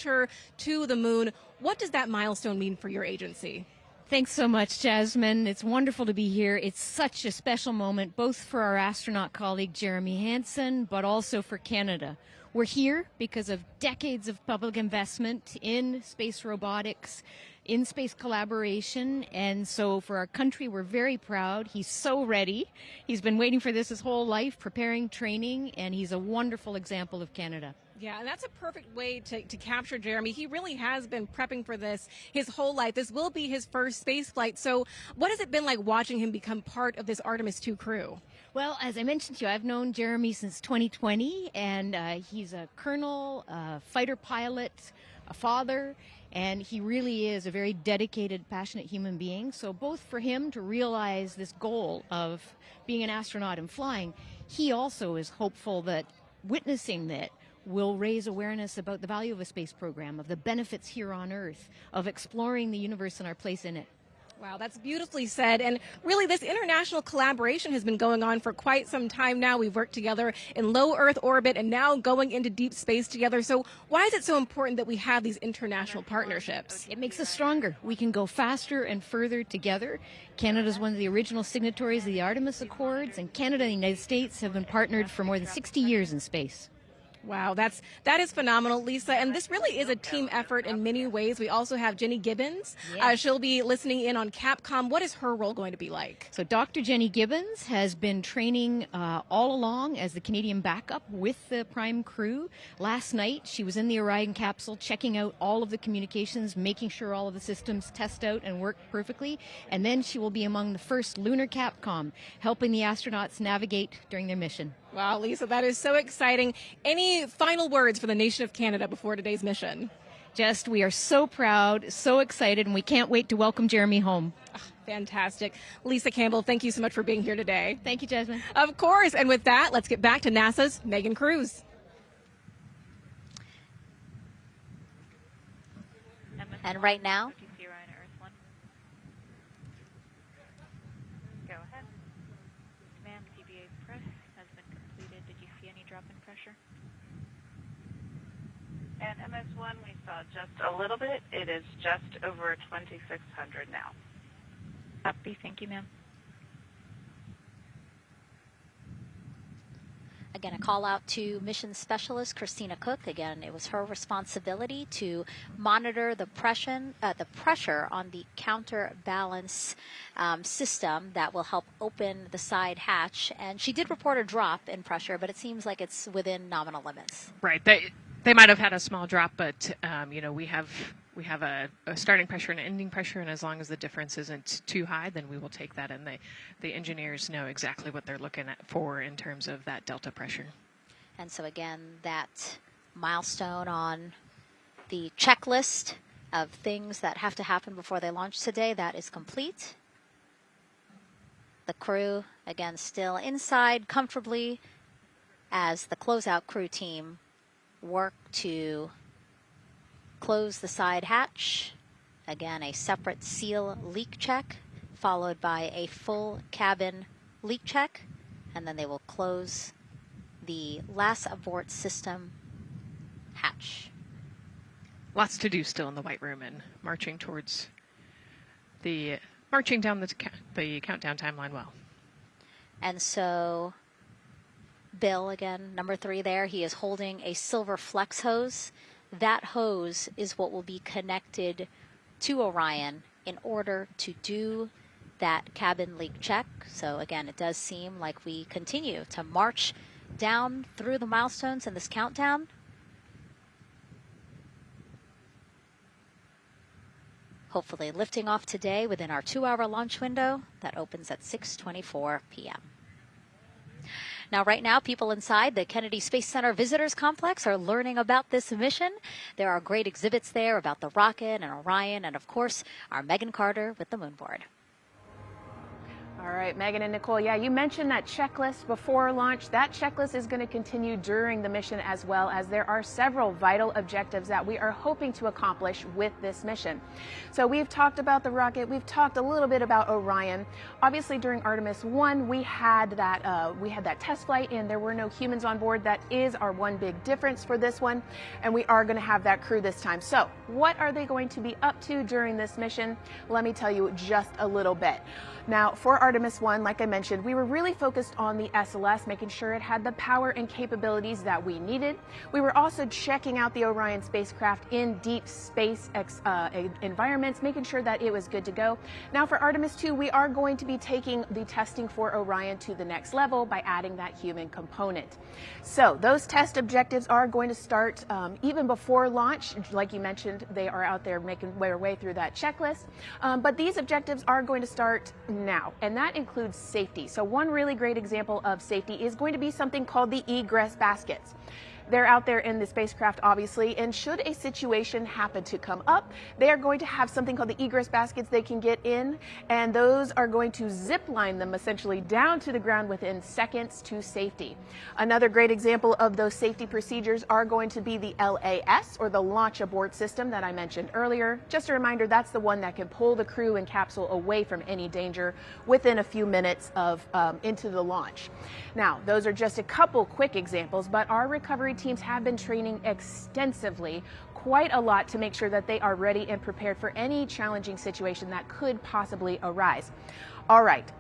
launcher to the moon. What does that milestone mean for your agency? Thanks so much, Jasmine. It's wonderful to be here. It's such a special moment, both for our astronaut colleague Jeremy Hansen, but also for Canada. We're here because of decades of public investment in space robotics, in space collaboration, and so for our country, we're very proud. He's so ready. He's been waiting for this his whole life, preparing, training, and he's a wonderful example of Canada. Yeah, and that's a perfect way to capture Jeremy. He really has been prepping for this his whole life. This will be his first space flight. So what has it been like watching him become part of this Artemis 2 crew? Well, as I mentioned to you, I've known Jeremy since 2020, and he's a colonel, a fighter pilot, a father, and he really is a very dedicated, passionate human being. So both for him to realize this goal of being an astronaut and flying, he also is hopeful that witnessing that will raise awareness about the value of a space program, of the benefits here on Earth, of exploring the universe and our place in it. Wow, that's beautifully said. And really, this international collaboration has been going on for quite some time now. We've worked together in low Earth orbit and now going into deep space together. So why is it so important that we have these international partnerships? It makes us stronger. We can go faster and further together. Canada is one of the original signatories of the Artemis Accords, and Canada and the United States have been partnered for more than 60 years in space. Wow, that is phenomenal, Lisa. And this really is a team effort in many ways. We also have Jenny Gibbons. Yes. She'll be listening in on Capcom. What is her role going to be like? So Dr. Jenny Gibbons has been training all along as the Canadian backup with the Prime crew. Last night, she was in the Orion capsule checking out all of the communications, making sure all of the systems test out and work perfectly. And then she will be among the first Lunar Capcom, helping the astronauts navigate during their mission. Wow, Lisa, that is so exciting. Any final words for the nation of Canada before today's mission? Just, we are so proud, so excited, and we can't wait to welcome Jeremy home. Fantastic. Lisa Campbell, thank you so much for being here today. Thank you, Jasmine. Of course. And with that, let's get back to NASA's Megan Cruz. And right now, and MS1, we saw just a little bit. It is just over 2,600 now. Copy. Thank you, ma'am. again, a call out to mission specialist Christina Cook. Again, it was her responsibility to monitor the pressure on the counterbalance system that will help open the side hatch. And she did report a drop in pressure, but it seems like it's within nominal limits. Right. They might have had a small drop, but you know, we have a starting pressure and an ending pressure, and as long as the difference isn't too high, then we will take that. And the engineers know exactly what they're looking for in terms of that delta pressure. And so again, that milestone on the checklist of things that have to happen before they launch today, that is complete. The crew, again, still inside comfortably as the closeout crew team work to close the side hatch. Again, a separate seal leak check, followed by a full cabin leak check, and then they will close the last abort system hatch. Lots to do still in the White Room and marching down the countdown timeline well. And so Bill, again, number 3 there, he is holding a silver flex hose. That hose is what will be connected to Orion in order to do that cabin leak check. So again, it does seem like we continue to march down through the milestones in this countdown. Hopefully lifting off today within our 2-hour launch window that opens at 6:24 p.m. Now, right now, people inside the Kennedy Space Center Visitors Complex are learning about this mission. There are great exhibits there about the rocket and Orion and, of course, our Megan Carter with the moon board. All All right, Megan and Nicole, yeah, you mentioned that checklist before launch. That checklist is going to continue during the mission as well, as there are several vital objectives that we are hoping to accomplish with this mission. So we've talked about the rocket, we've talked a little bit about Orion. Obviously during Artemis 1 we had that test flight and there were no humans on board. That is our one big difference for this one, and we are going to have that crew this time. So what are they going to be up to during this mission? Let me tell you just a little bit. Now, for Artemis 1, like I mentioned, we were really focused on the SLS, making sure it had the power and capabilities that we needed. We were also checking out the Orion spacecraft in deep space environments, making sure that it was good to go. Now, for Artemis 2, we are going to be taking the testing for Orion to the next level by adding that human component. So those test objectives are going to start even before launch. Like you mentioned, they are out there making their way through that checklist. But these objectives are going to start now, and that includes safety. So one really great example of safety is going to be something called the egress baskets. They're out there in the spacecraft, obviously, and should a situation happen to come up, they are going to have something called the egress baskets they can get in, and those are going to zip line them essentially down to the ground within seconds to safety. Another great example of those safety procedures are going to be the LAS, or the Launch Abort System that I mentioned earlier. Just a reminder, that's the one that can pull the crew and capsule away from any danger within a few minutes of into the launch. Now, those are just a couple quick examples, but our recovery teams have been training extensively, quite a lot, to make sure that they are ready and prepared for any challenging situation that could possibly arise. All right.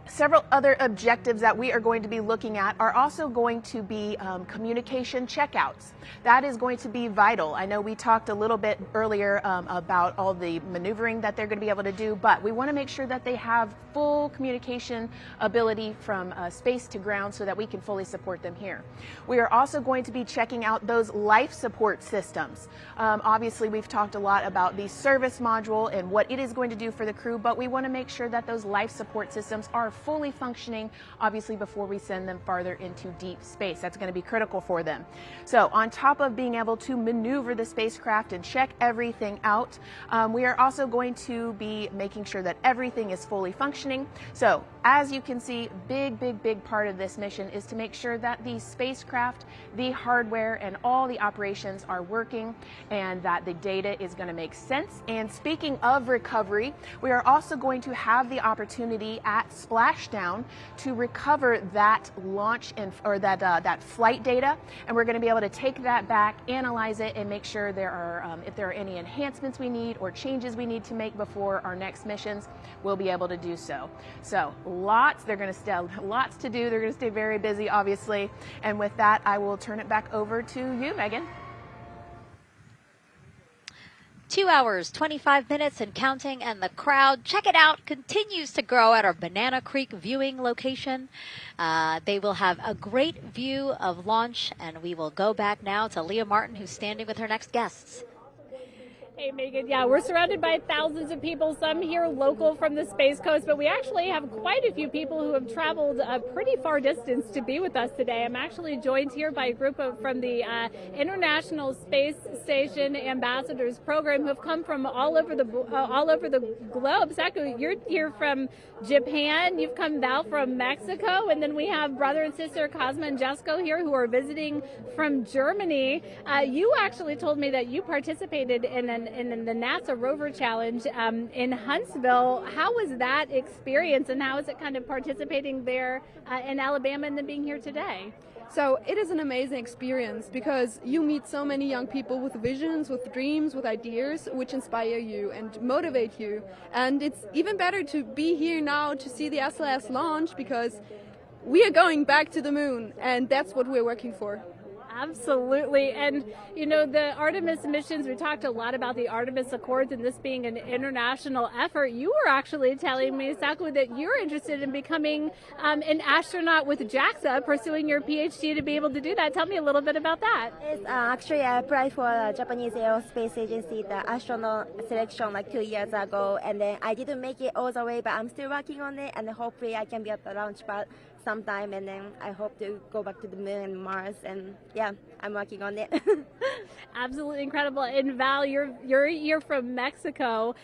Several other objectives that we are going to be looking at are also going to be communication checkouts. That is going to be vital. I know we talked a little bit earlier about all the maneuvering that they're going to be able to do, but we want to make sure that they have full communication ability from space to ground so that we can fully support them here. We are also going to be checking out those life support systems. Obviously, we've talked a lot about the service module and what it is going to do for the crew, but we want to make sure that those life support systems are fully functioning, obviously, before we send them farther into deep space. That's going to be critical for them. So on top of being able to maneuver the spacecraft and check everything out, we are also going to be making sure that everything is fully functioning. So as you can see, big part of this mission is to make sure that the spacecraft, the hardware, and all the operations are working and that the data is going to make sense. And speaking of recovery, we are also going to have the opportunity at splashdown to recover that launch or that flight data, and we're going to be able to take that back, analyze it, and make sure there are if there are any enhancements we need or changes we need to make before our next missions, we'll be able to do so. So lots to do. They're going to stay very busy, obviously. And with that, I will turn it back over to you, Megan. 2 hours, 25 minutes and counting, and the crowd, check it out, continues to grow at our Banana Creek viewing location. They will have a great view of launch, and we will go back now to Leah Martin, who's standing with her next guests. Hey, Megan. Yeah, we're surrounded by thousands of people, some here local from the Space Coast, but we actually have quite a few people who have traveled a pretty far distance to be with us today. I'm actually joined here by a group from the International Space Station Ambassadors Program who have come from all over the globe. Saku, you're here from Japan. You've come out from Mexico, and then we have brother and sister Cosma and Jessica here who are visiting from Germany. You actually told me that you participated in the NASA Rover Challenge in Huntsville. How was that experience, and how is it kind of participating there in Alabama and then being here today? So it is an amazing experience because you meet so many young people with visions, with dreams, with ideas which inspire you and motivate you. And it's even better to be here now to see the SLS launch because we are going back to the moon, and that's what we're working for. Absolutely. And, you know, the Artemis missions, we talked a lot about the Artemis Accords and this being an international effort. You were actually telling me, Saku, that you're interested in becoming an astronaut with JAXA, pursuing your PhD to be able to do that. Tell me a little bit about that. Yes, actually, I applied for the Japanese Aerospace Agency, the astronaut selection like 2 years ago, and then I didn't make it all the way, but I'm still working on it, and hopefully I can be at the launch pad sometime, and then I hope to go back to the moon and Mars, and yeah, I'm working on it. Absolutely incredible. And Val, you're from Mexico.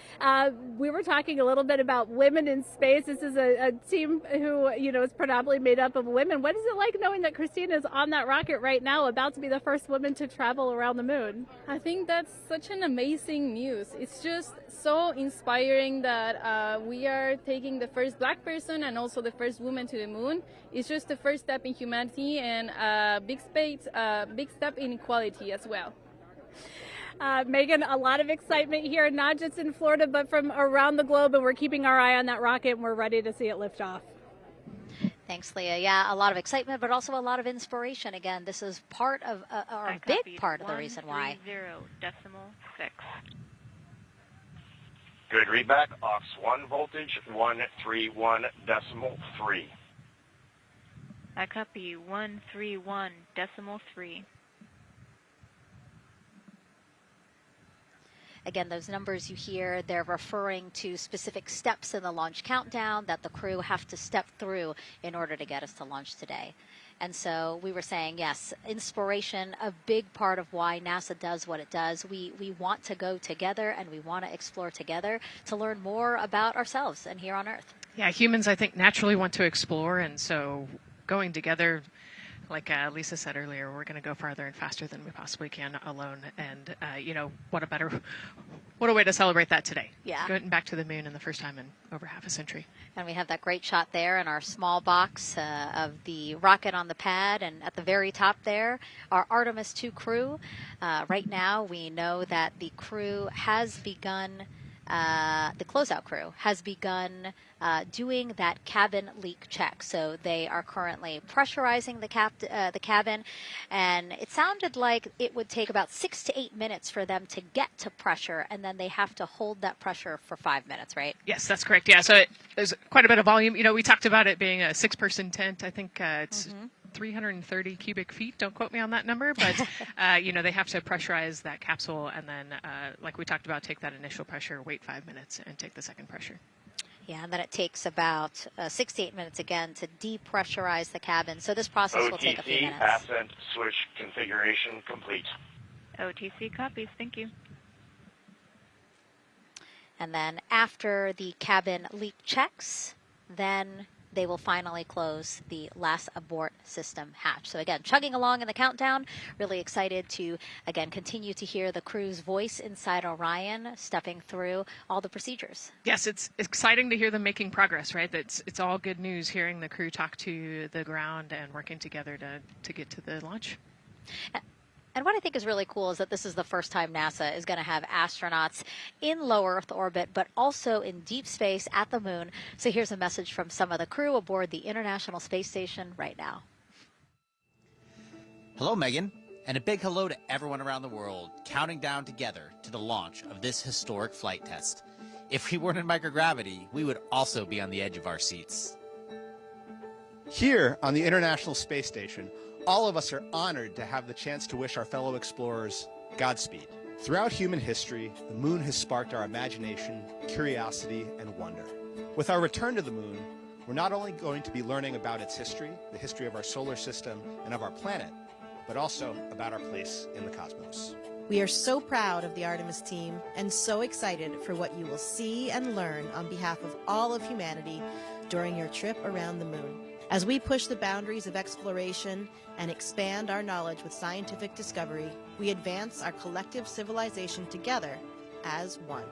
We were talking a little bit about women in space. This is a team who, is predominantly made up of women. What is it like knowing that Christina is on that rocket right now, about to be the first woman to travel around the moon? I think that's such an amazing news. It's just so inspiring that we are taking the first Black person and also the first woman to the moon. It's just the first step in humanity and a big step in equality as well. Megan, a lot of excitement here, not just in Florida, but from around the globe, and we're keeping our eye on that rocket, and we're ready to see it lift off. Thanks, Leah. Yeah, a lot of excitement, but also a lot of inspiration. Again, this is part of, or a big part of the reason why. 130.6. Good readback. Aux 1 voltage, 131.3. I copy 131.3. Again, those numbers you hear, they're referring to specific steps in the launch countdown that the crew have to step through in order to get us to launch today. And so we were saying, yes, inspiration, a big part of why NASA does what it does. We want to go together, and we want to explore together to learn more about ourselves and here on Earth. Yeah, humans, I think, naturally want to explore, and so going together, like Lisa said earlier, we're going to go farther and faster than we possibly can alone. And, what a way to celebrate that today. Yeah. Going back to the moon in the first time in over half a century. And we have that great shot there in our small box of the rocket on the pad. And at the very top there, our Artemis 2 crew. Right now, we know that the crew has begun, the closeout crew has begun doing that cabin leak check. So they are currently pressurizing the cabin, and it sounded like it would take about 6 to 8 minutes for them to get to pressure, and then they have to hold that pressure for 5 minutes, right? Yes, that's correct. Yeah, so there's quite a bit of volume. We talked about it being a 6-person tent. I think it's 330 cubic feet. Don't quote me on that number, but they have to pressurize that capsule, and then, like we talked about, take that initial pressure, wait 5 minutes, and take the second pressure. Yeah, and then it takes about 6 to 8 minutes again to depressurize the cabin. So this process will take a few minutes. OTC Ascent switch configuration complete. OTC copies. Thank you. And then after the cabin leak checks, then they will finally close the last abort system hatch. So again, chugging along in the countdown, really excited to, again, continue to hear the crew's voice inside Orion, stepping through all the procedures. Yes, it's exciting to hear them making progress, right? It's all good news hearing the crew talk to the ground and working together to get to the launch. And what I think is really cool is that this is the first time NASA is going to have astronauts in low Earth orbit, but also in deep space at the moon. So here's a message from some of the crew aboard the International Space Station right now. Hello, Megan, and a big hello to everyone around the world counting down together to the launch of this historic flight test. If we weren't in microgravity, we would also be on the edge of our seats. Here on the International Space Station, all of us are honored to have the chance to wish our fellow explorers Godspeed. Throughout human history, the moon has sparked our imagination, curiosity, and wonder. With our return to the moon, we're not only going to be learning about its history, the history of our solar system and of our planet, but also about our place in the cosmos. We are so proud of the Artemis team and so excited for what you will see and learn on behalf of all of humanity during your trip around the moon. As we push the boundaries of exploration and expand our knowledge with scientific discovery, we advance our collective civilization together as one.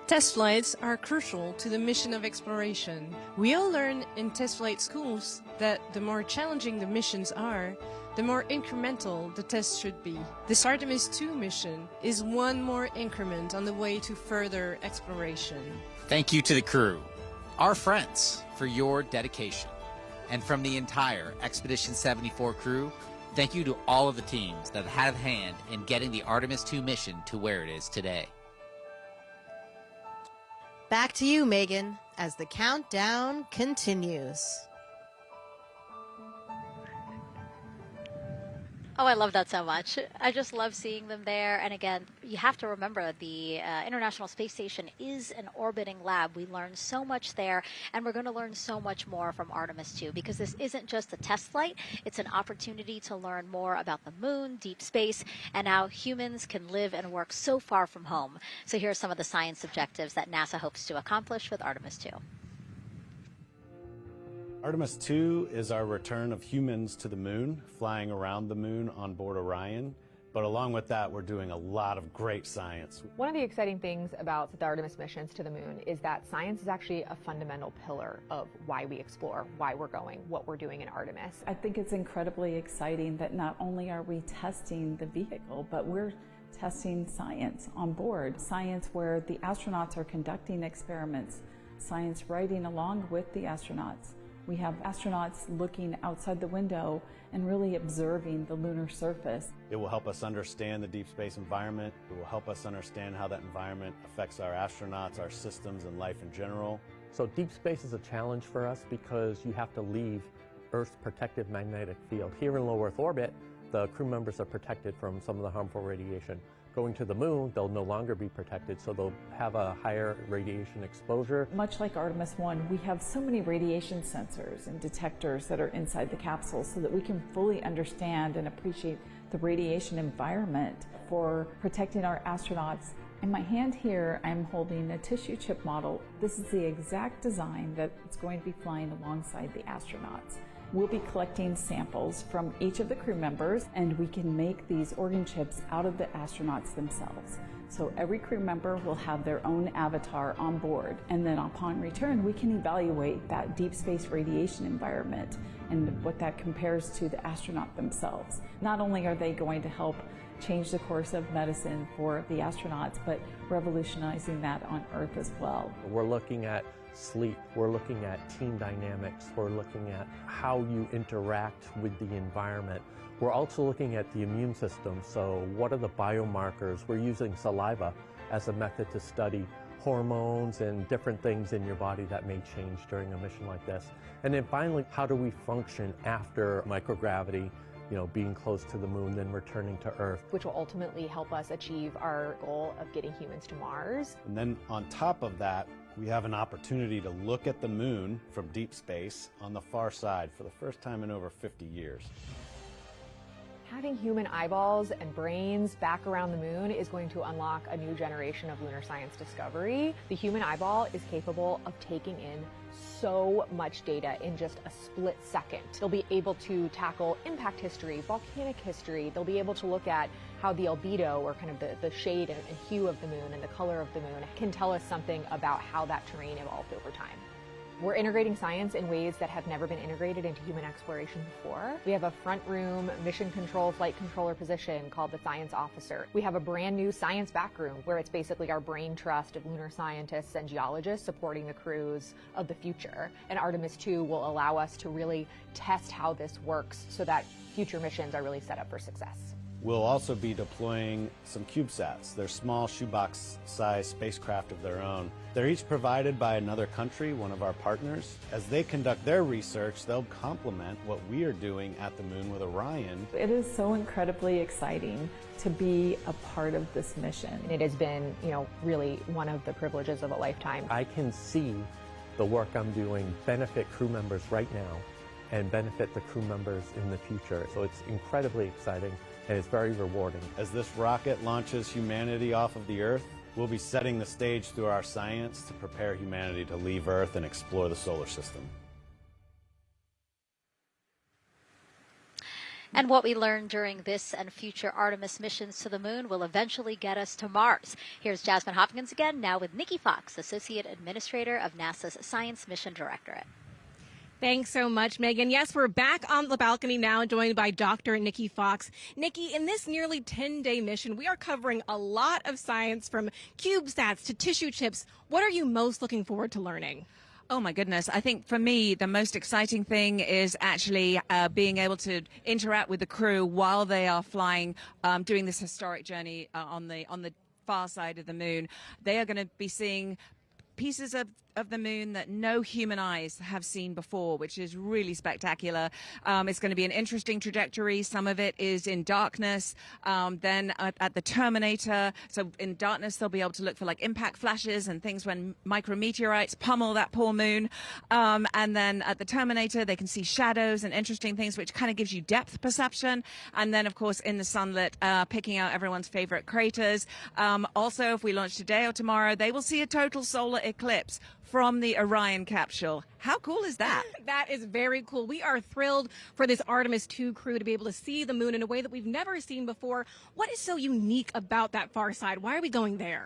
Test flights are crucial to the mission of exploration. We all learn in test flight schools that the more challenging the missions are, the more incremental the tests should be. This Artemis 2 mission is one more increment on the way to further exploration. Thank you to the crew, our friends, for your dedication. And from the entire Expedition 74 crew, thank you to all of the teams that had a hand in getting the Artemis 2 mission to where it is today. Back to you, Megan, as the countdown continues. Oh, I love that so much. I just love seeing them there. And again, you have to remember the International Space Station is an orbiting lab. We learn so much there, and we're going to learn so much more from Artemis 2, because this isn't just a test flight. It's an opportunity to learn more about the moon, deep space, and how humans can live and work so far from home. So here are some of the science objectives that NASA hopes to accomplish with Artemis 2. Artemis 2 is our return of humans to the moon, flying around the moon on board Orion. But along with that, we're doing a lot of great science. One of the exciting things about the Artemis missions to the moon is that science is actually a fundamental pillar of why we explore, why we're going, what we're doing in Artemis. I think it's incredibly exciting that not only are we testing the vehicle, but we're testing science on board. Science where the astronauts are conducting experiments, science riding along with the astronauts. We have astronauts looking outside the window and really observing the lunar surface. It will help us understand the deep space environment. It will help us understand how that environment affects our astronauts, our systems, and life in general. So deep space is a challenge for us because you have to leave Earth's protective magnetic field. Here in low Earth orbit, the crew members are protected from some of the harmful radiation. Going to the moon, they'll no longer be protected, so they'll have a higher radiation exposure. Much like Artemis 1, we have so many radiation sensors and detectors that are inside the capsule so that we can fully understand and appreciate the radiation environment for protecting our astronauts. In my hand here, I'm holding a tissue chip model. This is the exact design that's going to be flying alongside the astronauts. We'll be collecting samples from each of the crew members, and we can make these organ chips out of the astronauts themselves. So every crew member will have their own avatar on board, and then upon return, we can evaluate that deep space radiation environment and what that compares to the astronaut themselves. Not only are they going to help change the course of medicine for the astronauts, but revolutionizing that on Earth as well. We're looking at sleep, we're looking at team dynamics, we're looking at how you interact with the environment. We're also looking at the immune system, so what are the biomarkers? We're using saliva as a method to study hormones and different things in your body that may change during a mission like this. And then finally, how do we function after microgravity, being close to the moon, then returning to Earth. Which will ultimately help us achieve our goal of getting humans to Mars. And then on top of that, we have an opportunity to look at the moon from deep space on the far side for the first time in over 50 years. Having human eyeballs and brains back around the moon is going to unlock a new generation of lunar science discovery. The human eyeball is capable of taking in so much data in just a split second. They'll be able to tackle impact history, volcanic history. They'll be able to look at how the albedo, or kind of the shade and hue of the moon and the color of the moon, can tell us something about how that terrain evolved over time. We're integrating science in ways that have never been integrated into human exploration before. We have a front room mission control flight controller position called the Science Officer. We have a brand new science back room where it's basically our brain trust of lunar scientists and geologists supporting the crews of the future. And Artemis 2 will allow us to really test how this works so that future missions are really set up for success. We'll also be deploying some CubeSats. They're small shoebox-sized spacecraft of their own. They're each provided by another country, one of our partners. As they conduct their research, they'll complement what we are doing at the moon with Orion. It is so incredibly exciting to be a part of this mission. It has been, really one of the privileges of a lifetime. I can see the work I'm doing benefit crew members right now and benefit the crew members in the future. So it's incredibly exciting. And it's very rewarding. As this rocket launches humanity off of the Earth, we'll be setting the stage through our science to prepare humanity to leave Earth and explore the solar system. And what we learn during this and future Artemis missions to the moon will eventually get us to Mars. Here's Jasmine Hopkins again, now with Nikki Fox, Associate Administrator of NASA's Science Mission Directorate. Thanks so much, Megan. Yes, we're back on the balcony now, joined by Dr. Nikki Fox. Nikki, in this nearly 10-day mission, we are covering a lot of science from CubeSats to tissue chips. What are you most looking forward to learning? Oh my goodness. I think for me, the most exciting thing is actually being able to interact with the crew while they are flying, doing this historic journey on the far side of the moon. They are going to be seeing pieces of of the moon that no human eyes have seen before, which is really spectacular. It's going to be an interesting trajectory. Some of it is in darkness. Then at the terminator, so in darkness, they'll be able to look for like impact flashes and things when micrometeorites pummel that poor moon. And then at the terminator, they can see shadows and interesting things, which kind of gives you depth perception. And then, of course, in the sunlit, picking out everyone's favorite craters. Also, if we launch today or tomorrow, they will see a total solar eclipse from the Orion capsule. How cool is that? That is very cool. We are thrilled for this Artemis 2 crew to be able to see the moon in a way that we've never seen before. What is so unique about that far side? Why are we going there?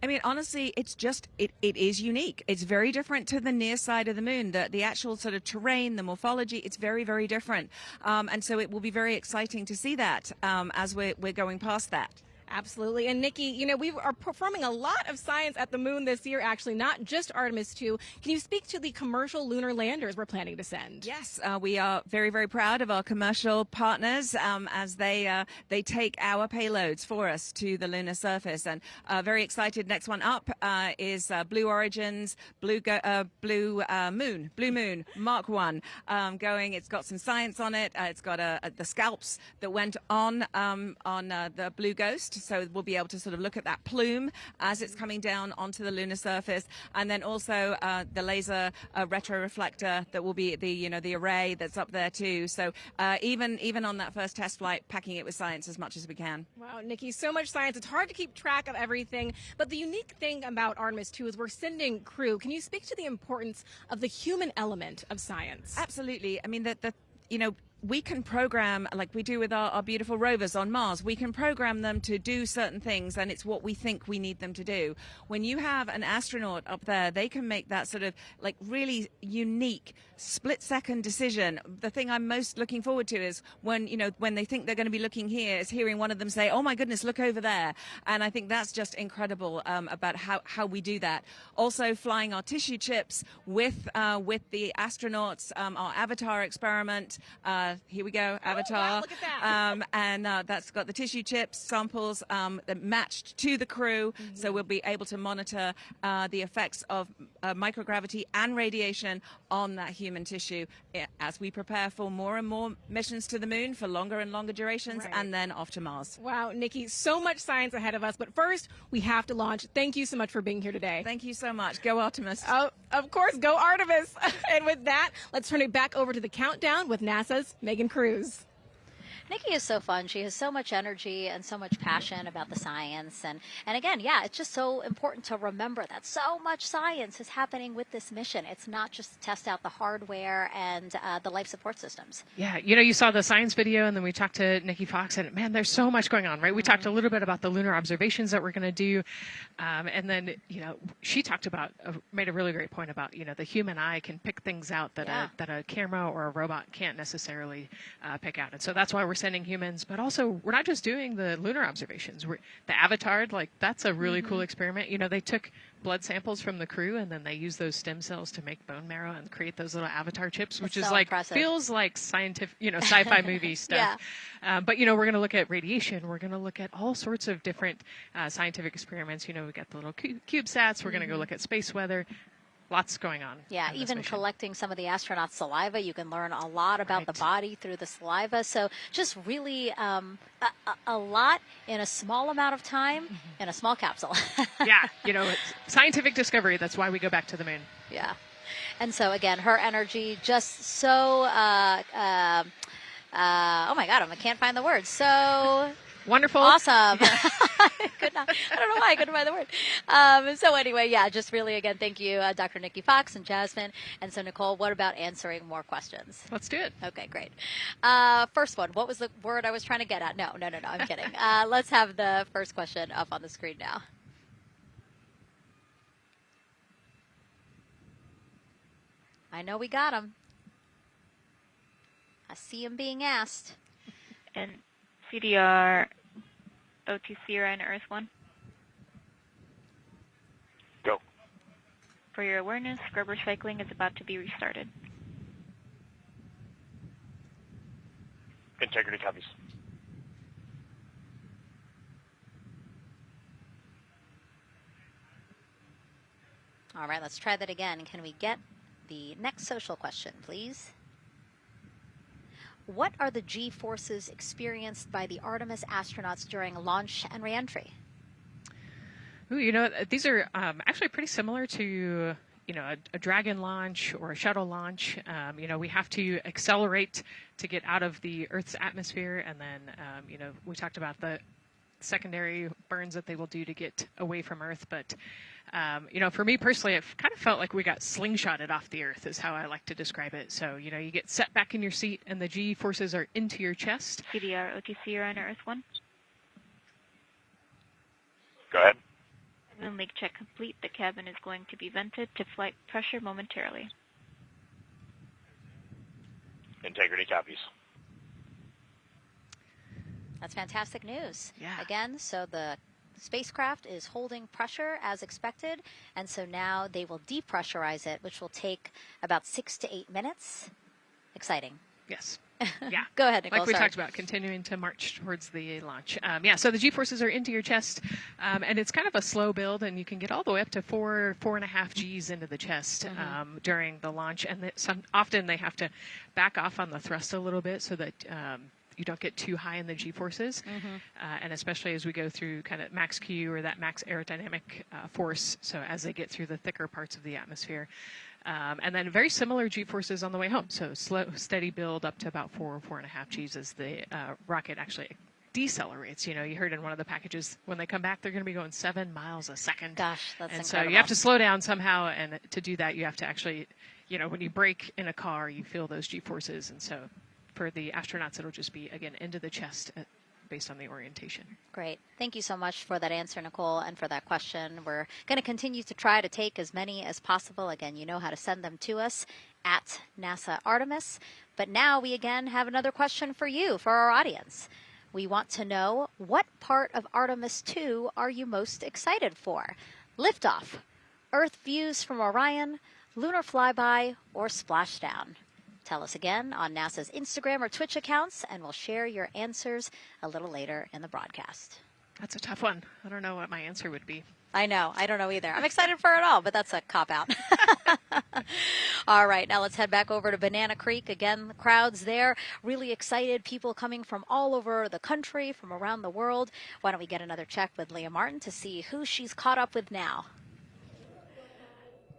I mean, honestly, it's just, it is unique. It's very different to the near side of the moon. The actual sort of terrain, the morphology, it's very, very different. And so it will be very exciting to see that as we're going past that. Absolutely. And Nikki, you know, we are performing a lot of science at the moon this year, actually, not just Artemis 2. Can you speak to the commercial lunar landers we're planning to send? Yes, we are very, very proud of our commercial partners as they take our payloads for us to the lunar surface. And very excited. Next one up is Blue Origin's Blue Moon Mark 1 going. It's got some science on it. It's got the scalps that went on the Blue Ghost. So we'll be able to sort of look at that plume as it's coming down onto the lunar surface, and then also the laser retroreflector that will be the array that's up there too. So even on that first test flight, packing it with science as much as we can. Wow, Nikki, so much science. It's hard to keep track of everything. But the unique thing about Artemis 2 is we're sending crew. Can you speak to the importance of the human element of science? Absolutely. I mean, we can program, like we do with our beautiful rovers on Mars, we can program them to do certain things, and it's what we think we need them to do. When you have an astronaut up there, they can make that sort of like really unique split-second decision. The thing I'm most looking forward to is when they think they're going to be looking here, is hearing one of them say, "Oh my goodness, look over there." And I think that's just incredible about how we do that. Also, flying our tissue chips with the astronauts, our Avatar experiment. Here we go, Avatar. Oh, wow, look at that. And that's got the tissue chips samples that matched to the crew, so we'll be able to monitor the effects of microgravity and radiation on that human tissue as we prepare for more and more missions to the moon for longer and longer durations, and then off to Mars. Wow, Nikki, so much science ahead of us, but first we have to launch. Thank you so much for being here today. Thank you so much. Go Artemis. Oh, of course, go Artemis. And with that, let's turn it back over to the countdown with NASA's Megan Cruz. Nikki is so fun. She has so much energy and so much passion about the science. And again, yeah, it's just so important to remember that so much science is happening with this mission. It's not just to test out the hardware and the life support systems. Yeah, you saw the science video, and then we talked to Nikki Fox, and man, there's so much going on, right? We talked a little bit about the lunar observations that we're going to do. And then, she talked about, made a really great point about, the human eye can pick things out that a camera or a robot can't necessarily pick out. And so that's why we're sending humans, but also we're not just doing the lunar observations. The Avatar, that's a really cool experiment. They took blood samples from the crew, and then they used those stem cells to make bone marrow and create those little Avatar chips, which is so impressive. Feels like scientific, sci-fi movie stuff. Yeah. But we're going to look at radiation. We're going to look at all sorts of different scientific experiments. We got the little CubeSats. We're going to go look at space weather. Lots going on. Yeah, even collecting some of the astronauts' saliva, you can learn a lot about the body through the saliva. So just really a lot in a small amount of time in a small capsule. Yeah, it's scientific discovery. That's why we go back to the moon. Yeah. And so, again, her energy just so, oh, my God, I can't find the words. So... wonderful. Awesome. I don't know why I couldn't find the word. So anyway, yeah, just really, again, thank you, Dr. Nikki Fox and Jasmine. And so, Nicole, what about answering more questions? Let's do it. Okay, great. First one, what was the word I was trying to get at? No, I'm kidding. Let's have the first question up on the screen now. I know we got him. I see him being asked. And CDR, OTC, Orion, Earth 1. Go. For your awareness, scrubber cycling is about to be restarted. Integrity copies. All right, let's try that again. Can we get the next social question, please? What are the G-forces experienced by the Artemis astronauts during launch and reentry? Ooh, these are actually pretty similar to, a Dragon launch or a shuttle launch. We have to accelerate to get out of the Earth's atmosphere, and then, we talked about the secondary burns that they will do to get away from Earth. But, for me personally, it kind of felt like we got slingshotted off the Earth is how I like to describe it. So, you get set back in your seat and the G-forces are into your chest. CDR OTC Orion Earth 1. Go ahead. Moon leak check complete. The cabin is going to be vented to flight pressure momentarily. Integrity copies. That's fantastic news. Yeah. Again, so the spacecraft is holding pressure as expected, and so now they will depressurize it, which will take about 6 to 8 minutes. Exciting. Yes. Yeah. Go ahead, Nicole. Like we sorry. talked about, continuing to march towards the launch. So the G-forces are into your chest, and it's kind of a slow build, and you can get all the way up to 4.5 Gs into the chest during the launch. And often they have to back off on the thrust a little bit so that you don't get too high in the G-forces. And especially as we go through kind of max Q or that max aerodynamic force, so as they get through the thicker parts of the atmosphere. And then very similar G-forces on the way home. So slow, steady build up to about 4.5 Gs as the rocket actually decelerates. You heard in one of the packages, when they come back, they're going to be going 7 miles a second. Gosh, that's and incredible. So you have to slow down somehow. And to do that, you have to actually, when you brake in a car, you feel those G-forces. And so for the astronauts, it'll just be, again, into the chest based on the orientation. Great. Thank you so much for that answer, Nicole, and for that question. We're going to continue to try to take as many as possible. Again, you know how to send them to us at NASA Artemis. But now we again have another question for you, for our audience. We want to know, what part of Artemis 2 are you most excited for? Liftoff, Earth views from Orion, lunar flyby, or splashdown? Tell us again on NASA's Instagram or Twitch accounts, and we'll share your answers a little later in the broadcast. That's a tough one. I don't know what my answer would be. I know. I don't know either. I'm excited for it all, but that's a cop-out. All right, now let's head back over to Banana Creek. Again, the crowds there, really excited. People coming from all over the country, from around the world. Why don't we get another check with Leah Martin to see who she's caught up with now?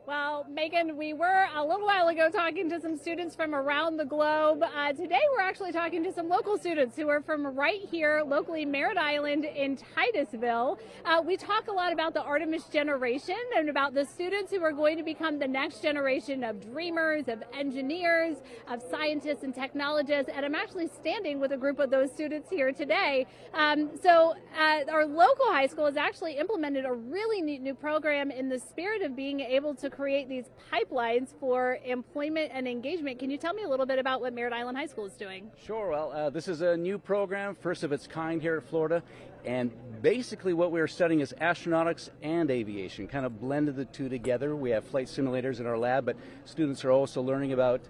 Well, Megan, we were a little while ago talking to some students from around the globe. Today we're actually talking to some local students who are from right here, locally Merritt Island in Titusville. We talk a lot about the Artemis generation and about the students who are going to become the next generation of dreamers, of engineers, of scientists and technologists. And I'm actually standing with a group of those students here today. Our local high school has actually implemented a really neat new program in the spirit of being able to create these pipelines for employment and engagement. Can you tell me a little bit about what Merritt Island High School is doing? Sure. Well, this is a new program, first of its kind here at Florida, and basically what we're studying is astronautics and aviation, kind of blended the two together. We have flight simulators in our lab, but students are also learning about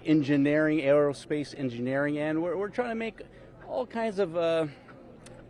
engineering, aerospace engineering, and we're trying to make all kinds of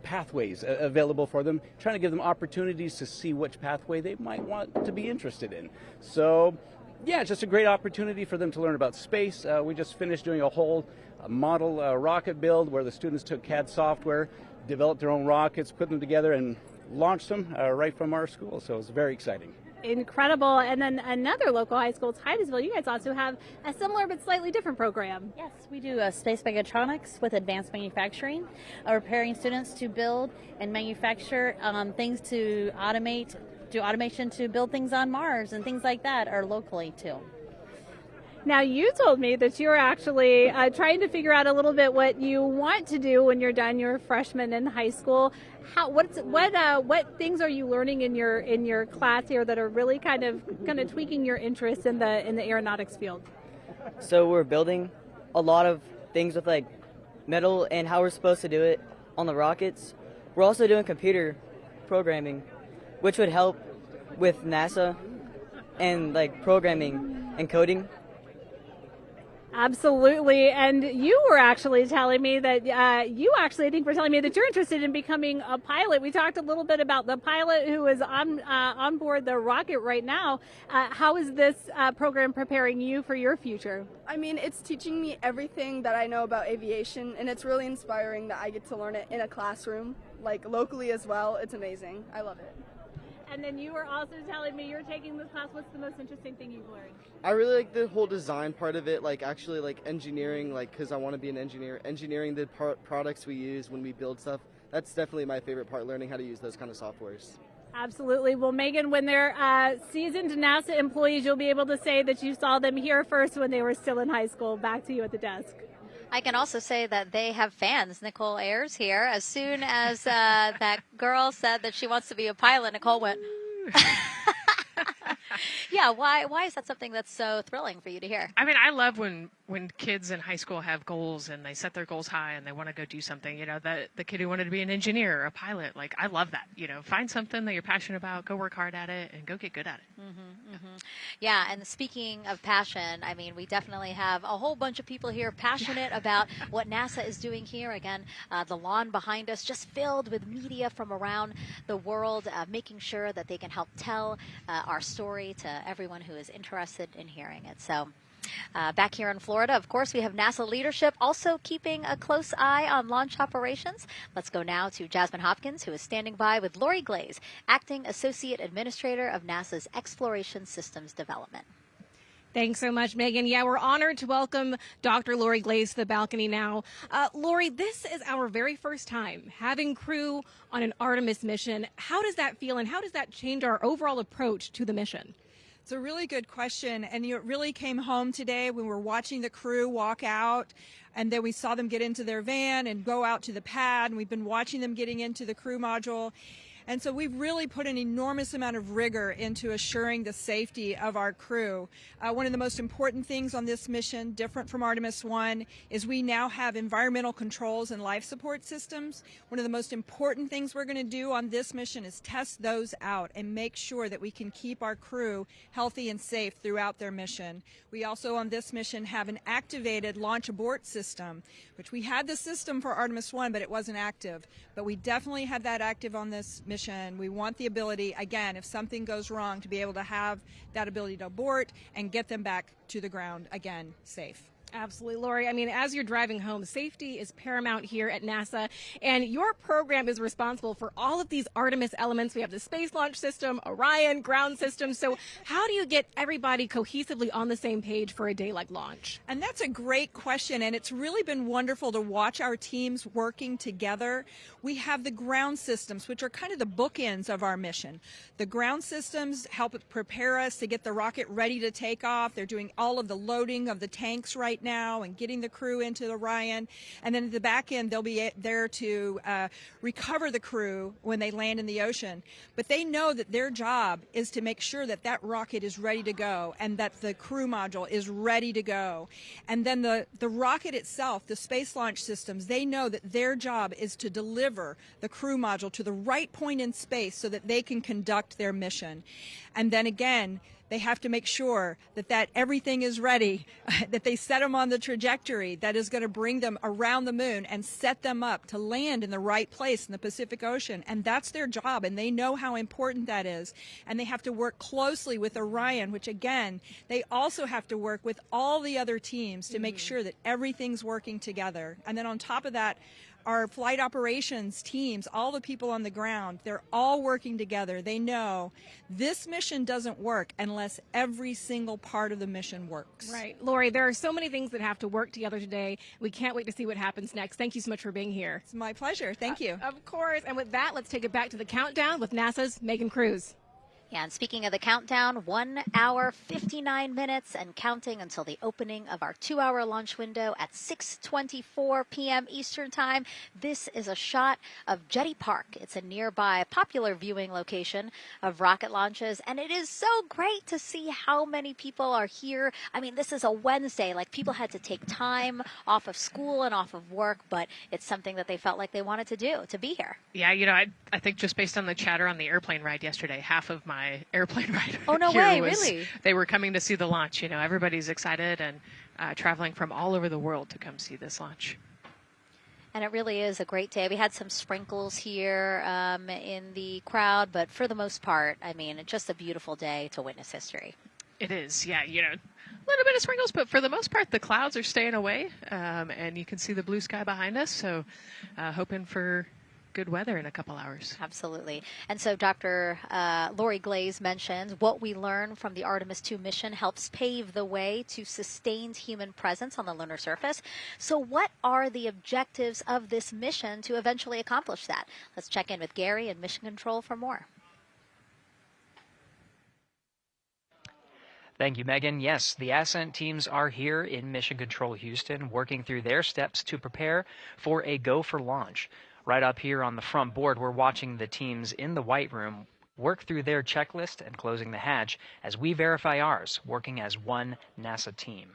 pathways available for them, trying to give them opportunities to see which pathway they might want to be interested in. So, yeah, it's just a great opportunity for them to learn about space. We just finished doing a whole model rocket build where the students took CAD software, developed their own rockets, put them together, and launched them right from our school. So it was very exciting. Incredible. And then another local high school, Titusville, you guys also have a similar but slightly different program. Yes, we do space mechatronics with advanced manufacturing, preparing students to build and manufacture things to automate, do automation to build things on Mars and things like that, or locally too. Now, you told me that you're actually trying to figure out a little bit what you want to do when you're done your freshman in high school. What things are you learning in your class here that are really kind of tweaking your interest in the aeronautics field? So we're building a lot of things with like metal and how we're supposed to do it on the rockets. We're also doing computer programming, which would help with NASA and like programming and coding. Absolutely. And you were actually telling me that you're interested in becoming a pilot. We talked a little bit about the pilot who is on board the rocket right now. How is this program preparing you for your future? I mean, it's teaching me everything that I know about aviation, and it's really inspiring that I get to learn it in a classroom, like locally as well. It's amazing. I love it. And then you were also telling me you're taking this class. What's the most interesting thing you've learned? I really like the whole design part of it, like actually like engineering, like because I want to be an engineer. Engineering the products we use when we build stuff, that's definitely my favorite part, learning how to use those kind of softwares. Absolutely. Well, Megan, when they're seasoned NASA employees, you'll be able to say that you saw them here first when they were still in high school. Back to you at the desk. I can also say that they have fans. Nicole Ayers here. As soon as that girl said that she wants to be a pilot, Nicole went, yeah, why is that something that's so thrilling for you to hear? I mean, I love when kids in high school have goals and they set their goals high and they want to go do something. You know, the kid who wanted to be an engineer or a pilot, like, I love that. You know, find something that you're passionate about, go work hard at it, and go get good at it. Yeah, and speaking of passion, I mean, we definitely have a whole bunch of people here passionate about what NASA is doing here. Again, the lawn behind us just filled with media from around the world, making sure that they can help tell our story to everyone who is interested in hearing it. So back here in Florida, of course, we have NASA leadership also keeping a close eye on launch operations. Let's go now to Jasmine Hopkins, who is standing by with Lori Glaze, Acting Associate Administrator of NASA's Exploration Systems Development. Thanks so much, Megan. Yeah, we're honored to welcome Dr. Lori Glaze to the balcony now. Lori, this is our very first time having crew on an Artemis mission. How does that feel, and how does that change our overall approach to the mission? It's a really good question, and it really came home today when we were watching the crew walk out, and then we saw them get into their van and go out to the pad, and we've been watching them getting into the crew module. And so we've really put an enormous amount of rigor into assuring the safety of our crew. One of the most important things on this mission, different from Artemis 1, is we now have environmental controls and life support systems. One of the most important things we're going to do on this mission is test those out and make sure that we can keep our crew healthy and safe throughout their mission. We also on this mission have an activated launch abort system, which we had the system for Artemis 1, but it wasn't active. But we definitely have that active on this mission. We want the ability, again, if something goes wrong, to be able to have that ability to abort and get them back to the ground again safe. Absolutely, Lori. I mean, as you're driving home, safety is paramount here at NASA, and your program is responsible for all of these Artemis elements. We have the Space Launch System, Orion, ground system. So how do you get everybody cohesively on the same page for a day like launch? And that's a great question, and it's really been wonderful to watch our teams working together. We have the ground systems, which are kind of the bookends of our mission. The ground systems help prepare us to get the rocket ready to take off. They're doing all of the loading of the tanks right now and getting the crew into Orion, and then at the back end they'll be there to recover the crew when they land in the ocean. But they know that their job is to make sure that that rocket is ready to go and that the crew module is ready to go. And then the rocket itself, the space launch systems, they know that their job is to deliver the crew module to the right point in space so that they can conduct their mission. And then again, they have to make sure that everything is ready, that they set them on the trajectory that is going to bring them around the moon and set them up to land in the right place in the Pacific Ocean. And that's their job, and they know how important that is. And they have to work closely with Orion, which again, they also have to work with all the other teams to make sure that everything's working together. And then on top of that, our flight operations teams, all the people on the ground, they're all working together. They know this mission doesn't work unless every single part of the mission works. Right. Lori, there are so many things that have to work together today. We can't wait to see what happens next. Thank you so much for being here. It's my pleasure. Thank you. Of course. And with that, let's take it back to the countdown with NASA's Megan Cruz. Yeah, and speaking of the countdown, 1 hour, 59 minutes and counting until the opening of our 2-hour launch window at 6:24 p.m. Eastern Time. This is a shot of Jetty Park. It's a nearby popular viewing location of rocket launches, and it is so great to see how many people are here. I mean, this is a Wednesday. Like, people had to take time off of school and off of work, but it's something that they felt like they wanted to do, to be here. Yeah, you know, I think just based on the chatter on the airplane ride yesterday, half of my airplane ride Oh, no here way, was, really? They were coming to see the launch. You know, everybody's excited, and traveling from all over the world to come see this launch. And it really is a great day. We had some sprinkles here in the crowd, but for the most part, I mean, just a beautiful day to witness history. It is, yeah, you know, a little bit of sprinkles, but for the most part, the clouds are staying away, and you can see the blue sky behind us, so hoping for good weather in a couple hours. Absolutely. And so Dr. Lori Glaze mentioned what we learned from the Artemis 2 mission helps pave the way to sustained human presence on the lunar surface. So what are the objectives of this mission to eventually accomplish that? Let's check in with Gary in Mission Control for more. Thank you, Megan. Yes, the Ascent teams are here in Mission Control Houston, working through their steps to prepare for a go for launch. Right up here on the front board, we're watching the teams in the White Room work through their checklist and closing the hatch as we verify ours, working as one NASA team.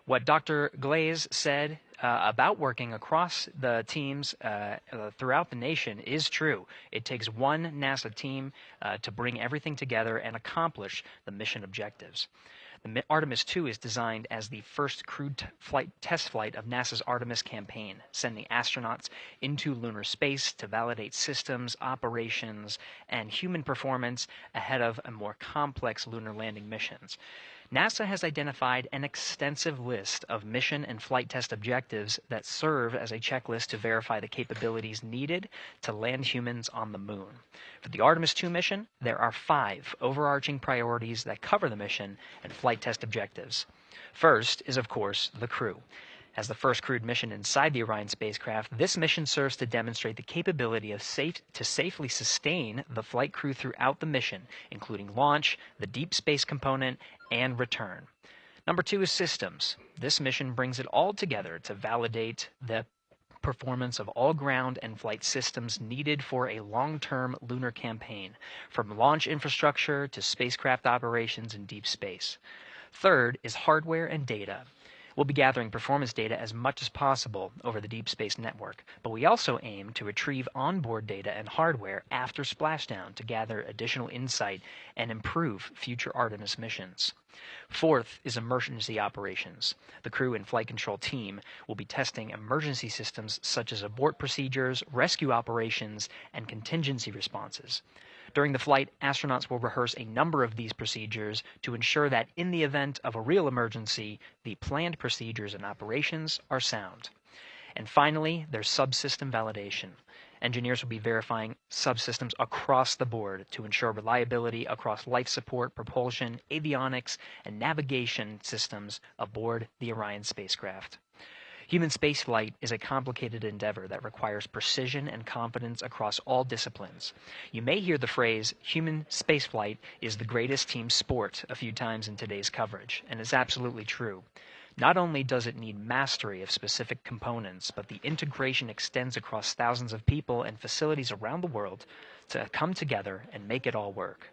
What Dr. Glaze said about working across the teams throughout the nation is true. It takes one NASA team to bring everything together and accomplish the mission objectives. The Artemis 2 is designed as the first crewed test flight of NASA's Artemis campaign, sending astronauts into lunar space to validate systems, operations, and human performance ahead of a more complex lunar landing missions. NASA has identified an extensive list of mission and flight test objectives that serve as a checklist to verify the capabilities needed to land humans on the moon. For the Artemis 2 mission, there are 5 overarching priorities that cover the mission and flight test objectives. First is, of course, the crew. As the first crewed mission inside the Orion spacecraft, this mission serves to demonstrate the capability of safely sustain the flight crew throughout the mission, including launch, the deep space component, and return. Number 2 is systems. This mission brings it all together to validate the performance of all ground and flight systems needed for a long-term lunar campaign, from launch infrastructure to spacecraft operations in deep space. Third is hardware and data. We'll be gathering performance data as much as possible over the Deep Space Network, but we also aim to retrieve onboard data and hardware after splashdown to gather additional insight and improve future Artemis missions. Fourth is emergency operations. The crew and flight control team will be testing emergency systems such as abort procedures, rescue operations, and contingency responses. During the flight, astronauts will rehearse a number of these procedures to ensure that in the event of a real emergency, the planned procedures and operations are sound. And finally, there's subsystem validation. Engineers will be verifying subsystems across the board to ensure reliability across life support, propulsion, avionics, and navigation systems aboard the Orion spacecraft. Human spaceflight is a complicated endeavor that requires precision and confidence across all disciplines. You may hear the phrase, human spaceflight is the greatest team sport, a few times in today's coverage, and it's absolutely true. Not only does it need mastery of specific components, but the integration extends across thousands of people and facilities around the world to come together and make it all work.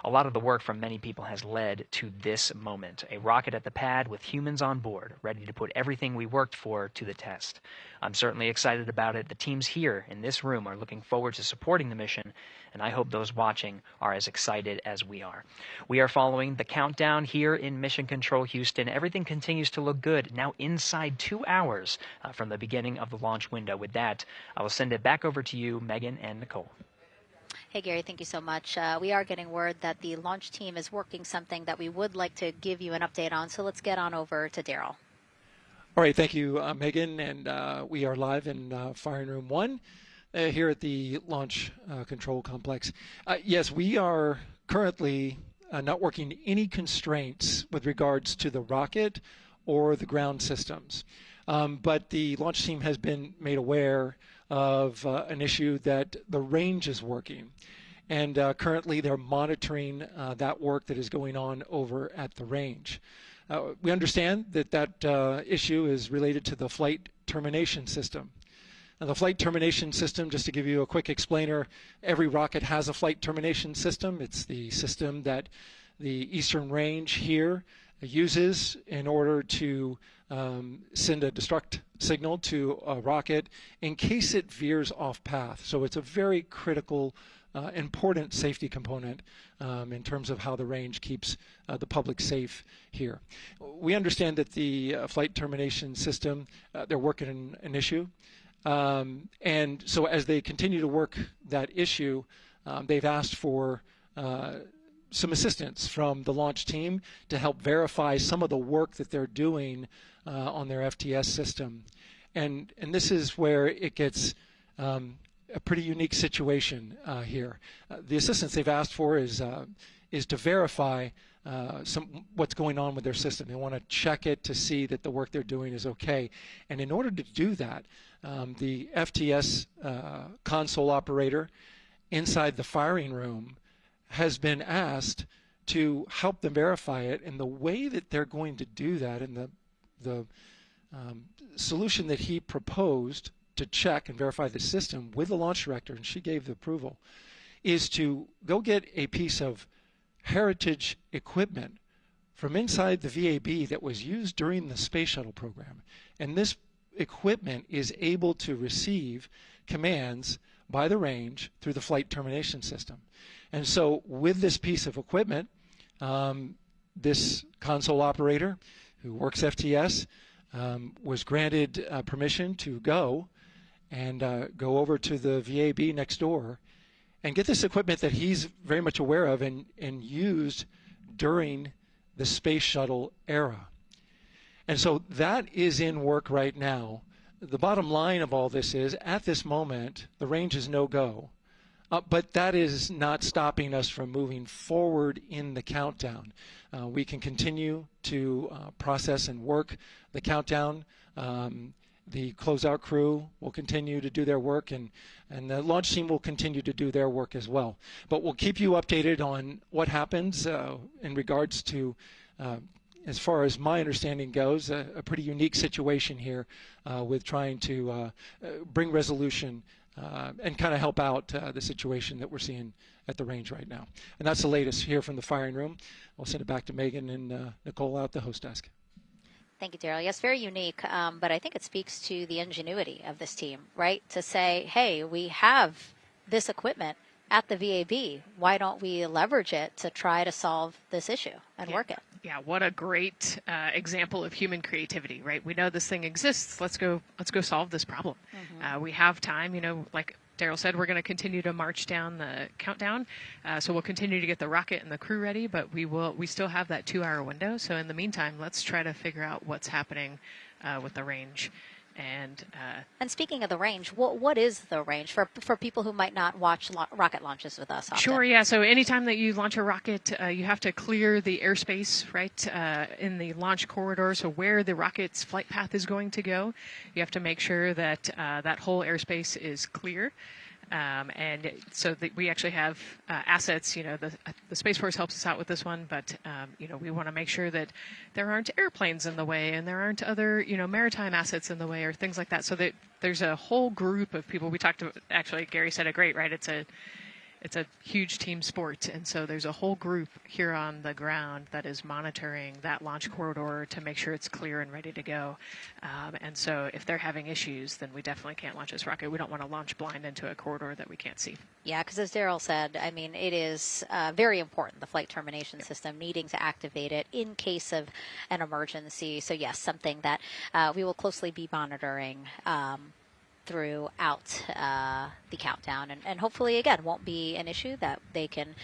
A lot of the work from many people has led to this moment, a rocket at the pad with humans on board, ready to put everything we worked for to the test. I'm certainly excited about it. The teams here in this room are looking forward to supporting the mission, and I hope those watching are as excited as we are. We are following the countdown here in Mission Control Houston. Everything continues to look good, now inside 2 hours from the beginning of the launch window. With that, I will send it back over to you, Megan and Nicole. Hey, Gary, thank you so much. We are getting word that the launch team is working something that we would like to give you an update on, so let's get on over to Daryl. All right, thank you, Megan, and we are live in Firing Room 1 here at the Launch Control Complex. Yes, we are currently not working any constraints with regards to the rocket or the ground systems, but the launch team has been made aware of an issue that the range is working. And currently they're monitoring that work that is going on over at the range. We understand that that issue is related to the flight termination system. Now, the flight termination system, just to give you a quick explainer, every rocket has a flight termination system. It's the system that the Eastern Range here uses in order to send a destruct signal to a rocket in case it veers off path. So it's a very critical important safety component in terms of how the range keeps the public safe here. We understand that the flight termination system, they're working an issue. And so as they continue to work that issue, they've asked for some assistance from the launch team to help verify some of the work that they're doing on their FTS system. And this is where it gets a pretty unique situation here. The assistance they've asked for is to verify what's going on with their system. They want to check it to see that the work they're doing is okay. And in order to do that, the FTS console operator inside the firing room has been asked to help them verify it. And the way that they're going to do that, and the solution that he proposed to check and verify the system with the launch director, and she gave the approval, is to go get a piece of heritage equipment from inside the VAB that was used during the space shuttle program. And this equipment is able to receive commands by the range through the flight termination system. And so with this piece of equipment, this console operator who works FTS was granted permission to go over to the VAB next door and get this equipment that he's very much aware of and used during the space shuttle era. And so that is in work right now. The bottom line of all this is, at this moment, the range is no-go. But that is not stopping us from moving forward in the countdown. We can continue to process and work the countdown. The closeout crew will continue to do their work, and the launch team will continue to do their work as well. But we'll keep you updated on what happens in regards to, as far as my understanding goes, a pretty unique situation here with trying to bring resolution and kind of help out the situation that we're seeing at the range right now. And that's the latest here from the firing room. I'll send it back to Megan and Nicole out the host desk. Thank you, Daryl. Yes, very unique, but I think it speaks to the ingenuity of this team, right? To say, hey, we have this equipment at the VAB. Why don't we leverage it to try to solve this issue and work it? Yeah, what a great example of human creativity, right? We know this thing exists. Let's go solve this problem. We have time, you know, like Daryl said, we're going to continue to march down the countdown. So we'll continue to get the rocket and the crew ready, but we still have that 2-hour window. So in the meantime, let's try to figure out what's happening with the range. And speaking of the range, what is the range for people who might not watch rocket launches with us often? Sure, yeah. So anytime that you launch a rocket, you have to clear the airspace, right, in the launch corridor. So where the rocket's flight path is going to go, you have to make sure that that whole airspace is clear. And so we actually have assets, you know, the Space Force helps us out with this one, but, you know, we want to make sure that there aren't airplanes in the way and there aren't other, you know, maritime assets in the way or things like that. So that there's a whole group of people. We talked to, actually, Gary said it great, right? It's a huge team sport, and so there's a whole group here on the ground that is monitoring that launch corridor to make sure it's clear and ready to go. And so if they're having issues, then we definitely can't launch this rocket. We don't want to launch blind into a corridor that we can't see. Yeah, because as Daryl said, I mean, it is very important, the flight termination system, needing to activate it in case of an emergency. So yes, something that we will closely be monitoring throughout the countdown, and hopefully again won't be an issue, that they can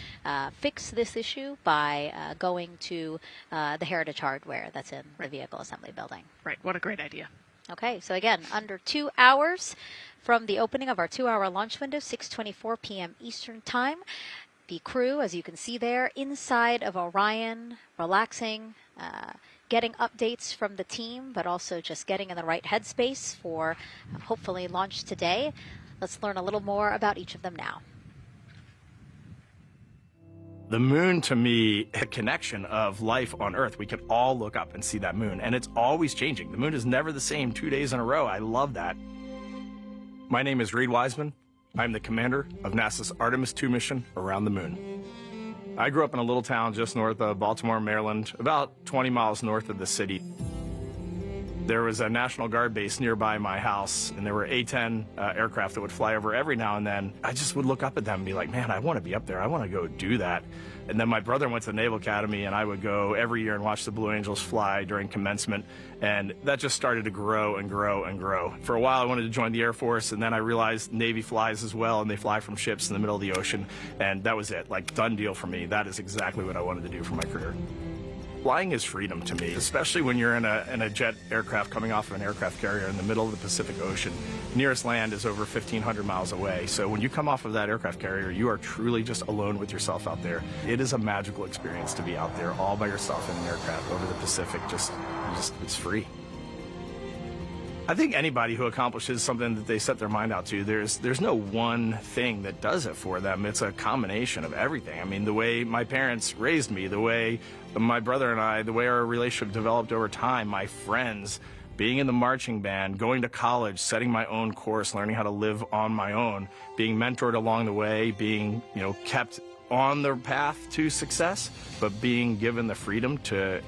fix this issue by going to the heritage hardware that's in the vehicle assembly building. Right, what a great idea. Okay, so again, under 2 hours from the opening of our 2-hour launch window, 6:24 p.m. Eastern Time. The crew, as you can see there, inside of Orion, relaxing, getting updates from the team, but also just getting in the right headspace for hopefully launch today. Let's learn a little more about each of them now. The moon, to me, a connection of life on Earth. We could all look up and see that moon, and it's always changing. The moon is never the same 2 days in a row. I love that. My name is Reed Wiseman. I'm the commander of NASA's Artemis II mission around the moon. I grew up in a little town just north of Baltimore, Maryland, about 20 miles north of the city. There was a National Guard base nearby my house, and there were A-10 aircraft that would fly over every now and then. I just would look up at them and be like, man, I want to be up there. I want to go do that. And then my brother went to the Naval Academy, and I would go every year and watch the Blue Angels fly during commencement. And that just started to grow and grow and grow. For a while, I wanted to join the Air Force, and then I realized Navy flies as well, and they fly from ships in the middle of the ocean. And that was it, like, done deal for me. That is exactly what I wanted to do for my career. Flying is freedom to me, especially when you're in a jet aircraft coming off of an aircraft carrier in the middle of the Pacific Ocean. Nearest land is over 1,500 miles away. So when you come off of that aircraft carrier, you are truly just alone with yourself out there. It is a magical experience to be out there all by yourself in an aircraft over the Pacific. Just it's free. I think anybody who accomplishes something that they set their mind out to, there's no one thing that does it for them. It's a combination of everything. I mean, the way my parents raised me, the way my brother and I, the way our relationship developed over time, my friends, being in the marching band, going to college, setting my own course, learning how to live on my own, being mentored along the way, being, kept on the path to success, but being given the freedom to,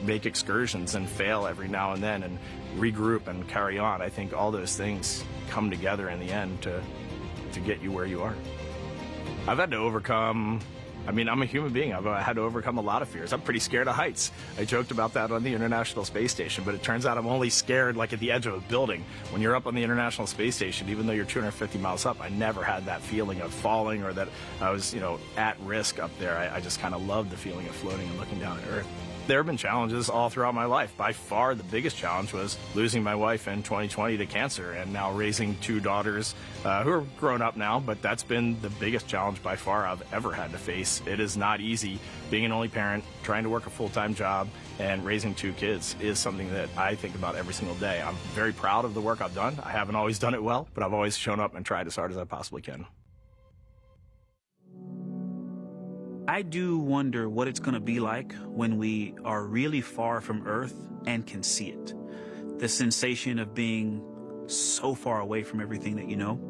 make excursions and fail every now and then and regroup and carry on. I think all those things come together in the end to get you where you are. I've had to overcome, I'm a human being. I've had to overcome a lot of fears. I'm pretty scared of heights. I joked about that on the International Space Station, but it turns out I'm only scared like at the edge of a building. When you're up on the International Space Station, even though you're 250 miles up, I never had that feeling of falling or that I was, at risk up there. I just kind of loved the feeling of floating and looking down at Earth. There have been challenges all throughout my life. By far, the biggest challenge was losing my wife in 2020 to cancer and now raising two daughters who are grown up now, but that's been the biggest challenge by far I've ever had to face. It is not easy. Being an only parent, trying to work a full-time job, and raising two kids is something that I think about every single day. I'm very proud of the work I've done. I haven't always done it well, but I've always shown up and tried as hard as I possibly can. I do wonder what it's going to be like when we are really far from Earth and can see it. The sensation of being so far away from everything that you know.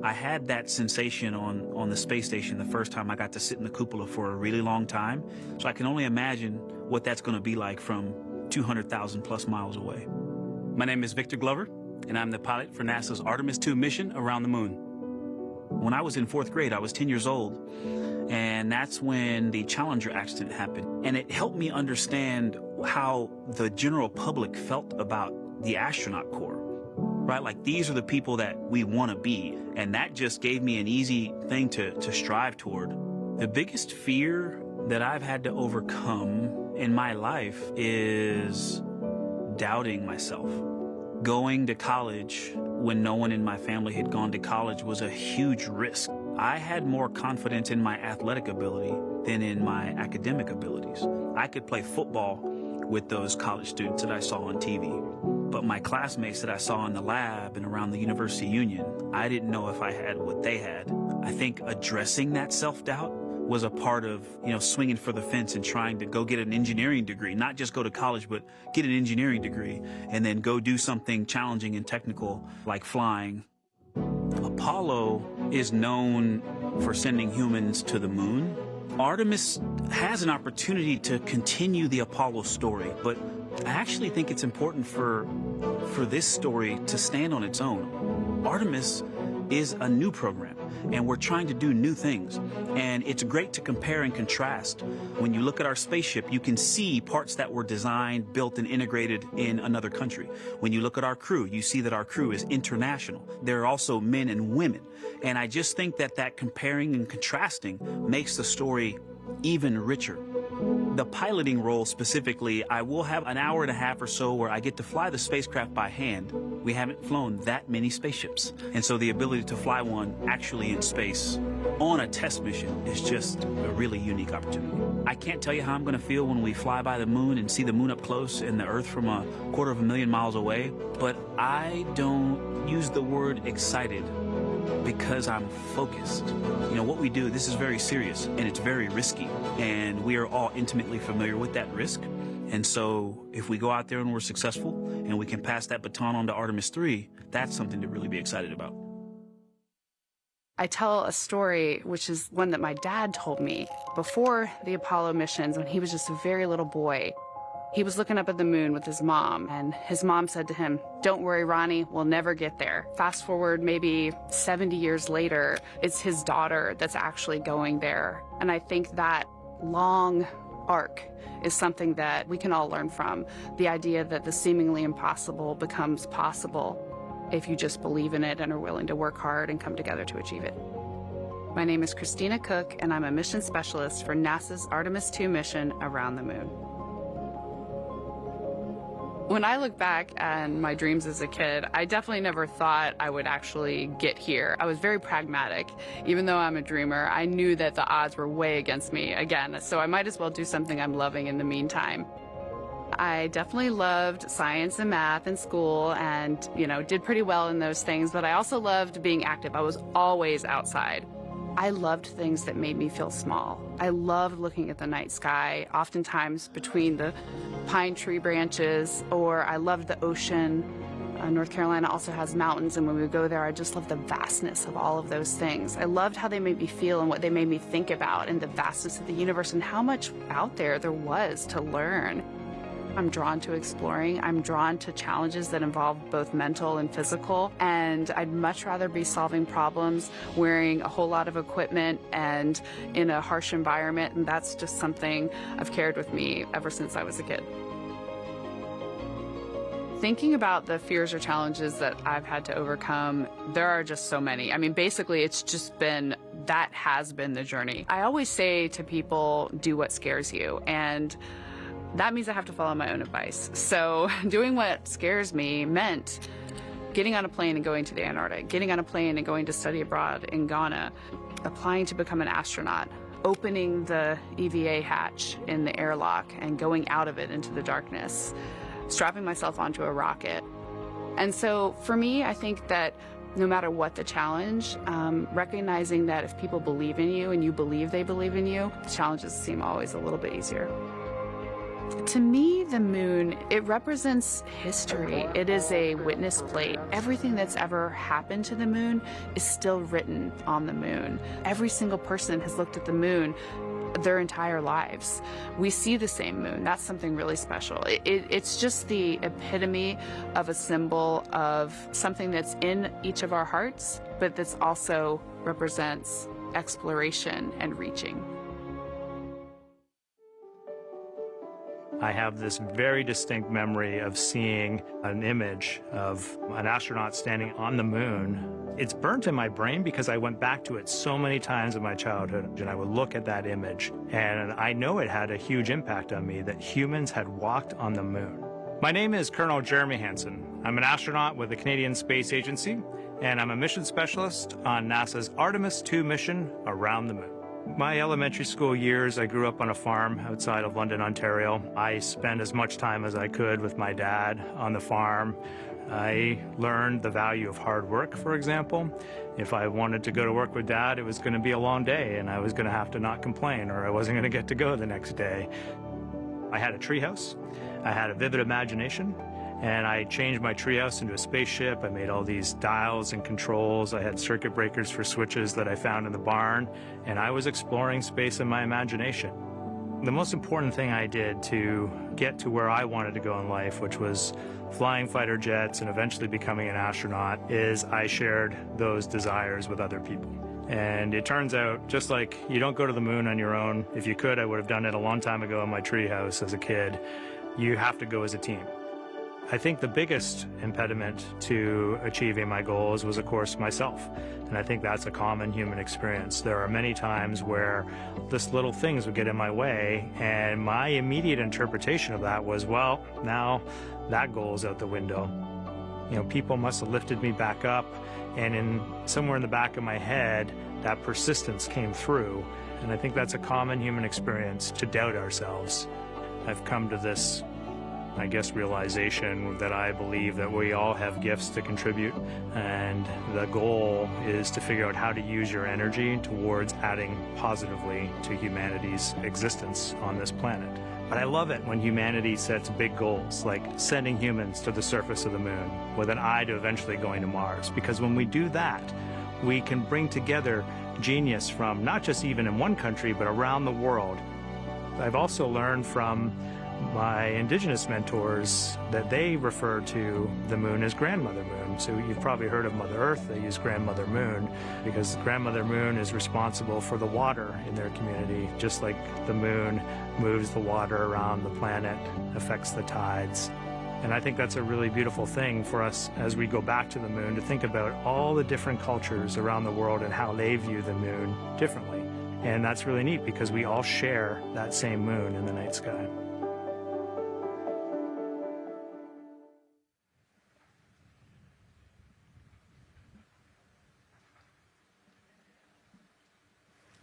I had that sensation on the space station the first time I got to sit in the cupola for a really long time. So I can only imagine what that's going to be like from 200,000 plus miles away. My name is Victor Glover, and I'm the pilot for NASA's Artemis II mission around the moon. When I was in 4th grade, I was 10 years old. And that's when the Challenger accident happened. And it helped me understand how the general public felt about the astronaut corps, right? Like, these are the people that we want to be. And that just gave me an easy thing to strive toward. The biggest fear that I've had to overcome in my life is doubting myself. Going to college when no one in my family had gone to college was a huge risk. I had more confidence in my athletic ability than in my academic abilities. I could play football with those college students that I saw on TV, but my classmates that I saw in the lab and around the University Union, I didn't know if I had what they had. I think addressing that self-doubt was a part of, swinging for the fence and trying to go get an engineering degree, not just go to college, but get an engineering degree and then go do something challenging and technical like flying. Apollo is known for sending humans to the moon. Artemis has an opportunity to continue the Apollo story, but I actually think it's important for this story to stand on its own. Artemis is a new program, and we're trying to do new things. And it's great to compare and contrast. When you look at our spaceship, you can see parts that were designed, built, and integrated in another country. When you look at our crew, you see that our crew is international. There are also men and women. And I just think that comparing and contrasting makes the story even richer. The piloting role specifically, I will have an hour and a half or so where I get to fly the spacecraft by hand. We haven't flown that many spaceships. And so the ability to fly one actually in space on a test mission is just a really unique opportunity. I can't tell you how I'm going to feel when we fly by the moon and see the moon up close and the Earth from 250,000 miles away, but I don't use the word excited because I'm focused. What we do, this is very serious and it's very risky, and we are all intimately familiar with that risk. And so if we go out there and we're successful and we can pass that baton on to Artemis 3, that's something to really be excited about. I tell a story, which is one that my dad told me before the Apollo missions when he was just a very little boy. He was looking up at the moon with his mom, and his mom said to him, "Don't worry, Ronnie, we'll never get there." Fast forward maybe 70 years later, it's his daughter that's actually going there. And I think that long arc is something that we can all learn from. The idea that the seemingly impossible becomes possible if you just believe in it and are willing to work hard and come together to achieve it. My name is Christina Cook, and I'm a mission specialist for NASA's Artemis II mission around the moon. When I look back at my dreams as a kid, I definitely never thought I would actually get here. I was very pragmatic. Even though I'm a dreamer, I knew that the odds were way against me again, so I might as well do something I'm loving in the meantime. I definitely loved science and math in school and, did pretty well in those things, but I also loved being active. I was always outside. I loved things that made me feel small. I loved looking at the night sky, oftentimes between the pine tree branches, or I loved the ocean. North Carolina also has mountains, and when we would go there, I just loved the vastness of all of those things. I loved how they made me feel and what they made me think about, and the vastness of the universe and how much out there was to learn. I'm drawn to exploring. I'm drawn to challenges that involve both mental and physical, and I'd much rather be solving problems wearing a whole lot of equipment and in a harsh environment, and that's just something I've carried with me ever since I was a kid. Thinking about the fears or challenges that I've had to overcome, there are just so many. I mean, basically, that has been the journey. I always say to people, do what scares you, and that means I have to follow my own advice. So doing what scares me meant getting on a plane and going to the Antarctic, getting on a plane and going to study abroad in Ghana, applying to become an astronaut, opening the EVA hatch in the airlock and going out of it into the darkness, strapping myself onto a rocket. And so for me, I think that no matter what the challenge, recognizing that if people believe in you and you believe they believe in you, the challenges seem always a little bit easier. To me, the moon, it represents history. It is a witness plate. Everything that's ever happened to the moon is still written on the moon. Every single person has looked at the moon their entire lives. We see the same moon. That's something really special. It's just the epitome of a symbol of something that's in each of our hearts, but that's also represents exploration and reaching. I have this very distinct memory of seeing an image of an astronaut standing on the moon. It's burnt in my brain because I went back to it so many times in my childhood, and I would look at that image, and I know it had a huge impact on me that humans had walked on the moon. My name is Colonel Jeremy Hansen. I'm an astronaut with the Canadian Space Agency, and I'm a mission specialist on NASA's Artemis II mission around the moon. My elementary school years, I grew up on a farm outside of London, Ontario. I spent as much time as I could with my dad on the farm. I learned the value of hard work, for example. If I wanted to go to work with Dad, it was going to be a long day, and I was going to have to not complain, or I wasn't going to get to go the next day. I had a treehouse. I had a vivid imagination. And I changed my treehouse into a spaceship. I made all these dials and controls. I had circuit breakers for switches that I found in the barn. And I was exploring space in my imagination. The most important thing I did to get to where I wanted to go in life, which was flying fighter jets and eventually becoming an astronaut, is I shared those desires with other people. And it turns out, just like you don't go to the moon on your own, if you could, I would have done it a long time ago in my treehouse as a kid. You have to go as a team. I think the biggest impediment to achieving my goals was, of course, myself. And I think that's a common human experience. There are many times where just little things would get in my way, and my immediate interpretation of that was, well, now that goal is out the window. You know, people must have lifted me back up, and somewhere in the back of my head, that persistence came through. And I think that's a common human experience, to doubt ourselves. I've come to this, I guess, realization that I believe that we all have gifts to contribute, and the goal is to figure out how to use your energy towards adding positively to humanity's existence on this planet. But I love it when humanity sets big goals, like sending humans to the surface of the moon with an eye to eventually going to Mars, because when we do that, we can bring together genius from not just even in one country, but around the world. I've also learned from my indigenous mentors that they refer to the moon as Grandmother Moon. So you've probably heard of Mother Earth. They use Grandmother Moon because Grandmother Moon is responsible for the water in their community, just like the moon moves the water around the planet, affects the tides. And I think that's a really beautiful thing for us as we go back to the moon, to think about all the different cultures around the world and how they view the moon differently. And that's really neat because we all share that same moon in the night sky.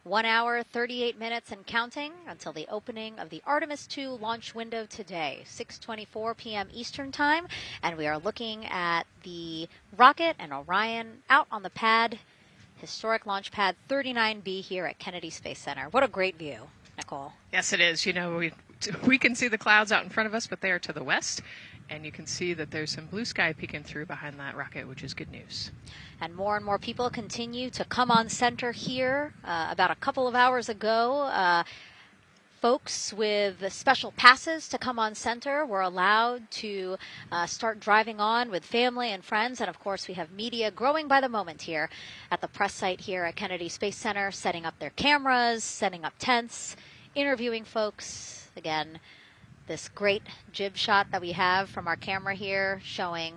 One hour, 38 minutes and counting until the opening of the Artemis 2 launch window today, 6:24 p.m. Eastern Time. And we are looking at the rocket and Orion out on the pad, historic launch pad 39B here at Kennedy Space Center. What a great view, Nicole. Yes, it is. You know, we can see the clouds out in front of us, but they are to the west. And you can see that there's some blue sky peeking through behind that rocket, which is good news. And more people continue to come on center here. About a couple of hours ago, folks with special passes to come on center were allowed to start driving on with family and friends. And of course, we have media growing by the moment here at the press site here at Kennedy Space Center, setting up their cameras, setting up tents, interviewing folks. Again, this great jib shot that we have from our camera here showing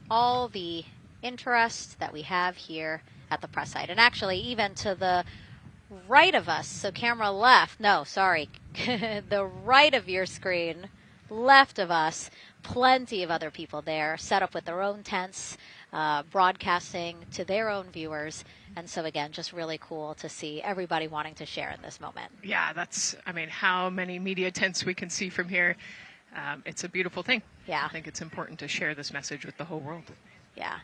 all the interest that we have here at the press site. And actually, even to the right of us, so camera left, no, sorry, the right of your screen, left of us, plenty of other people there, set up with their own tents, broadcasting to their own viewers. And so, again, just really cool to see everybody wanting to share in this moment. Yeah, how many media tents we can see from here. It's a beautiful thing. Yeah. I think it's important to share this message with the whole world. Yeah.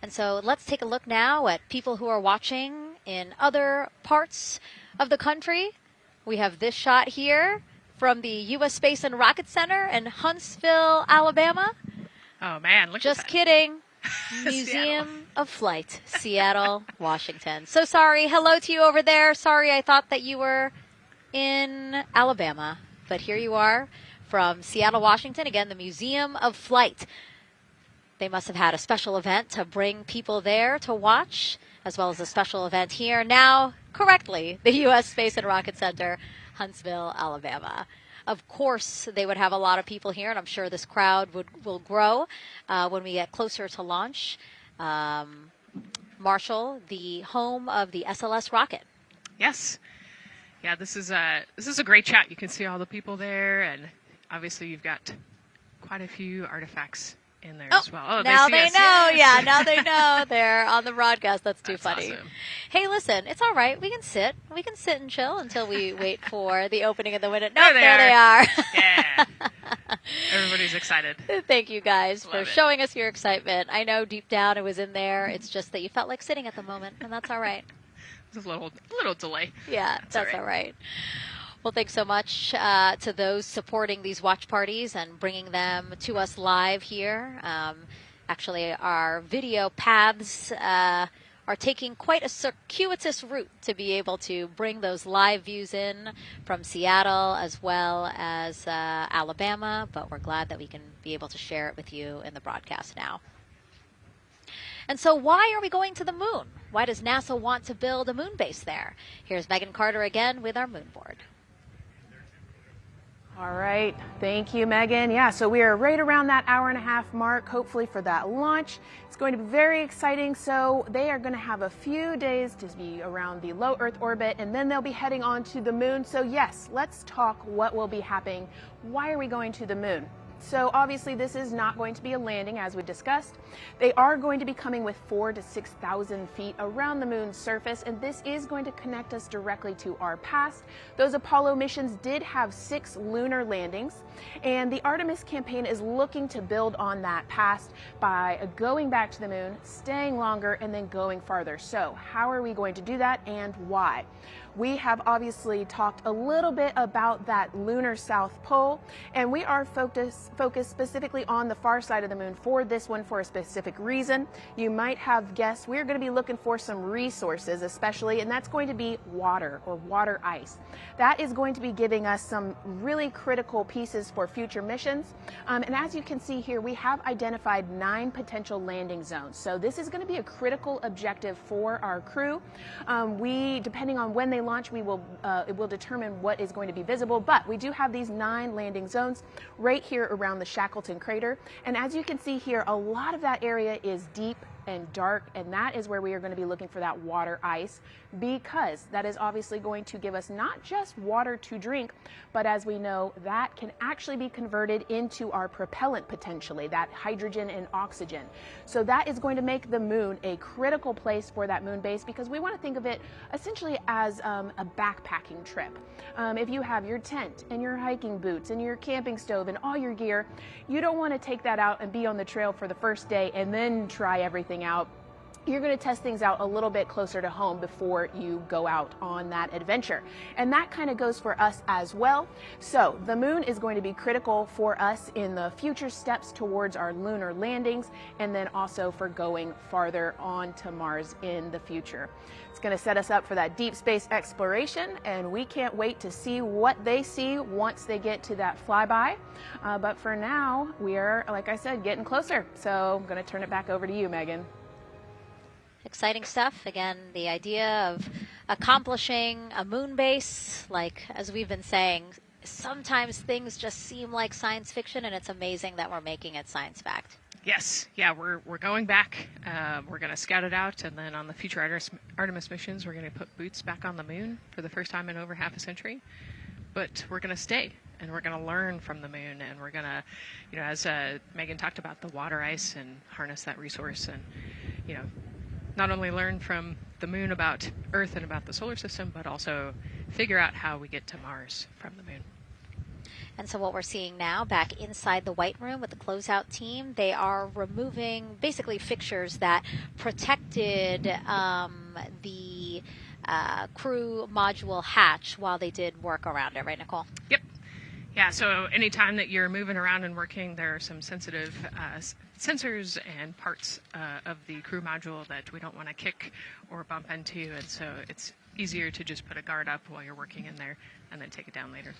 And so let's take a look now at people who are watching in other parts of the country. We have this shot here from the U.S. Space and Rocket Center in Huntsville, Alabama. Oh, man, look at that. Just kidding. Museum of Flight, Seattle, Washington. So sorry. Hello to you over there. Sorry, I thought that you were in Alabama. But here you are from Seattle, Washington. Again, the Museum of Flight. They must have had a special event to bring people there to watch, as well as a special event here. Now, correctly, the U.S. Space and Rocket Center, Huntsville, Alabama. Of course, they would have a lot of people here, and I'm sure this crowd will grow when we get closer to launch. Marshall, the home of the SLS rocket. Yes. Yeah, this is a great shot. You can see all the people there, and obviously you've got quite a few artifacts in there as well. Oh, now they know. Yes. Yeah, now they know. They're on the broadcast. That's too funny. Awesome. Hey, listen, it's all right. We can sit. We can sit and chill until we wait for the opening of the window. There they are. Yeah. Everybody's excited. Thank you guys for Love it. showing us your excitement. I know deep down it was in there. It's just that you felt like sitting at the moment, and that's all right. There's a little delay. Yeah, that's all right. Well, thanks so much to those supporting these watch parties and bringing them to us live here. Actually, our video paths are taking quite a circuitous route to be able to bring those live views in from Seattle as well as Alabama, but we're glad that we can be able to share it with you in the broadcast now. And so why are we going to the moon? Why does NASA want to build a moon base there? Here's Megan Carter again with our moon board. All right. Thank you, Megan. Yeah, so we are right around that hour-and-a-half mark, hopefully, for that launch. It's going to be very exciting. So they are going to have a few days to be around the low Earth orbit, and then they'll be heading on to the moon. So yes, let's talk what will be happening. Why are we going to the moon? So obviously this is not going to be a landing, as we discussed. They are going to be coming with 4,000 to 6,000 feet around the moon's surface, and this is going to connect us directly to our past. Those Apollo missions did have 6 lunar landings, and the Artemis campaign is looking to build on that past by going back to the moon, staying longer, and then going farther. So how are we going to do that, and why? We have obviously talked a little bit about that lunar south pole, and we are focused specifically on the far side of the moon for this one for a specific reason. You might have guessed we're going to be looking for some resources especially, and that's going to be water or water ice. That is going to be giving us some really critical pieces for future missions. And as you can see here, we have identified 9 potential landing zones. So this is going to be a critical objective for our crew. Depending on when they launch, it will determine what is going to be visible, but we do have these 9 landing zones right here around the Shackleton crater. And as you can see here, a lot of that area is deep and dark, and that is where we are going to be looking for that water ice, because that is obviously going to give us not just water to drink, but as we know, that can actually be converted into our propellant potentially, that hydrogen and oxygen. So that is going to make the moon a critical place for that moon base, because we want to think of it essentially as a backpacking trip. If you have your tent and your hiking boots and your camping stove and all your gear, you don't want to take that out and be on the trail for the first day and then try everything out. You're going to test things out a little bit closer to home before you go out on that adventure. And that kind of goes for us as well. So the moon is going to be critical for us in the future steps towards our lunar landings, and then also for going farther on to Mars in the future. It's going to set us up for that deep space exploration, and we can't wait to see what they see once they get to that flyby. But for now, we are, like I said, getting closer. So I'm going to turn it back over to you, Megan. Exciting stuff. Again, the idea of accomplishing a moon base, like as we've been saying, sometimes things just seem like science fiction, and it's amazing that we're making it science fact. Yes, yeah, we're going back. We're going to scout it out, and then on the future Artemis missions, we're going to put boots back on the moon for the first time in over half a century. But we're going to stay, and we're going to learn from the moon, and we're going to, as Megan talked about, the water ice, and harness that resource, and not only learn from the moon about Earth and about the solar system, but also figure out how we get to Mars from the moon. And so what we're seeing now back inside the White Room with the closeout team, they are removing basically fixtures that protected the crew module hatch while they did work around it, right, Nicole? Yep. Yeah, so anytime that you're moving around and working, there are some sensitive sensors and parts of the crew module that we don't want to kick or bump into, and so it's easier to just put a guard up while you're working in there and then take it down later.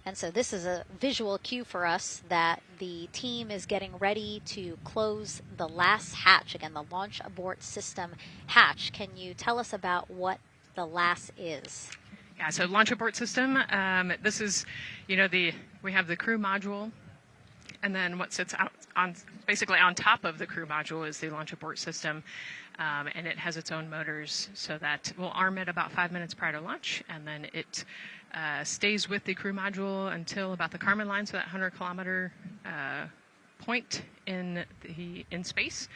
And so this is a visual cue for us that the team is getting ready to close the last hatch, again, the launch abort system hatch. Can you tell us about what the last is? Yeah, so launch abort system, this is, we have the crew module, and then what sits basically on top of the crew module is the launch abort system, and it has its own motors, so that we'll arm it about 5 minutes prior to launch, and then it stays with the crew module until about the Kármán line, so that 100-kilometer point in space.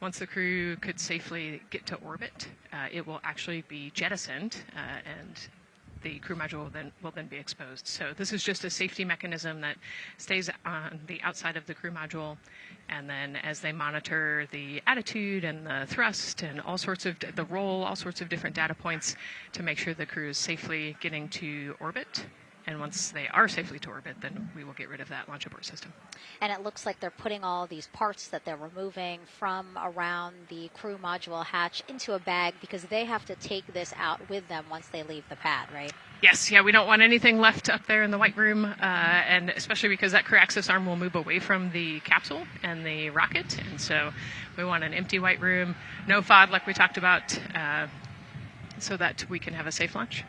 Once the crew could safely get to orbit, it will actually be jettisoned, and the crew module will then be exposed. So this is just a safety mechanism that stays on the outside of the crew module, and then as they monitor the attitude and the thrust and all sorts of the roll, all sorts of different data points to make sure the crew is safely getting to orbit. And once they are safely to orbit, then we will get rid of that launch abort system. And it looks like they're putting all these parts that they're removing from around the crew module hatch into a bag, because they have to take this out with them once they leave the pad, right? Yes, yeah, we don't want anything left up there in the White Room, and especially because that crew access arm will move away from the capsule and the rocket, and so we want an empty White Room, no FOD like we talked about, so that we can have a safe launch.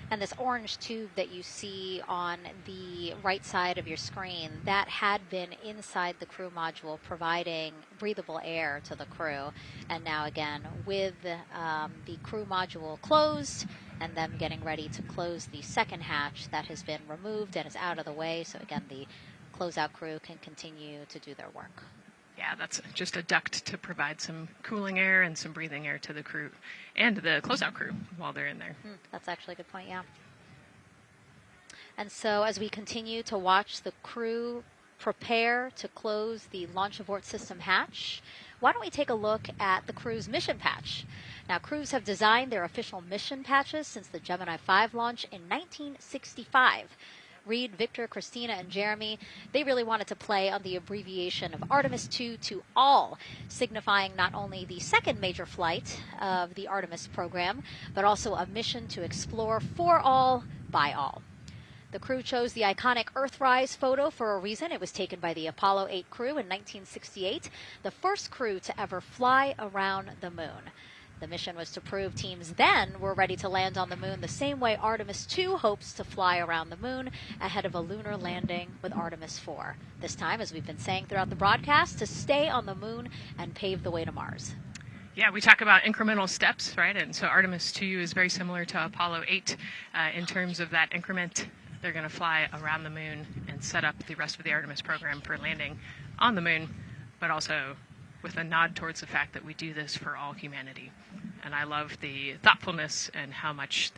And this orange tube that you see on the right side of your screen, that had been inside the crew module providing breathable air to the crew. And now again, with the crew module closed and them getting ready to close the second hatch, that has been removed and is out of the way. So again, the closeout crew can continue to do their work. Yeah, that's just a duct to provide some cooling air and some breathing air to the crew and the closeout crew while they're in there. That's actually a good point, yeah. And so as we continue to watch the crew prepare to close the launch abort system hatch, why don't we take a look at the crew's mission patch? Now, crews have designed their official mission patches since the Gemini 5 launch in 1965. Reed, Victor, Christina, and Jeremy, they really wanted to play on the abbreviation of Artemis 2 to all, signifying not only the second major flight of the Artemis program, but also a mission to explore for all, by all. The crew chose the iconic Earthrise photo for a reason. It was taken by the Apollo 8 crew in 1968, the first crew to ever fly around the moon. The mission was to prove teams then were ready to land on the moon the same way Artemis 2 hopes to fly around the moon ahead of a lunar landing with Artemis 4. This time, as we've been saying throughout the broadcast, to stay on the moon and pave the way to Mars. Yeah, we talk about incremental steps, right? And so Artemis 2 is very similar to Apollo 8 in terms of that increment. They're going to fly around the moon and set up the rest of the Artemis program for landing on the moon, but also with a nod towards the fact that we do this for all humanity. And I love the thoughtfulness and how much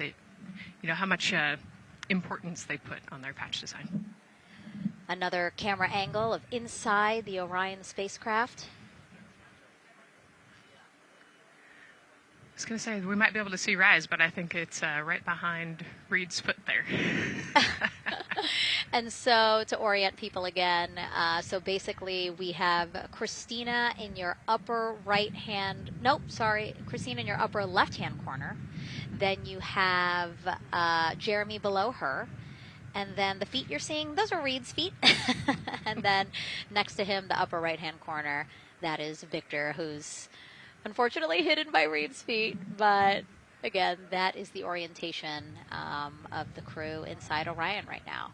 importance they put on their patch design. Another camera angle of inside the Orion spacecraft. I was going to say we might be able to see Rise, but I think it's right behind Reed's foot there. And so to orient people again, so basically we have Christina in your upper right hand, Christina in your upper left hand corner. Then you have Jeremy below her. And then the feet you're seeing, those are Reed's feet. And then next to him, the upper right hand corner, that is Victor, who's unfortunately hidden by Reed's feet. But again, that is the orientation of the crew inside Orion right now.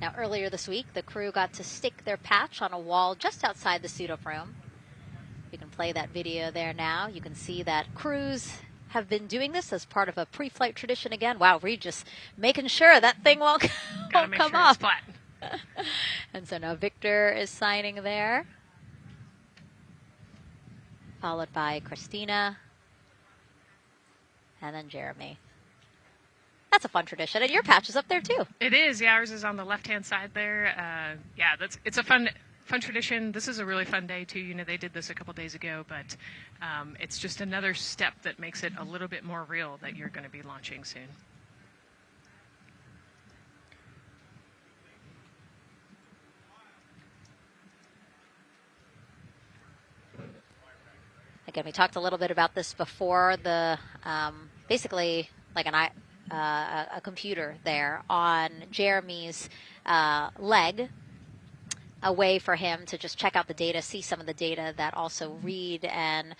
Now, earlier this week, the crew got to stick their patch on a wall just outside the suit-up room. You can play that video there now. You can see that crews have been doing this as part of a pre-flight tradition again. Wow, Reed just making sure that thing won't come off. Flat. And so now Victor is signing there, followed by Christina, and then Jeremy. That's a fun tradition, and your patch is up there too. It is. Yeah, ours is on the left-hand side there. It's a fun tradition. This is a really fun day too. You know, they did this a couple days ago, but it's just another step that makes it a little bit more real that you're going to be launching soon. Again, we talked a little bit about this before. The basically like a computer there on Jeremy's leg, a way for him to just check out the data, see some of the data that also Reed and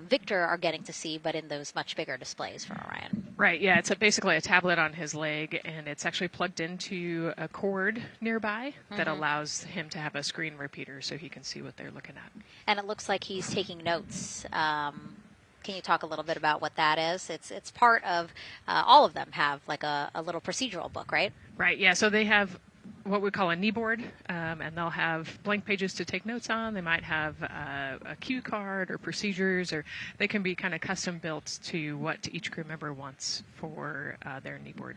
Victor are getting to see, but in those much bigger displays for Orion. Right, yeah, it's basically a tablet on his leg, and it's actually plugged into a cord nearby that allows him to have a screen repeater so he can see what they're looking at. And it looks like he's taking notes. Can you talk a little bit about what that is? It's part of, all of them have like a little procedural book, right? Right, yeah, so they have what we call a knee board, and they'll have blank pages to take notes on. They might have a cue card or procedures, or they can be kind of custom built to what each crew member wants for their knee board.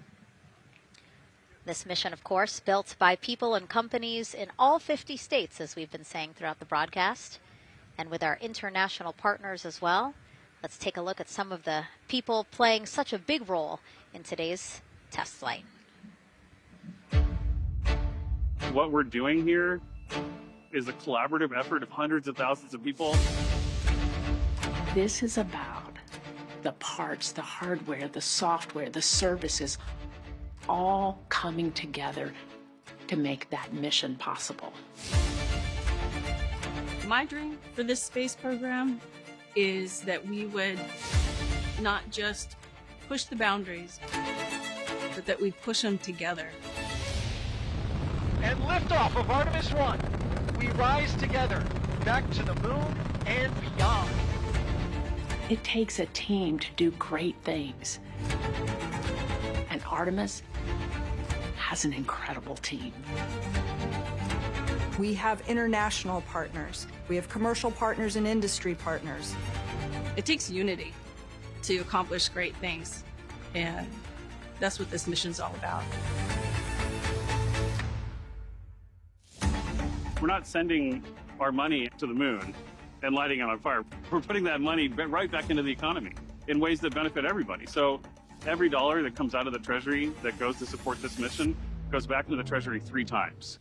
This mission, of course, built by people and companies in all 50 states, as we've been saying throughout the broadcast, and with our international partners as well. Let's take a look at some of the people playing such a big role in today's test flight. What we're doing here is a collaborative effort of hundreds of thousands of people. This is about the parts, the hardware, the software, the services, all coming together to make that mission possible. My dream for this space program is that we would not just push the boundaries, but that we push them together. And liftoff of Artemis 1. We rise together, back to the moon and beyond. It takes a team to do great things. And Artemis has an incredible team. We have international partners. We have commercial partners and industry partners. It takes unity to accomplish great things, and that's what this mission's all about. We're not sending our money to the moon. and lighting it on fire. We're putting that money right back into the economy in ways that benefit everybody. So every dollar that comes out of the Treasury that goes to support this mission goes back into the Treasury 3 times.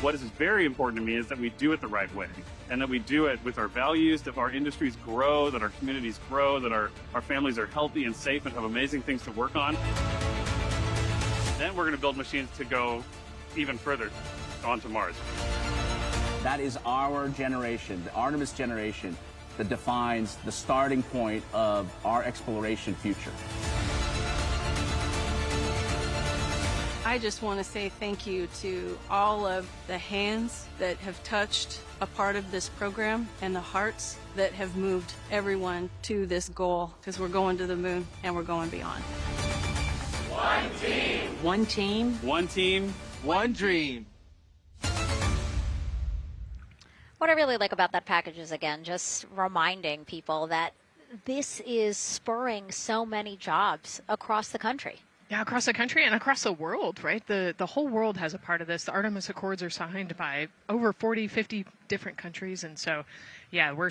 What is very important to me is that we do it the right way, and that we do it with our values, that our industries grow, that our communities grow, that our families are healthy and safe and have amazing things to work on. Then we're going to build machines to go even further onto Mars. That is our generation, the Artemis generation, that defines the starting point of our exploration future. I just want to say thank you to all of the hands that have touched a part of this program and the hearts that have moved everyone to this goal, because we're going to the moon and we're going beyond. One team. One team. One team. One dream. What I really like about that package is, again, just reminding people that this is spurring so many jobs across the country. Yeah, across the country and across the world, right? The whole world has a part of this. The Artemis Accords are signed by over 40, 50 different countries. And so, yeah, we're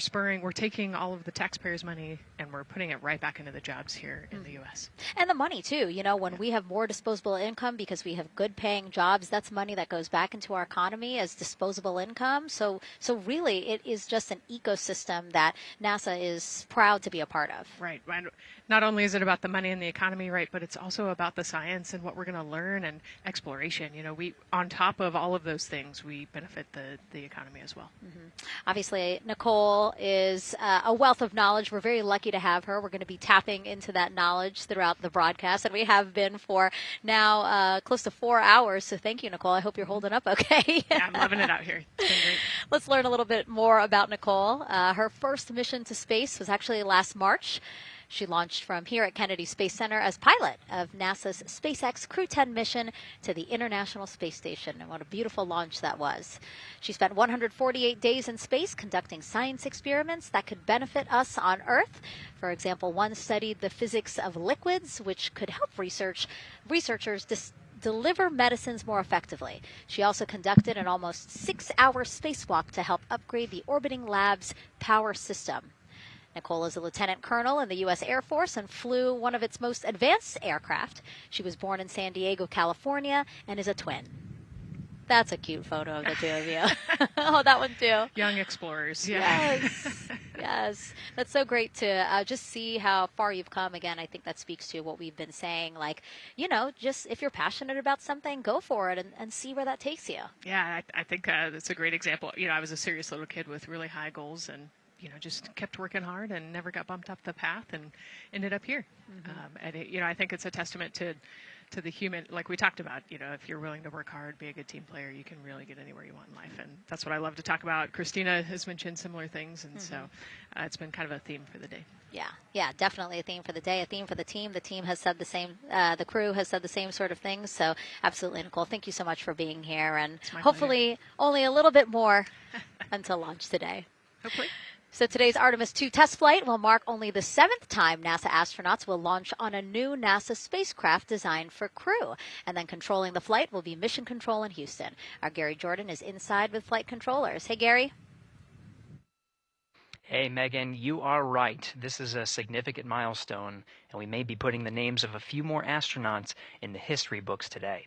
taking all of the taxpayers' money and we're putting it right back into the jobs here in the U.S. And the money, too. You know, when we have more disposable income because we have good paying jobs, that's money that goes back into our economy as disposable income. So really, it is just an ecosystem that NASA is proud to be a part of. Right. Not only is it about the money and the economy, right, but it's also about the science and what we're going to learn and exploration. You know, we, on top of all of those things, we benefit the economy as well. Mm-hmm. Obviously, Nicole is a wealth of knowledge. We're very lucky to have her. We're going to be tapping into that knowledge throughout the broadcast, and we have been for now close to 4 hours. So thank you, Nicole. I hope you're holding up okay. Yeah, I'm loving it out here. It's been great. Let's learn a little bit more about Nicole. Her first mission to space was actually last March. She launched from here at Kennedy Space Center as pilot of NASA's SpaceX Crew 10 mission to the International Space Station. And what a beautiful launch that was. She spent 148 days in space conducting science experiments that could benefit us on Earth. For example, one studied the physics of liquids, which could help researchers deliver medicines more effectively. She also conducted an almost 6-hour spacewalk to help upgrade the orbiting lab's power system. Nicole is a lieutenant colonel in the U.S. Air Force and flew one of its most advanced aircraft. She was born in San Diego, California, and is a twin. That's a cute photo of the two of you. Oh, that one too. Young explorers. Yeah. Yes. Yes. That's so great to just see how far you've come. Again, I think that speaks to what we've been saying. Like, you know, just if you're passionate about something, go for it and see where that takes you. Yeah, I think that's a great example. You know, I was a serious little kid with really high goals and, you know, just kept working hard and never got bumped up the path and ended up here. Mm-hmm. And, you know, I think it's a testament to the human, like we talked about, you know, if you're willing to work hard, be a good team player, you can really get anywhere you want in life. And that's what I love to talk about. Christina has mentioned similar things. And so it's been kind of a theme for the day. Yeah, definitely a theme for the day, a theme for the team. The team has said the same, the crew has said the same sort of things. So absolutely, Nicole, thank you so much for being here. And hopefully only a little bit more until launch today. Hopefully. So today's Artemis 2 test flight will mark only the 7th time NASA astronauts will launch on a new NASA spacecraft designed for crew. And then controlling the flight will be Mission Control in Houston. Our Gary Jordan is inside with flight controllers. Hey, Gary. Hey, Megan, you are right. This is a significant milestone, and we may be putting the names of a few more astronauts in the history books today.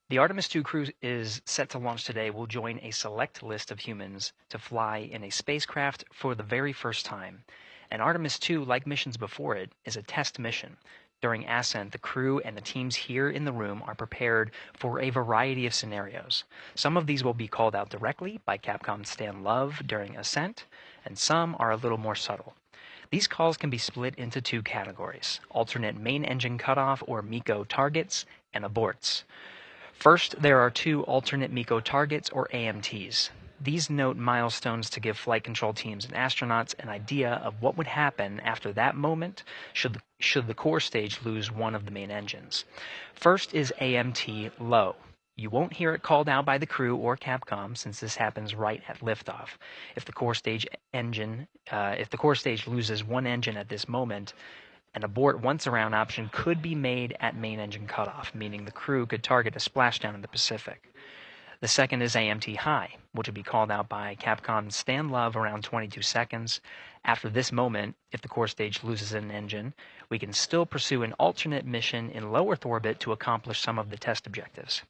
The Artemis 2 crew is set to launch today will join a select list of humans to fly in a spacecraft for the very first time. And Artemis 2, like missions before it, is a test mission. During Ascent, the crew and the teams here in the room are prepared for a variety of scenarios. Some of these will be called out directly by Capcom's Stan Love during Ascent, and some are a little more subtle. These calls can be split into 2 categories: alternate main engine cutoff or MECO targets and aborts. First, there are 2 alternate MECO targets, or AMTs. These note milestones to give flight control teams and astronauts an idea of what would happen after that moment should the core stage lose one of the main engines. First is AMT low. You won't hear it called out by the crew or Capcom since this happens right at liftoff. If the core stage loses one engine at this moment, an abort once around option could be made at main engine cutoff, meaning the crew could target a splashdown in the Pacific. The second is AMT high, which will be called out by Capcom Stan Love around 22 seconds. After this moment, if the core stage loses an engine, we can still pursue an alternate mission in low Earth orbit to accomplish some of the test objectives.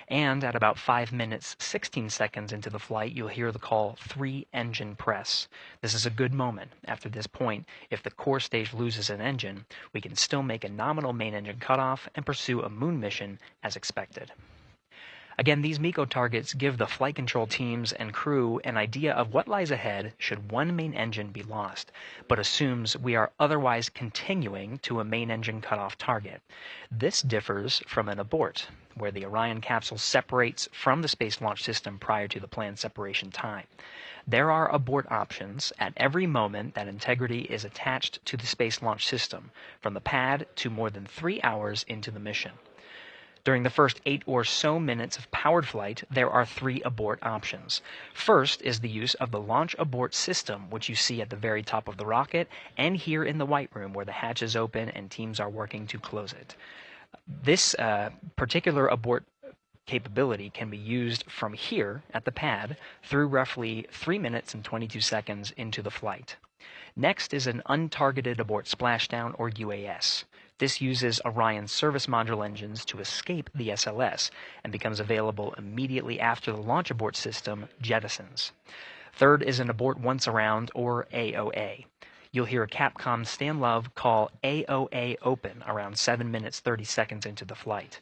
And at about 5 minutes 16 seconds into the flight, you'll hear the call 3 engine press. This is a good moment. After this point, if the core stage loses an engine, we can still make a nominal main engine cutoff and pursue a moon mission as expected. Again, these MECO targets give the flight control teams and crew an idea of what lies ahead should one main engine be lost, but assumes we are otherwise continuing to a main engine cutoff target. This differs from an abort, where the Orion capsule separates from the Space Launch System prior to the planned separation time. There are abort options at every moment that integrity is attached to the Space Launch System, from the pad to more than 3 hours into the mission. During the first 8 or so minutes of powered flight, there are 3 abort options. First is the use of the launch abort system, which you see at the very top of the rocket and here in the White Room where the hatch is open and teams are working to close it. This particular abort capability can be used from here at the pad through roughly 3 minutes and 22 seconds into the flight. Next is an untargeted abort splashdown, or UAS. This uses Orion's service module engines to escape the SLS and becomes available immediately after the launch abort system jettisons. Third is an abort once around, or AOA. You'll hear Capcom Stan Love call AOA open around 7 minutes 30 seconds into the flight.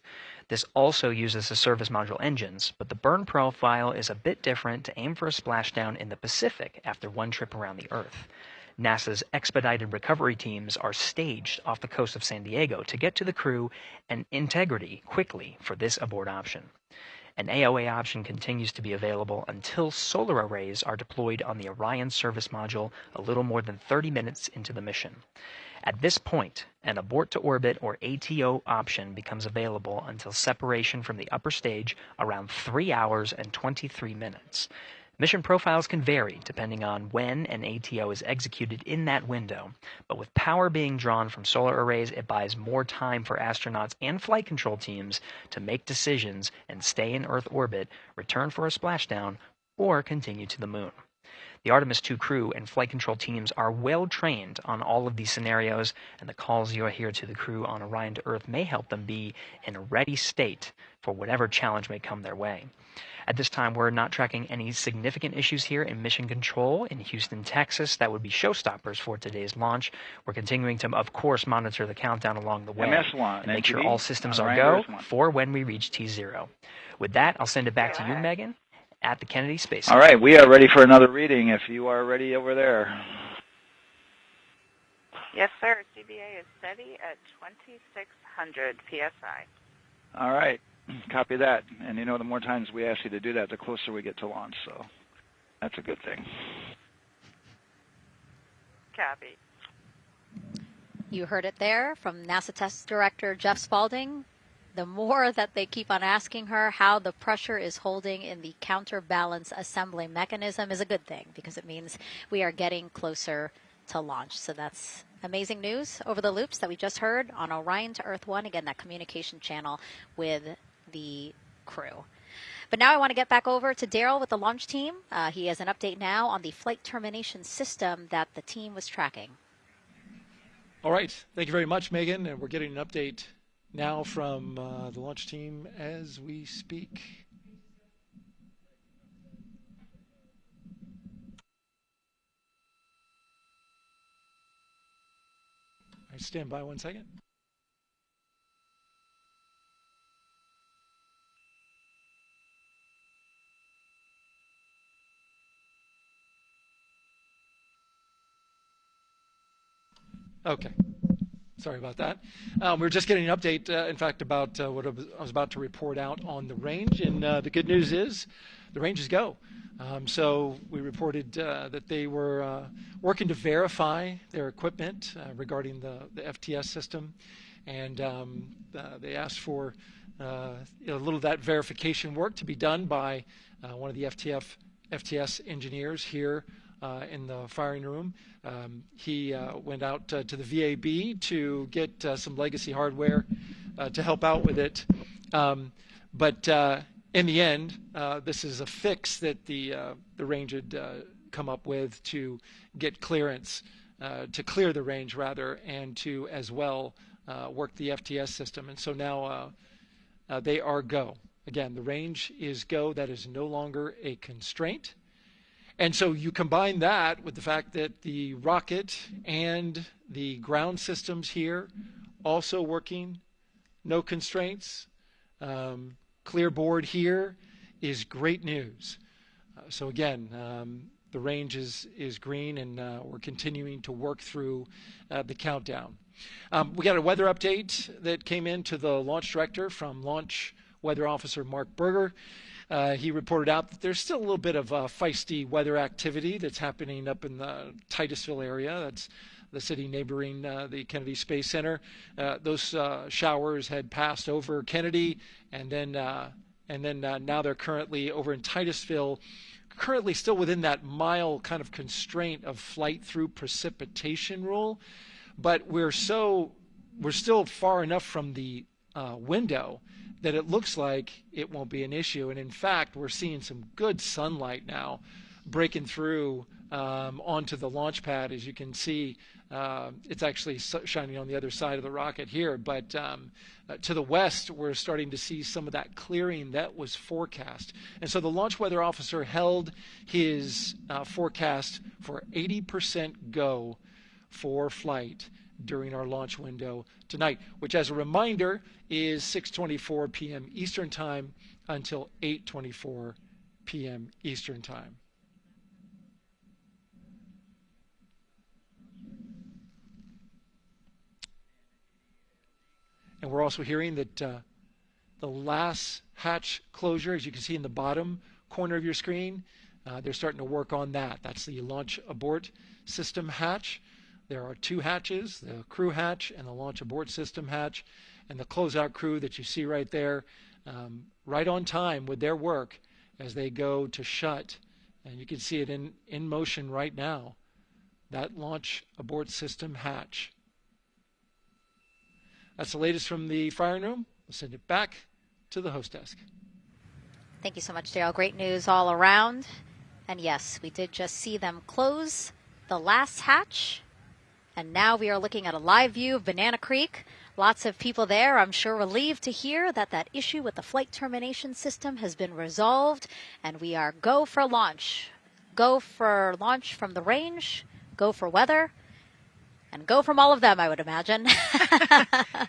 This also uses the service module engines, but the burn profile is a bit different to aim for a splashdown in the Pacific after one trip around the Earth. NASA's expedited recovery teams are staged off the coast of San Diego to get to the crew and integrity quickly for this abort option. An AOA option continues to be available until solar arrays are deployed on the Orion service module a little more than 30 minutes into the mission. At this point, an abort to orbit, or ATO option, becomes available until separation from the upper stage around 3 hours and 23 minutes. Mission profiles can vary depending on when an ATO is executed in that window, but with power being drawn from solar arrays, it buys more time for astronauts and flight control teams to make decisions and stay in Earth orbit, return for a splashdown, or continue to the moon. The Artemis II crew and flight control teams are well trained on all of these scenarios, and the calls you'll hear to the crew on Orion to Earth may help them be in a ready state for whatever challenge may come their way. At this time, we're not tracking any significant issues here in mission control in Houston, Texas. That would be showstoppers for today's launch. We're continuing to, of course, monitor the countdown along the way MS1, and make sure all systems on are Orion go for when we reach T0. With that, I'll send it back to you, Megan, at the Kennedy Space Center. All right, we are ready for another reading if you are ready over there. Yes, sir. CBA is steady at 2,600 PSI. All right. Copy that. And you know, the more times we ask you to do that, the closer we get to launch. So that's a good thing. Copy. You heard it there from NASA Test Director Jeff Spaulding. The more that they keep on asking her how the pressure is holding in the counterbalance assembly mechanism is a good thing, because it means we are getting closer to launch. So that's amazing news over the loops that we just heard on Orion to Earth 1. Again, that communication channel with the crew. But now I want to get back over to Daryl with the launch team. He has an update now on the flight termination system that the team was tracking. All right. Thank you very much, Megan. And we're getting an update now from the launch team as we speak. All right, stand by 1 second. Okay. Sorry about that. We're just getting an update, in fact, about what I was about to report out on the range. And the good news is the range is go. So we reported that they were working to verify their equipment regarding the FTS system. And they asked for a little of that verification work to be done by one of the FTS engineers here in the firing room. He went out to the VAB to get some legacy hardware to help out with it. But in the end, this is a fix that the range had come up with to get clearance, to clear the range rather, and to as well work the FTS system. And so now they are go. Again, the range is go. That is no longer a constraint. And so you combine that with the fact that the rocket and the ground systems here also working, no constraints. Clear board here is great news. So again, the range is green, and we're continuing to work through the countdown. We got a weather update that came in to the launch director from Launch Weather Officer Mark Berger. He reported out that there's still a little bit of feisty weather activity that's happening up in the Titusville area. That's the city neighboring the Kennedy Space Center. Those showers had passed over Kennedy, and then now they're currently over in Titusville, currently still within that mile kind of constraint of flight through precipitation rule. But we're still far enough from the window that it looks like it won't be an issue. And in fact, we're seeing some good sunlight now breaking through onto the launch pad. As you can see, it's actually shining on the other side of the rocket here. But to the west, we're starting to see some of that clearing that was forecast. And so the launch weather officer held his forecast for 80% go for flight during our launch window tonight, which, as a reminder, is 6:24 p.m. Eastern Time until 8:24 p.m. Eastern Time. And we're also hearing that the last hatch closure, as you can see in the bottom corner of your screen, they're starting to work on that. That's the launch abort system hatch. There are two hatches, the crew hatch and the launch abort system hatch, and the closeout crew that you see right there, right on time with their work as they go to shut. And you can see it in motion right now, that launch abort system hatch. That's the latest from the firing room. We'll send it back to the host desk. Thank you so much, Daryl. Great news all around. And yes, we did just see them close the last hatch. And now we are looking at a live view of Banana Creek. Lots of people there, I'm sure, relieved to hear that that issue with the flight termination system has been resolved. And we are go for launch. Go for launch from the range, go for weather, and go from all of them, I would imagine.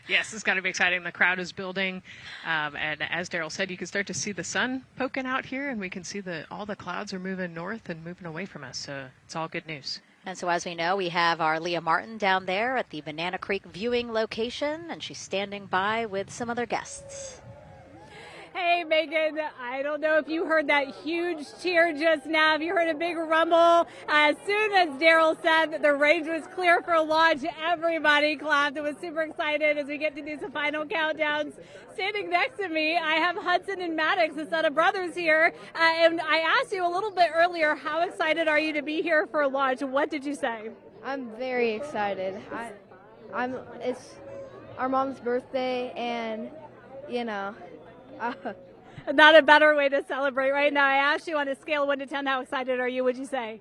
Yes, it's got to be exciting. The crowd is building. And as Daryl said, you can start to see the sun poking out here, and we can see all the clouds are moving north and moving away from us. So it's all good news. And so as we know, we have our Leah Martin down there at the Banana Creek viewing location, and she's standing by with some other guests. Hey, Megan, I don't know if you heard that huge cheer just now. Have you heard a big rumble? As soon as Daryl said that the range was clear for launch, everybody clapped. It was super excited as we get to do some final countdowns. Standing next to me, I have Hudson and Maddox, the son of brothers here. And I asked you a little bit earlier, how excited are you to be here for launch? What did you say? I'm very excited. It's our mom's birthday, and, you know, not a better way to celebrate right now. I asked you on a scale of 1 to 10, how excited are you? Would you say?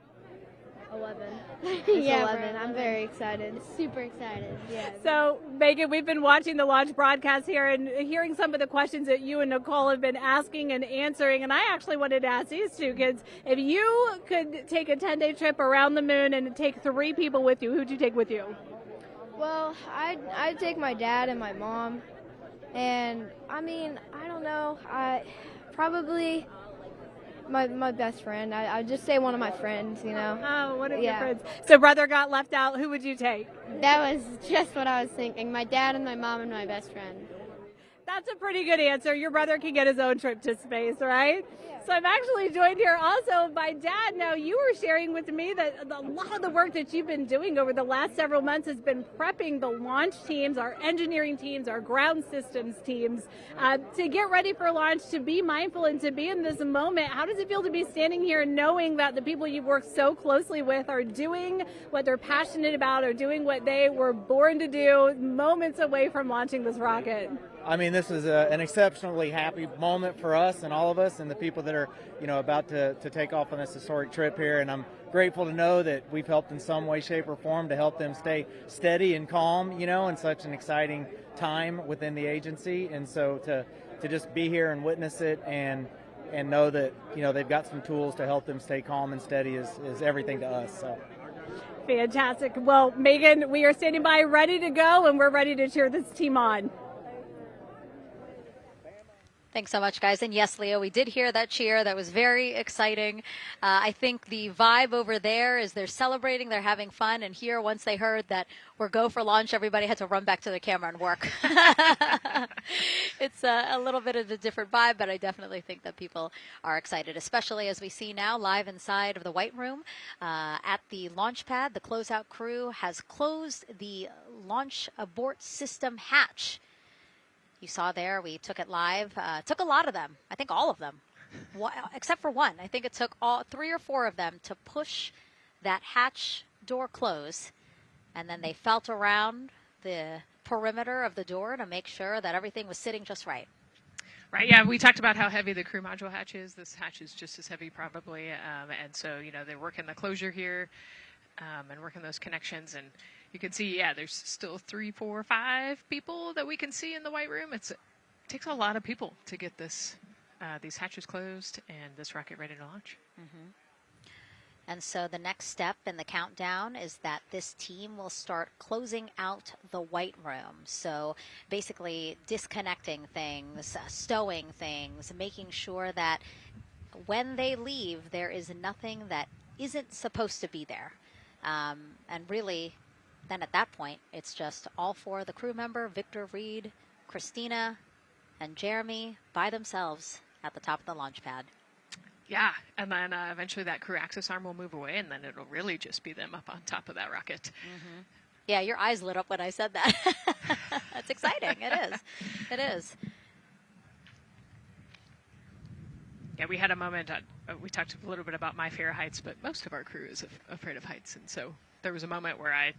11. Yeah, 11. I'm very excited. Super excited. Yeah. So, Megan, we've been watching the launch broadcast here and hearing some of the questions that you and Nicole have been asking and answering. And I actually wanted to ask these two kids, if you could take a 10-day trip around the moon and take 3 people with you, who'd you take with you? Well, I'd take my dad and my mom. And, I mean, I don't know. Probably my best friend. I'd just say one of my friends, you know. Oh, one of your friends. So brother got left out. Who would you take? That was just what I was thinking. My dad and my mom and my best friend. That's a pretty good answer. Your brother can get his own trip to space, right? So I'm actually joined here also by Dad. Now, you were sharing with me that a lot of the work that you've been doing over the last several months has been prepping the launch teams, our engineering teams, our ground systems teams to get ready for launch, to be mindful and to be in this moment. How does it feel to be standing here knowing that the people you've worked so closely with are doing what they're passionate about, or doing what they were born to do, moments away from launching this rocket? I mean, this is an exceptionally happy moment for us and all of us and the people that are, about to take off on this historic trip here. And I'm grateful to know that we've helped in some way, shape, or form to help them stay steady and calm, in such an exciting time within the agency. And so to just be here and witness it and know that, they've got some tools to help them stay calm and steady is everything to us. So. Fantastic. Well, Megan, we are standing by ready to go, and we're ready to cheer this team on. Thanks so much, guys. And yes, Leo, we did hear that cheer. That was very exciting. I think the vibe over there is they're celebrating, they're having fun. And here, once they heard that we're go for launch, everybody had to run back to the camera and work. It's a little bit of a different vibe, but I definitely think that people are excited, especially as we see now live inside of the White Room at the launch pad. The closeout crew has closed the launch abort system hatch. You saw there, we took it live. Took a lot of them. I think all of them, except for one. I think it took all 3 or 4 of them to push that hatch door close. And then they felt around the perimeter of the door to make sure that everything was sitting just right. Right, yeah, we talked about how heavy the crew module hatch is. This hatch is just as heavy probably. And so, they're working the closure here and working those connections. And you can see, there's still 3, 4, 5 people that we can see in the White Room. It takes a lot of people to get these hatches closed and this rocket ready to launch. Mm-hmm. And so the next step in the countdown is that this team will start closing out the White Room. So basically disconnecting things, stowing things, making sure that when they leave, there is nothing that isn't supposed to be there. And really, then at that point, it's just all 4 of the crew member, Victor, Reed, Christina, and Jeremy by themselves at the top of the launch pad. Yeah, and then eventually that crew access arm will move away, and then it'll really just be them up on top of that rocket. Mm-hmm. Yeah, your eyes lit up when I said that. That's exciting. It is. It is. Yeah, we had a moment, we talked a little bit about my fear of heights, but most of our crew is afraid of heights. And so there was a moment where I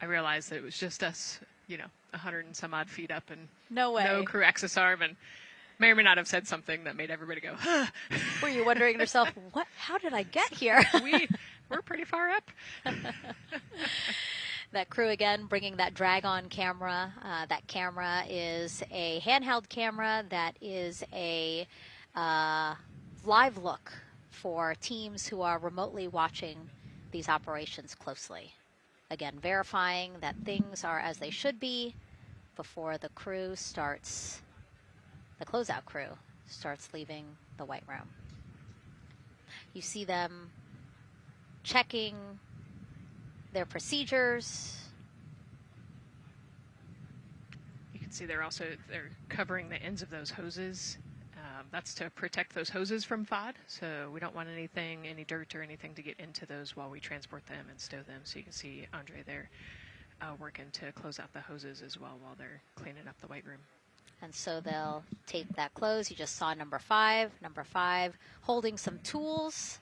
realized that it was just us, 100 and some odd feet up and no way, no crew access arm, and may or may not have said something that made everybody go, huh. Were you wondering to yourself, how did I get here? We're pretty far up. That crew again bringing that drag-on camera. That camera is a handheld camera that is a live look for teams who are remotely watching these operations closely. Again, verifying that things are as they should be before the crew starts, the closeout crew starts leaving the White Room. You see them checking their procedures. You can see they're covering the ends of those hoses. That's to protect those hoses from FOD, so we don't want any dirt or anything to get into those while we transport them and stow them. So you can see Andre there working to close out the hoses as well while they're cleaning up the White Room. And so they'll tape that close. You just saw number 5. Number 5 holding some tools.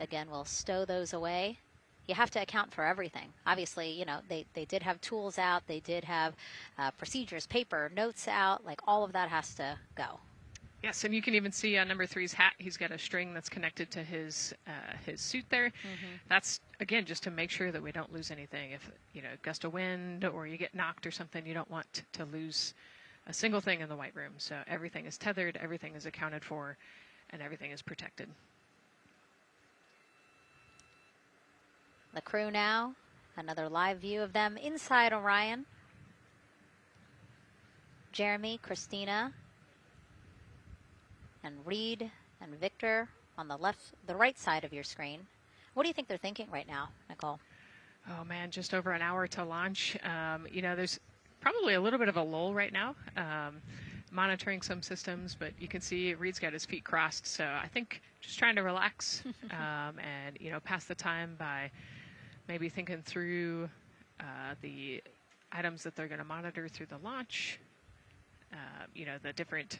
Again, we'll stow those away. You have to account for everything. Obviously, they did have tools out. They did have procedures, paper, notes out. Like all of that has to go. Yes, and you can even see on number 3's hat, he's got a string that's connected to his suit there. Mm-hmm. That's, again, just to make sure that we don't lose anything. If, a gust of wind or you get knocked or something, you don't want to lose a single thing in the White Room. So everything is tethered, everything is accounted for, and everything is protected. The crew now, another live view of them inside Orion. Jeremy, Christina, and Reed and Victor on the right side of your screen. What do you think they're thinking right now, Nicole? Oh man, just over an hour to launch. There's probably a little bit of a lull right now, monitoring some systems, but you can see Reed's got his feet crossed. So I think just trying to relax and, pass the time by maybe thinking through the items that they're going to monitor through the launch, the different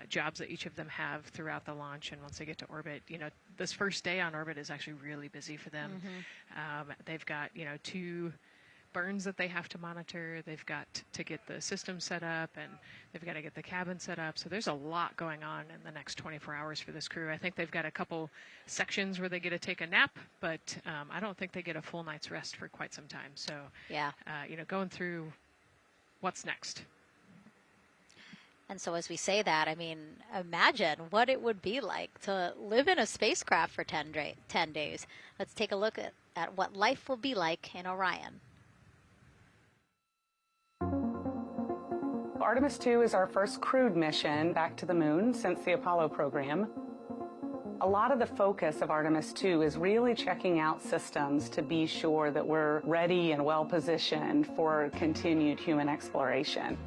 jobs that each of them have throughout the launch. And once they get to orbit, this first day on orbit is actually really busy for them. Mm-hmm. They've got, 2 burns that they have to monitor. They've got to get the system set up, and they've got to get the cabin set up. So there's a lot going on in the next 24 hours for this crew. I think they've got a couple sections where they get to take a nap, but I don't think they get a full night's rest for quite some time. So, yeah, going through what's next. And so as we say that, I mean, imagine what it would be like to live in a spacecraft for 10 days. Let's take a look at what life will be like in Orion. Artemis 2 is our first crewed mission back to the moon since the Apollo program. A lot of the focus of Artemis 2 is really checking out systems to be sure that we're ready and well positioned for continued human exploration.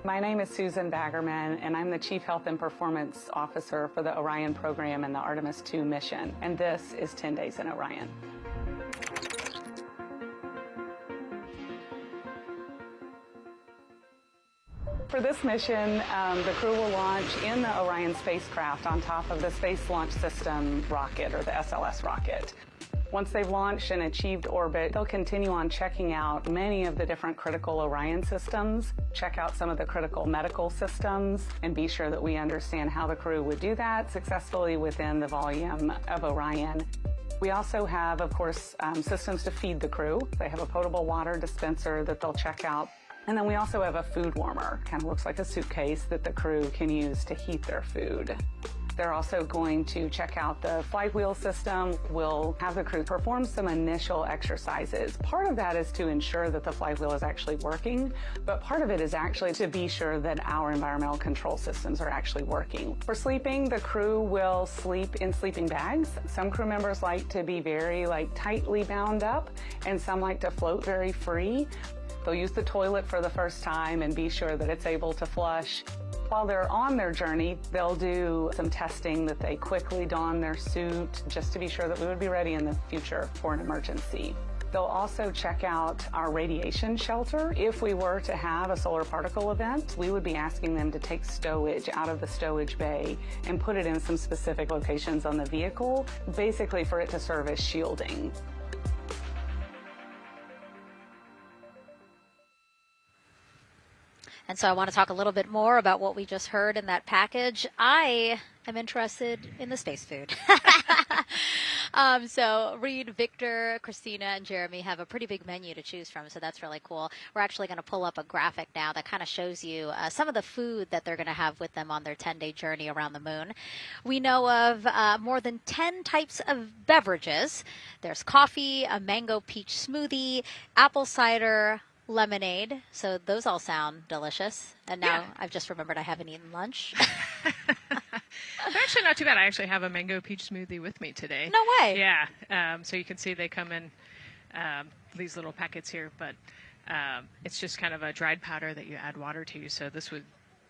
My name is Susan Baggerman, and I'm the Chief Health and Performance Officer for the Orion program and the Artemis 2 mission. And this is 10 Days in Orion. For this mission, the crew will launch in the Orion spacecraft on top of the Space Launch System rocket, or the SLS rocket. Once they've launched and achieved orbit, they'll continue on checking out many of the different critical Orion systems, check out some of the critical medical systems, and be sure that we understand how the crew would do that successfully within the volume of Orion. We also have, of course, systems to feed the crew. They have a potable water dispenser that they'll check out. And then we also have a food warmer, kind of looks like a suitcase that the crew can use to heat their food. They're also going to check out the flywheel system. We'll have the crew perform some initial exercises. Part of that is to ensure that the flywheel is actually working, but part of it is actually to be sure that our environmental control systems are actually working. For sleeping, the crew will sleep in sleeping bags. Some crew members like to be very tightly bound up, and some like to float very free. They'll use the toilet for the first time and be sure that it's able to flush. While they're on their journey, they'll do some testing that they quickly don their suit just to be sure that we would be ready in the future for an emergency. They'll also check out our radiation shelter. If we were to have a solar particle event, we would be asking them to take stowage out of the stowage bay and put it in some specific locations on the vehicle, basically for it to serve as shielding. And so I want to talk a little bit more about what we just heard in that package. I am interested in the space food. So Reed, Victor, Christina, and Jeremy have a pretty big menu to choose from, so that's really cool. We're actually going to pull up a graphic now that kind of shows you some of the food that they're going to have with them on their 10-day journey around the moon. We know of more than 10 types of beverages. There's coffee, a mango peach smoothie, apple cider, lemonade. So those all sound delicious. And now I've just remembered I haven't eaten lunch. They're actually not too bad. I actually have a mango peach smoothie with me today. No way. Yeah. So you can see they come in these little packets here, but it's just kind of a dried powder that you add water to. So this would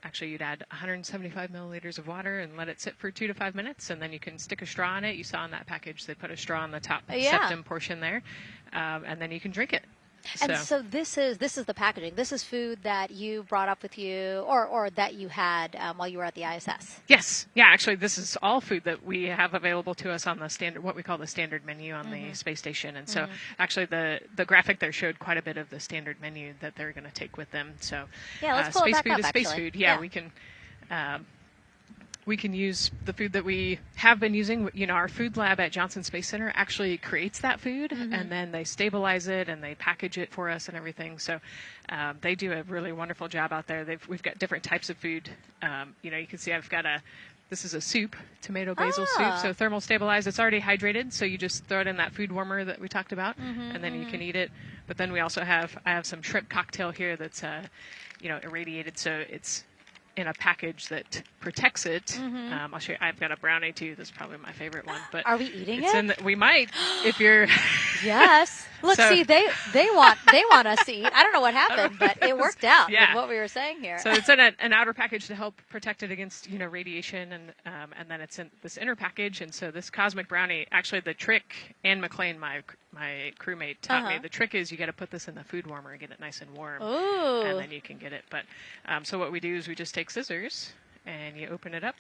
actually, you'd add 175 milliliters of water and let it sit for 2 to 5 minutes, and then you can stick a straw in it. You saw in that package they put a straw on the top septum portion there, and then you can drink it. And so this is the packaging. This is food that you brought up with you, or that you had while you were at the ISS. Yes. Yeah, actually, this is all food that we have available to us on the standard, what we call the standard menu on the space station. And so actually the graphic there showed quite a bit of the standard menu that they're going to take with them. So let's pull space it back food up, is space actually. food. Yeah, we can use the food that we have been using. You know, our food lab at Johnson Space Center actually creates that food, and then they stabilize it and they package it for us and everything. So they do a really wonderful job out there. We've got different types of food. You know, you can see I've got this is a soup, tomato basil soup, so thermal stabilized. It's already hydrated, so you just throw it in that food warmer that we talked about, and then you can eat it. But then we also I have some shrimp cocktail here that's, irradiated, so it's in a package that protects it. I'll show you. I've got a brownie too. That's probably my favorite one. But are we eating it? We might, if you're. Yes. Look, see, they want us to eat. I don't know what happened, but it worked out with what we were saying here. So it's in an outer package to help protect it against radiation, and then it's in this inner package. And so this cosmic brownie, actually the trick, Anne McLean, my crewmate, taught me. The trick is you got to put this in the food warmer and get it nice and warm, and then you can get it. But so what we do is we just take scissors and you open it up,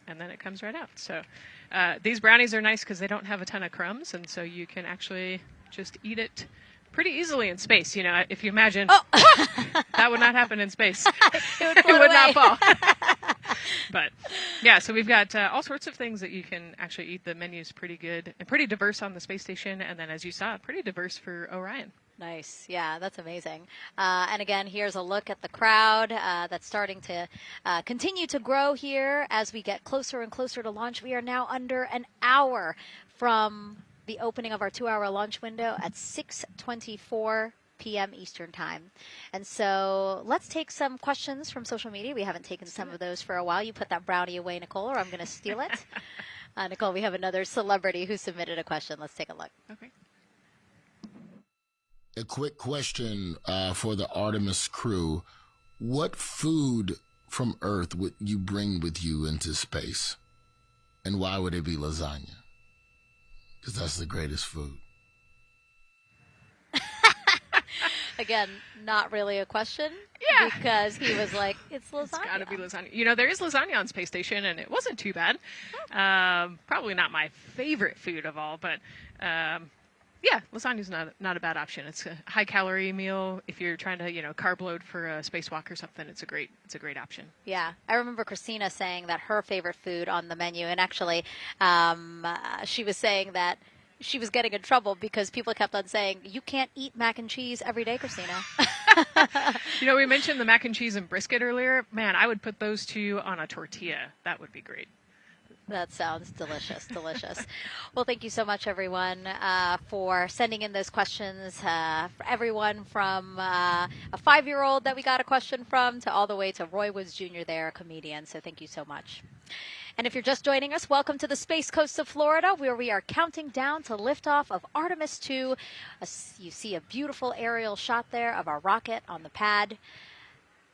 and then it comes right out. So these brownies are nice because they don't have a ton of crumbs, and so you can actually just eat it pretty easily in space. You know, if you imagine, that would not happen in space. It It would not fall. But yeah, so we've got all sorts of things that you can actually eat. The menu's pretty good and pretty diverse on the space station. And then, as you saw, pretty diverse for Orion. Nice. Yeah, that's amazing. And again, here's a look at the crowd that's starting to continue to grow here as we get closer and closer to launch. We are now under an hour from the opening of our 2-hour launch window at 6:24 p.m. Eastern Time. And so let's take some questions from social media. We haven't taken some of those for a while. You put that brownie away, Nicole, or I'm going to steal it. Nicole, we have another celebrity who submitted a question. Let's take a look. Okay. A quick question for the Artemis crew. What food from Earth would you bring with you into space? And why would it be lasagna? Because that's the greatest food. Again, not really a question. Yeah. Because he was like, it's lasagna. It's got to be lasagna. You know, there is lasagna on space station, and it wasn't too bad. Probably not my favorite food of all, but yeah, lasagna's not a bad option. It's a high-calorie meal. If you're trying to, carb load for a spacewalk or something, it's a great option. Yeah, I remember Christina saying that her favorite food on the menu, and actually, she was saying that she was getting in trouble because people kept on saying, you can't eat mac and cheese every day, Christina. We mentioned the mac and cheese and brisket earlier. Man, I would put those two on a tortilla. That would be great. That sounds delicious, delicious. Well, thank you so much, everyone, for sending in those questions. For everyone from a 5-year-old that we got a question from to all the way to Roy Woods Jr. there, a comedian. So thank you so much. And if you're just joining us, welcome to the Space Coast of Florida, where we are counting down to liftoff of Artemis 2. You see a beautiful aerial shot there of our rocket on the pad.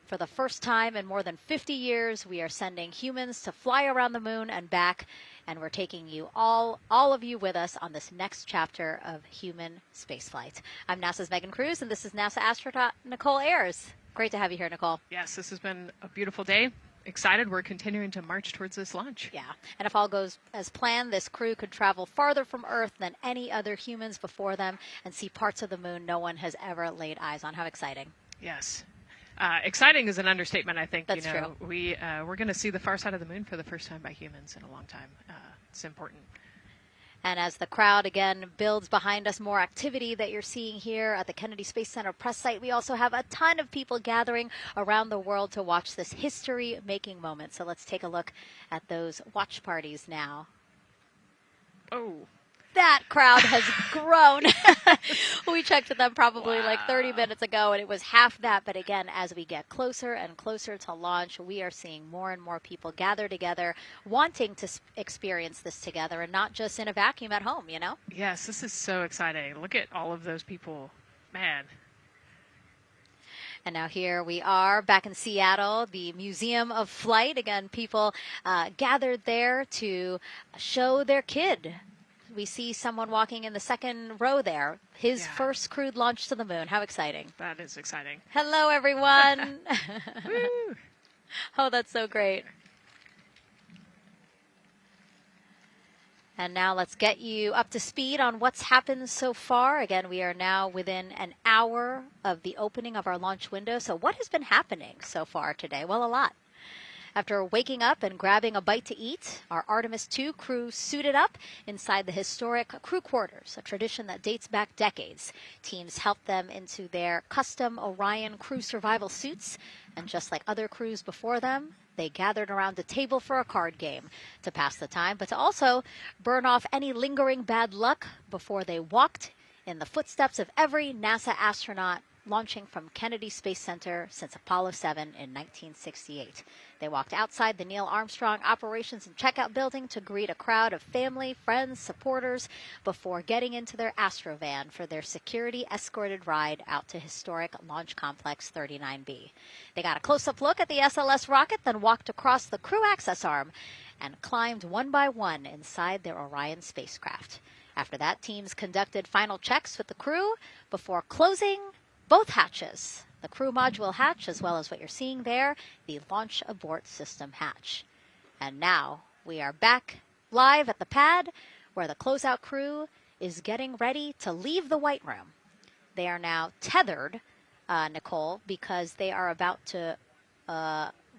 For the first time in more than 50 years, we are sending humans to fly around the moon and back, and we're taking you all of you with us on this next chapter of human spaceflight. I'm NASA's Megan Cruz, and this is NASA astronaut Nicole Ayers. Great to have you here, Nicole. Yes, this has been a beautiful day. Excited. We're continuing to march towards this launch. Yeah, and if all goes as planned, this crew could travel farther from Earth than any other humans before them and see parts of the moon no one has ever laid eyes on. How exciting. Yes. Exciting is an understatement, I think. That's true. We're going to see the far side of the moon for the first time by humans in a long time. It's important. And as the crowd again builds behind us, more activity that you're seeing here at the Kennedy Space Center press site. We also have a ton of people gathering around the world to watch this history-making moment. So let's take a look at those watch parties now. Oh. That crowd has grown. We checked with them probably like 30 minutes ago, and it was half that. But again, as we get closer and closer to launch, we are seeing more and more people gather together, wanting to experience this together and not just in a vacuum at home, Yes, this is so exciting. Look at all of those people. Man. And now here we are back in Seattle, the Museum of Flight. Again, people gathered there to show their kid. We see someone walking in the second row there. His first crewed launch to the moon. How exciting. That is exciting. Hello, everyone. Oh, that's so great. And now let's get you up to speed on what's happened so far. Again, we are now within an hour of the opening of our launch window. So what has been happening so far today? Well, a lot. After waking up and grabbing a bite to eat, our Artemis 2 crew suited up inside the historic crew quarters, a tradition that dates back decades. Teams helped them into their custom Orion crew survival suits, and just like other crews before them, they gathered around a table for a card game to pass the time, but to also burn off any lingering bad luck before they walked in the footsteps of every NASA astronaut launching from Kennedy Space Center since Apollo 7 in 1968. They walked outside the Neil Armstrong Operations and Checkout Building to greet a crowd of family, friends, supporters before getting into their Astrovan for their security-escorted ride out to historic Launch Complex 39B. They got a close-up look at the SLS rocket, then walked across the crew access arm and climbed one by one inside their Orion spacecraft. After that, teams conducted final checks with the crew before closing both hatches, the crew module hatch, as well as what you're seeing there, the launch abort system hatch. And now we are back live at the pad where the closeout crew is getting ready to leave the White Room. they are now tethered, Nicole, because they are about to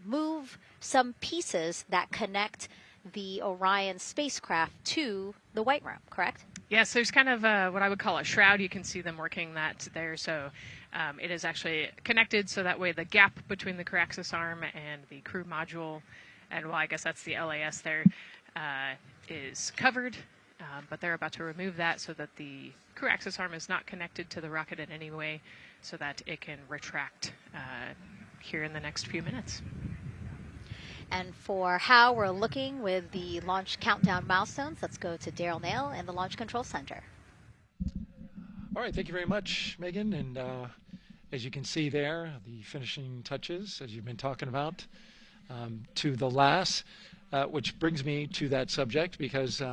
move some pieces that connect the Orion spacecraft to the White Room, correct? Yes, there's kind of what I would call a shroud. You can see them working that there. So it is actually connected, so that way the gap between the crew access arm and the crew module, and well, I guess that's the LAS there, is covered. But they're about to remove that so that the crew access arm is not connected to the rocket in any way, so that it can retract here in the next few minutes. And for how we're looking with the launch countdown milestones, let's go to Daryl Nail in the Launch Control Center. All right, thank you very much, Megan. And as you can see there, the finishing touches, as you've been talking about, to the LAS, which brings me to that subject, because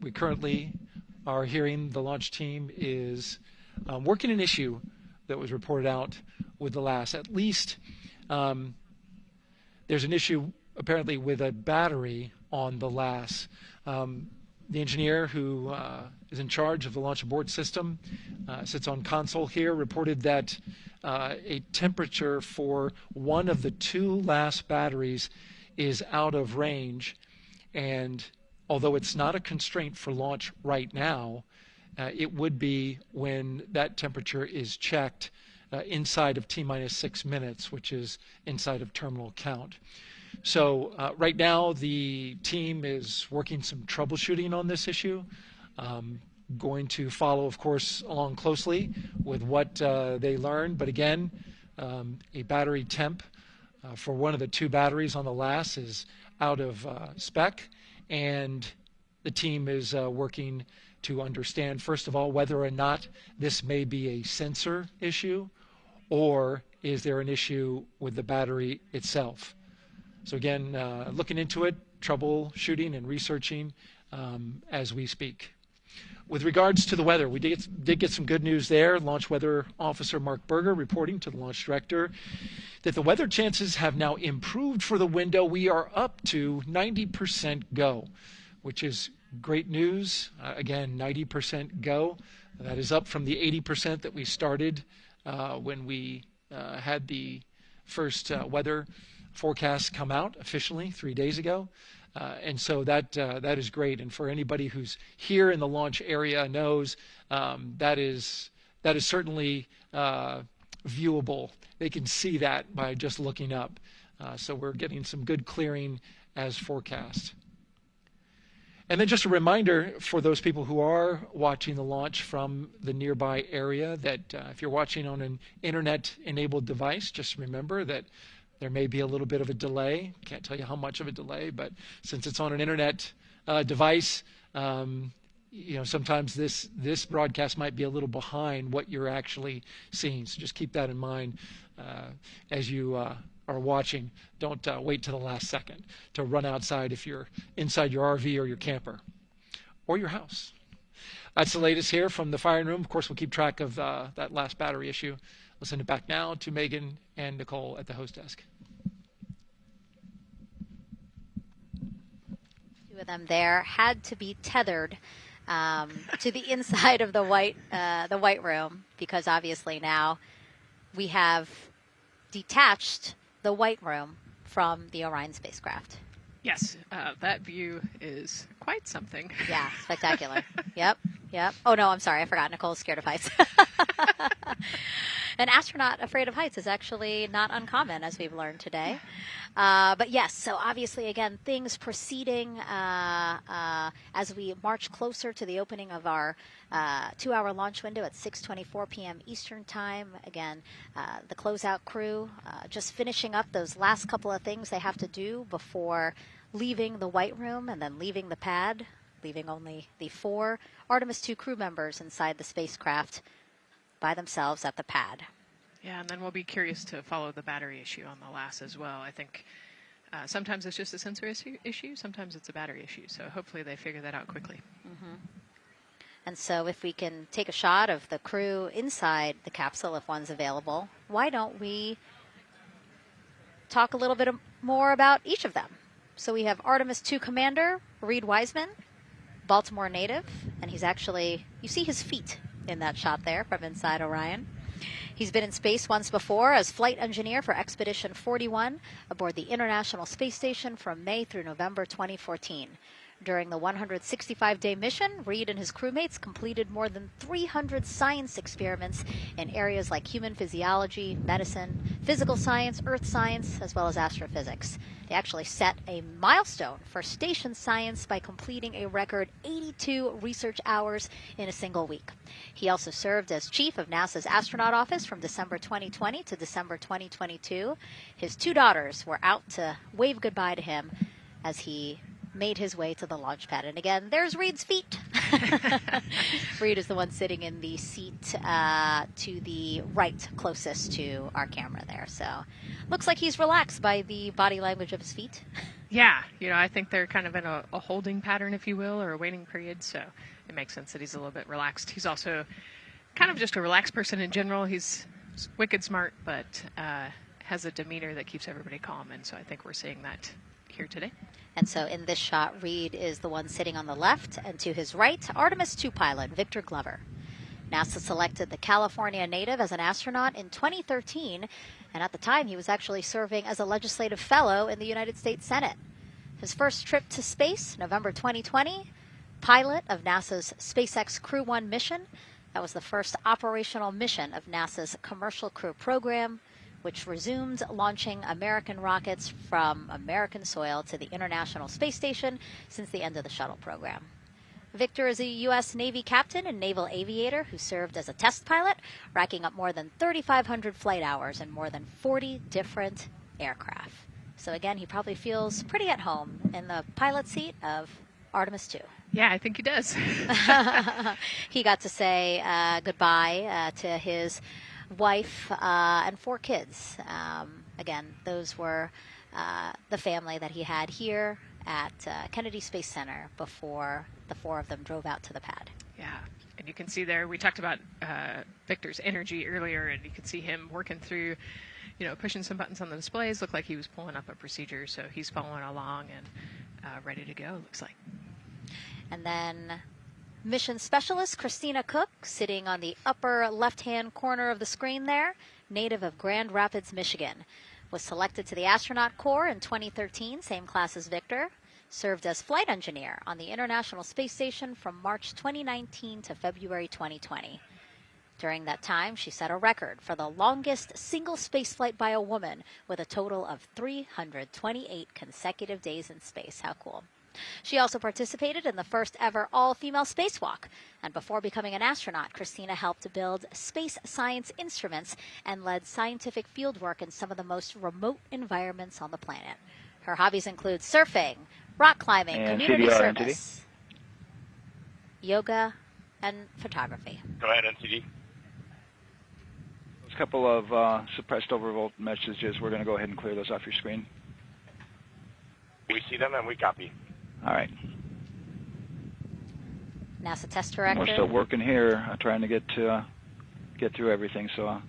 we currently are hearing the launch team is working an issue that was reported out with the LAS. At least there's an issue apparently with a battery on the LAS. The engineer who is in charge of the launch abort system sits on console here, reported that a temperature for one of the 2 LAS batteries is out of range, and although it's not a constraint for launch right now, it would be when that temperature is checked inside of T-minus 6 minutes, which is inside of terminal count. So right now the team is working some troubleshooting on this issue. Going to follow, of course, along closely with what they learn. But again, a battery temp for one of the 2 batteries on the LAS is out of spec, and the team is working to understand, first of all, whether or not this may be a sensor issue, or is there an issue with the battery itself. So again, looking into it, troubleshooting and researching as we speak. With regards to the weather, we did get some good news there. Launch Weather Officer Mark Berger reporting to the launch director that the weather chances have now improved for the window. We are up to 90% go, which is great news. Again, 90% go. That is up from the 80% that we started when we had the first weather forecast come out officially 3 days ago. And so that is great. And for anybody who's here in the launch area knows that is certainly viewable. They can see that by just looking up. So we're getting some good clearing as forecast. And then just a reminder for those people who are watching the launch from the nearby area that if you're watching on an internet-enabled device, just remember that there may be a little bit of a delay. Can't tell you how much of a delay, but since it's on an internet device, sometimes this broadcast might be a little behind what you're actually seeing. So just keep that in mind as you are watching. Don't wait to the last second to run outside if you're inside your RV or your camper or your house. That's the latest here from the firing room. Of course, we'll keep track of that last battery issue. We'll send it back now to Megan and Nicole at the host desk. 2 of them there had to be tethered to the inside of the White Room, because obviously now we have detached the White Room from the Orion spacecraft. Yes, that view is quite something. Yeah, spectacular. Yep. Oh, no, I'm sorry. I forgot. Nicole's scared of heights. An astronaut afraid of heights is actually not uncommon, as we've learned today. But yes, so obviously, again, things proceeding as we march closer to the opening of our 2-hour launch window at 6:24 p.m. Eastern Time. Again, the closeout crew just finishing up those last couple of things they have to do before leaving the White Room and then leaving the pad, leaving only the 4 Artemis 2 crew members inside the spacecraft by themselves at the pad. Yeah, and then we'll be curious to follow the battery issue on the LAS as well. I think sometimes it's just a sensor issue, sometimes it's a battery issue. So hopefully they figure that out quickly. Mm-hmm. And so if we can take a shot of the crew inside the capsule, if one's available, why don't we talk a little bit more about each of them? So we have Artemis 2 Commander Reed Wiseman, Baltimore native, and he's actually, you see his feet in that shot there from inside Orion. He's been in space once before as flight engineer for Expedition 41 aboard the International Space Station from May through November 2014. During the 165-day mission, Reed and his crewmates completed more than 300 science experiments in areas like human physiology, medicine, physical science, earth science, as well as astrophysics. They actually set a milestone for station science by completing a record 82 research hours in a single week. He also served as chief of NASA's astronaut office from December 2020 to December 2022. His 2 daughters were out to wave goodbye to him as he made his way to the launch pad. And again, there's Reed's feet. Reed is the one sitting in the seat to the right, closest to our camera there. So looks like he's relaxed by the body language of his feet. Yeah, I think they're kind of in a holding pattern, if you will, or a waiting period. So it makes sense that he's a little bit relaxed. He's also kind of just a relaxed person in general. He's wicked smart, but has a demeanor that keeps everybody calm. And so I think we're seeing that here today. And so in this shot, Reed is the one sitting on the left, and to his right, Artemis 2 pilot Victor Glover. NASA selected the California native as an astronaut in 2013, and at the time he was actually serving as a legislative fellow in the United States Senate. His first trip to space, November 2020, pilot of NASA's SpaceX Crew 1 mission. That was the first operational mission of NASA's Commercial Crew program, which resumed launching American rockets from American soil to the International Space Station since the end of the shuttle program. Victor is a U.S. Navy captain and naval aviator who served as a test pilot, racking up more than 3,500 flight hours in more than 40 different aircraft. So again, he probably feels pretty at home in the pilot seat of Artemis 2. Yeah, I think he does. He got to say goodbye to his wife and 4 kids. Again, those were the family that he had here at Kennedy Space Center before the 4 of them drove out to the pad. Yeah, and you can see there, we talked about Victor's energy earlier, and you can see him working through, pushing some buttons on the displays. Looked like he was pulling up a procedure, so he's following along and ready to go, looks like. And then Mission Specialist Christina Cook, sitting on the upper left-hand corner of the screen there, native of Grand Rapids, Michigan, was selected to the Astronaut Corps in 2013, same class as Victor, served as flight engineer on the International Space Station from March 2019 to February 2020. During that time, she set a record for the longest single spaceflight by a woman with a total of 328 consecutive days in space. How cool. She also participated in the first ever all-female spacewalk. And before becoming an astronaut, Christina helped build space science instruments and led scientific fieldwork in some of the most remote environments on the planet. Her hobbies include surfing, rock climbing, and community CDR, service, yoga, and photography. Go ahead, NCD. There's a couple of suppressed overvolt messages. We're going to go ahead and clear those off your screen. We see them and we copy. All right. NASA test director. We're still working here, trying to get through everything. So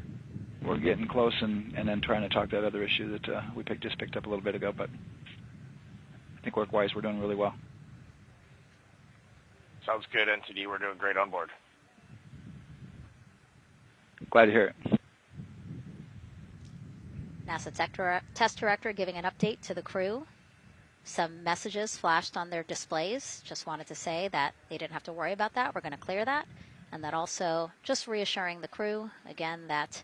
we're getting close, and then trying to talk that other issue that we just picked up a little bit ago. But I think work-wise, we're doing really well. Sounds good, NCD. We're doing great on board. Glad to hear it. NASA test director giving an update to the crew. Some messages flashed on their displays. Just wanted to say that they didn't have to worry about that. We're going to clear that. And that also just reassuring the crew, again, that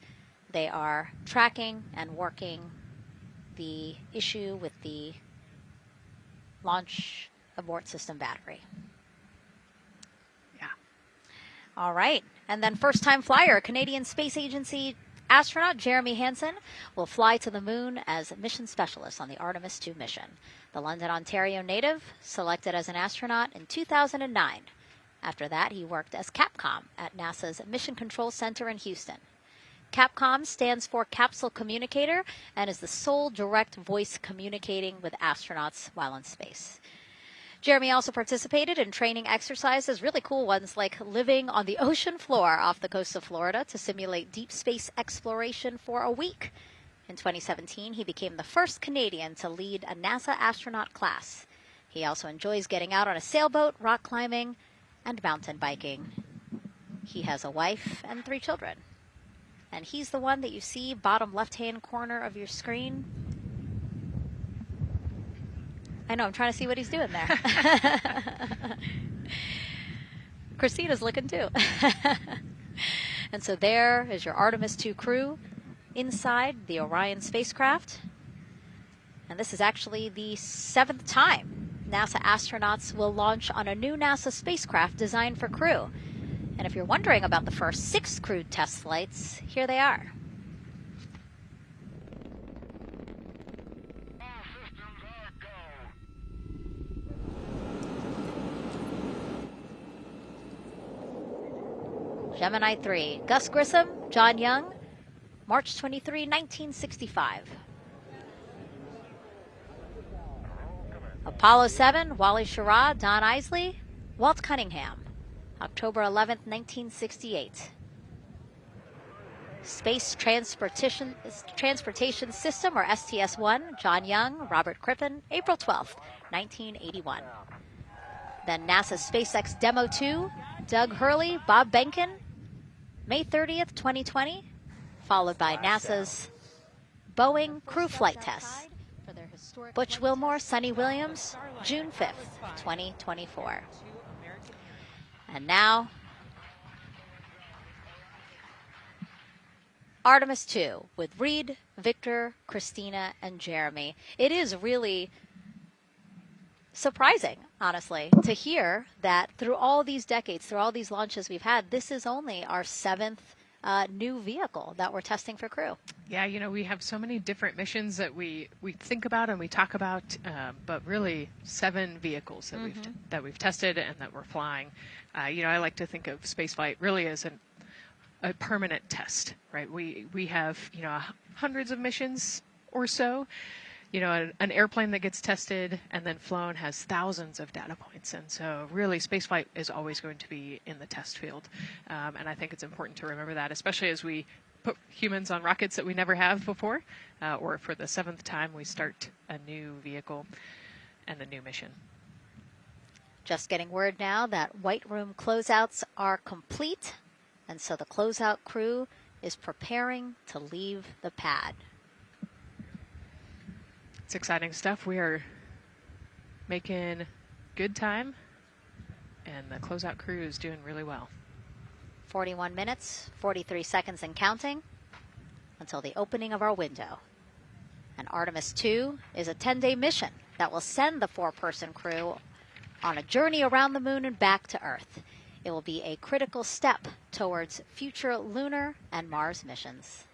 they are tracking and working the issue with the launch abort system battery. Yeah. All right. And then first-time flyer, Canadian Space Agency astronaut Jeremy Hansen will fly to the moon as mission specialist on the Artemis 2 mission. The London, Ontario native, selected as an astronaut in 2009. After that, he worked as Capcom at NASA's Mission Control Center in Houston. Capcom stands for Capsule Communicator and is the sole direct voice communicating with astronauts while in space. Jeremy also participated in training exercises, really cool ones like living on the ocean floor off the coast of Florida to simulate deep space exploration for a week. In 2017, he became the first Canadian to lead a NASA astronaut class. He also enjoys getting out on a sailboat, rock climbing, and mountain biking. He has a wife and 3 children. And he's the one that you see bottom left-hand corner of your screen. I know, I'm trying to see what he's doing there. Christina's looking too. And so there is your Artemis 2 crew inside the Orion spacecraft. And this is actually the 7th time NASA astronauts will launch on a new NASA spacecraft designed for crew. And if you're wondering about the first 6 crewed test flights, here they are. Gemini 3, Gus Grissom, John Young, March 23, 1965. Apollo 7, Wally Schirra, Don Isley, Walt Cunningham, October 11, 1968. Space Transportation System, or STS-1, John Young, Robert Crippen, April 12, 1981. Then NASA's SpaceX Demo 2, Doug Hurley, Bob Behnken, May 30th, 2020, followed by NASA's Boeing crew flight tests. Butch Wilmore, Sonny Williams, June 5th, 2024. And now, Artemis 2 with Reed, Victor, Christina, and Jeremy. It is really surprising, honestly, to hear that through all these decades, through all these launches we've had, this is only our 7th new vehicle that we're testing for crew. Yeah, you know, we have so many different missions that we think about and we talk about, but really 7 vehicles that we've tested and that we're flying. You know, I like to think of spaceflight really as a permanent test, right? We have, you know, hundreds of missions or so. You know, an airplane that gets tested and then flown has thousands of data points. And so really spaceflight is always going to be in the test field. And I think it's important to remember that, especially as we put humans on rockets that we never have before, or for the 7th time we start a new vehicle and a new mission. Just getting word now that White Room closeouts are complete. And so the closeout crew is preparing to leave the pad. It's exciting stuff. We are making good time, and the closeout crew is doing really well. 41 minutes, 43 seconds and counting until the opening of our window. And Artemis 2 is a 10-day mission that will send the 4-person crew on a journey around the moon and back to Earth. It will be a critical step towards future lunar and Mars missions.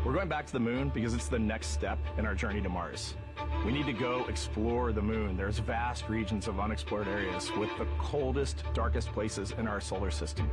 We're going back to the moon because it's the next step in our journey to Mars. We need to go explore the moon. There's vast regions of unexplored areas with the coldest, darkest places in our solar system.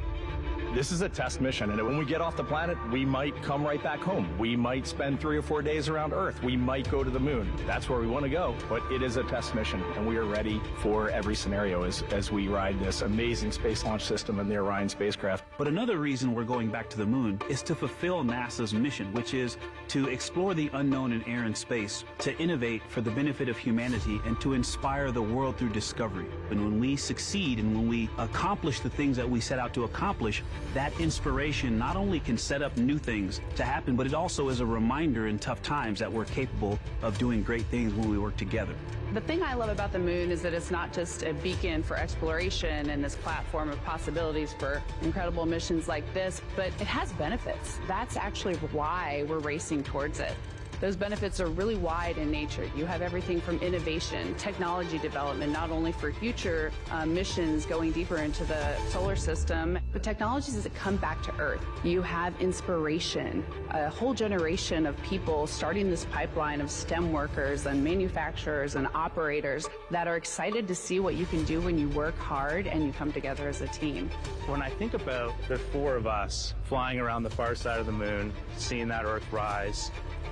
This is a test mission, and when we get off the planet, we might come right back home. We might spend 3 or 4 days around Earth. We might go to the moon. That's where we want to go, but it is a test mission, and we are ready for every scenario as we ride this amazing space launch system in the Orion spacecraft. But another reason we're going back to the moon is to fulfill NASA's mission, which is to explore the unknown in air and space, to innovate for the benefit of humanity, and to inspire the world through discovery. And when we succeed and when we accomplish the things that we set out to accomplish, that inspiration not only can set up new things to happen, but it also is a reminder in tough times that we're capable of doing great things when we work together. The thing I love about the moon is that it's not just a beacon for exploration and this platform of possibilities for incredible missions like this, but it has benefits. That's actually why we're racing towards it. Those benefits are really wide in nature. You have everything from innovation, technology development, not only for future missions going deeper into the solar system, but technologies that come back to Earth. You have inspiration, a whole generation of people starting this pipeline of STEM workers and manufacturers and operators that are excited to see what you can do when you work hard and you come together as a team. When I think about the 4 of us flying around the far side of the moon, seeing that Earth rise,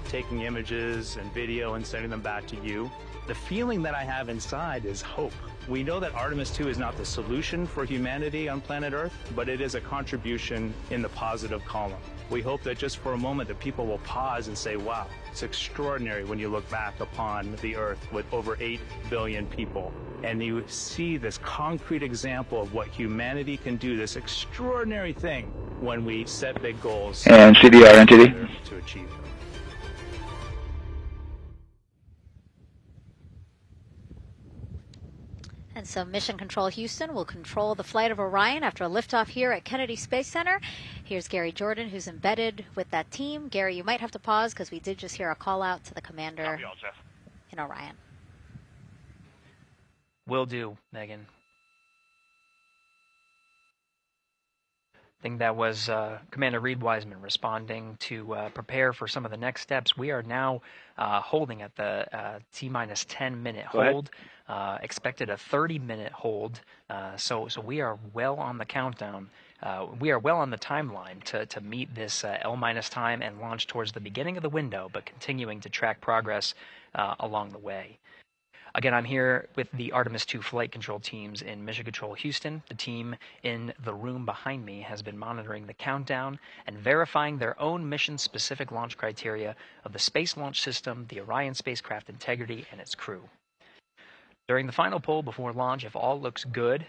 taking images and video and sending them back to you, the feeling that I have inside is hope. We know that Artemis 2 is not the solution for humanity on planet Earth, but it is a contribution in the positive column. We hope that just for a moment that people will pause and say, wow, it's extraordinary when you look back upon the Earth with over 8 billion people. And you see this concrete example of what humanity can do, this extraordinary thing when we set big goals And CDR entity to achieve them. And so Mission Control Houston will control the flight of Orion after a liftoff here at Kennedy Space Center. Here's Gary Jordan, who's embedded with that team. Gary, you might have to pause because we did just hear a call out to the commander in Orion. Will do, Megan. I think that was Commander Reed Wiseman responding to prepare for some of the next steps. We are now holding at the T-minus 10-minute hold. Expected a 30-minute hold. So we are well on the countdown. We are well on the timeline to meet this L- time and launch towards the beginning of the window, but continuing to track progress along the way. Again, I'm here with the Artemis 2 flight control teams in Mission Control Houston. The team in the room behind me has been monitoring the countdown and verifying their own mission-specific launch criteria of the Space Launch System, the Orion spacecraft integrity, and its crew. During the final poll before launch, if all looks good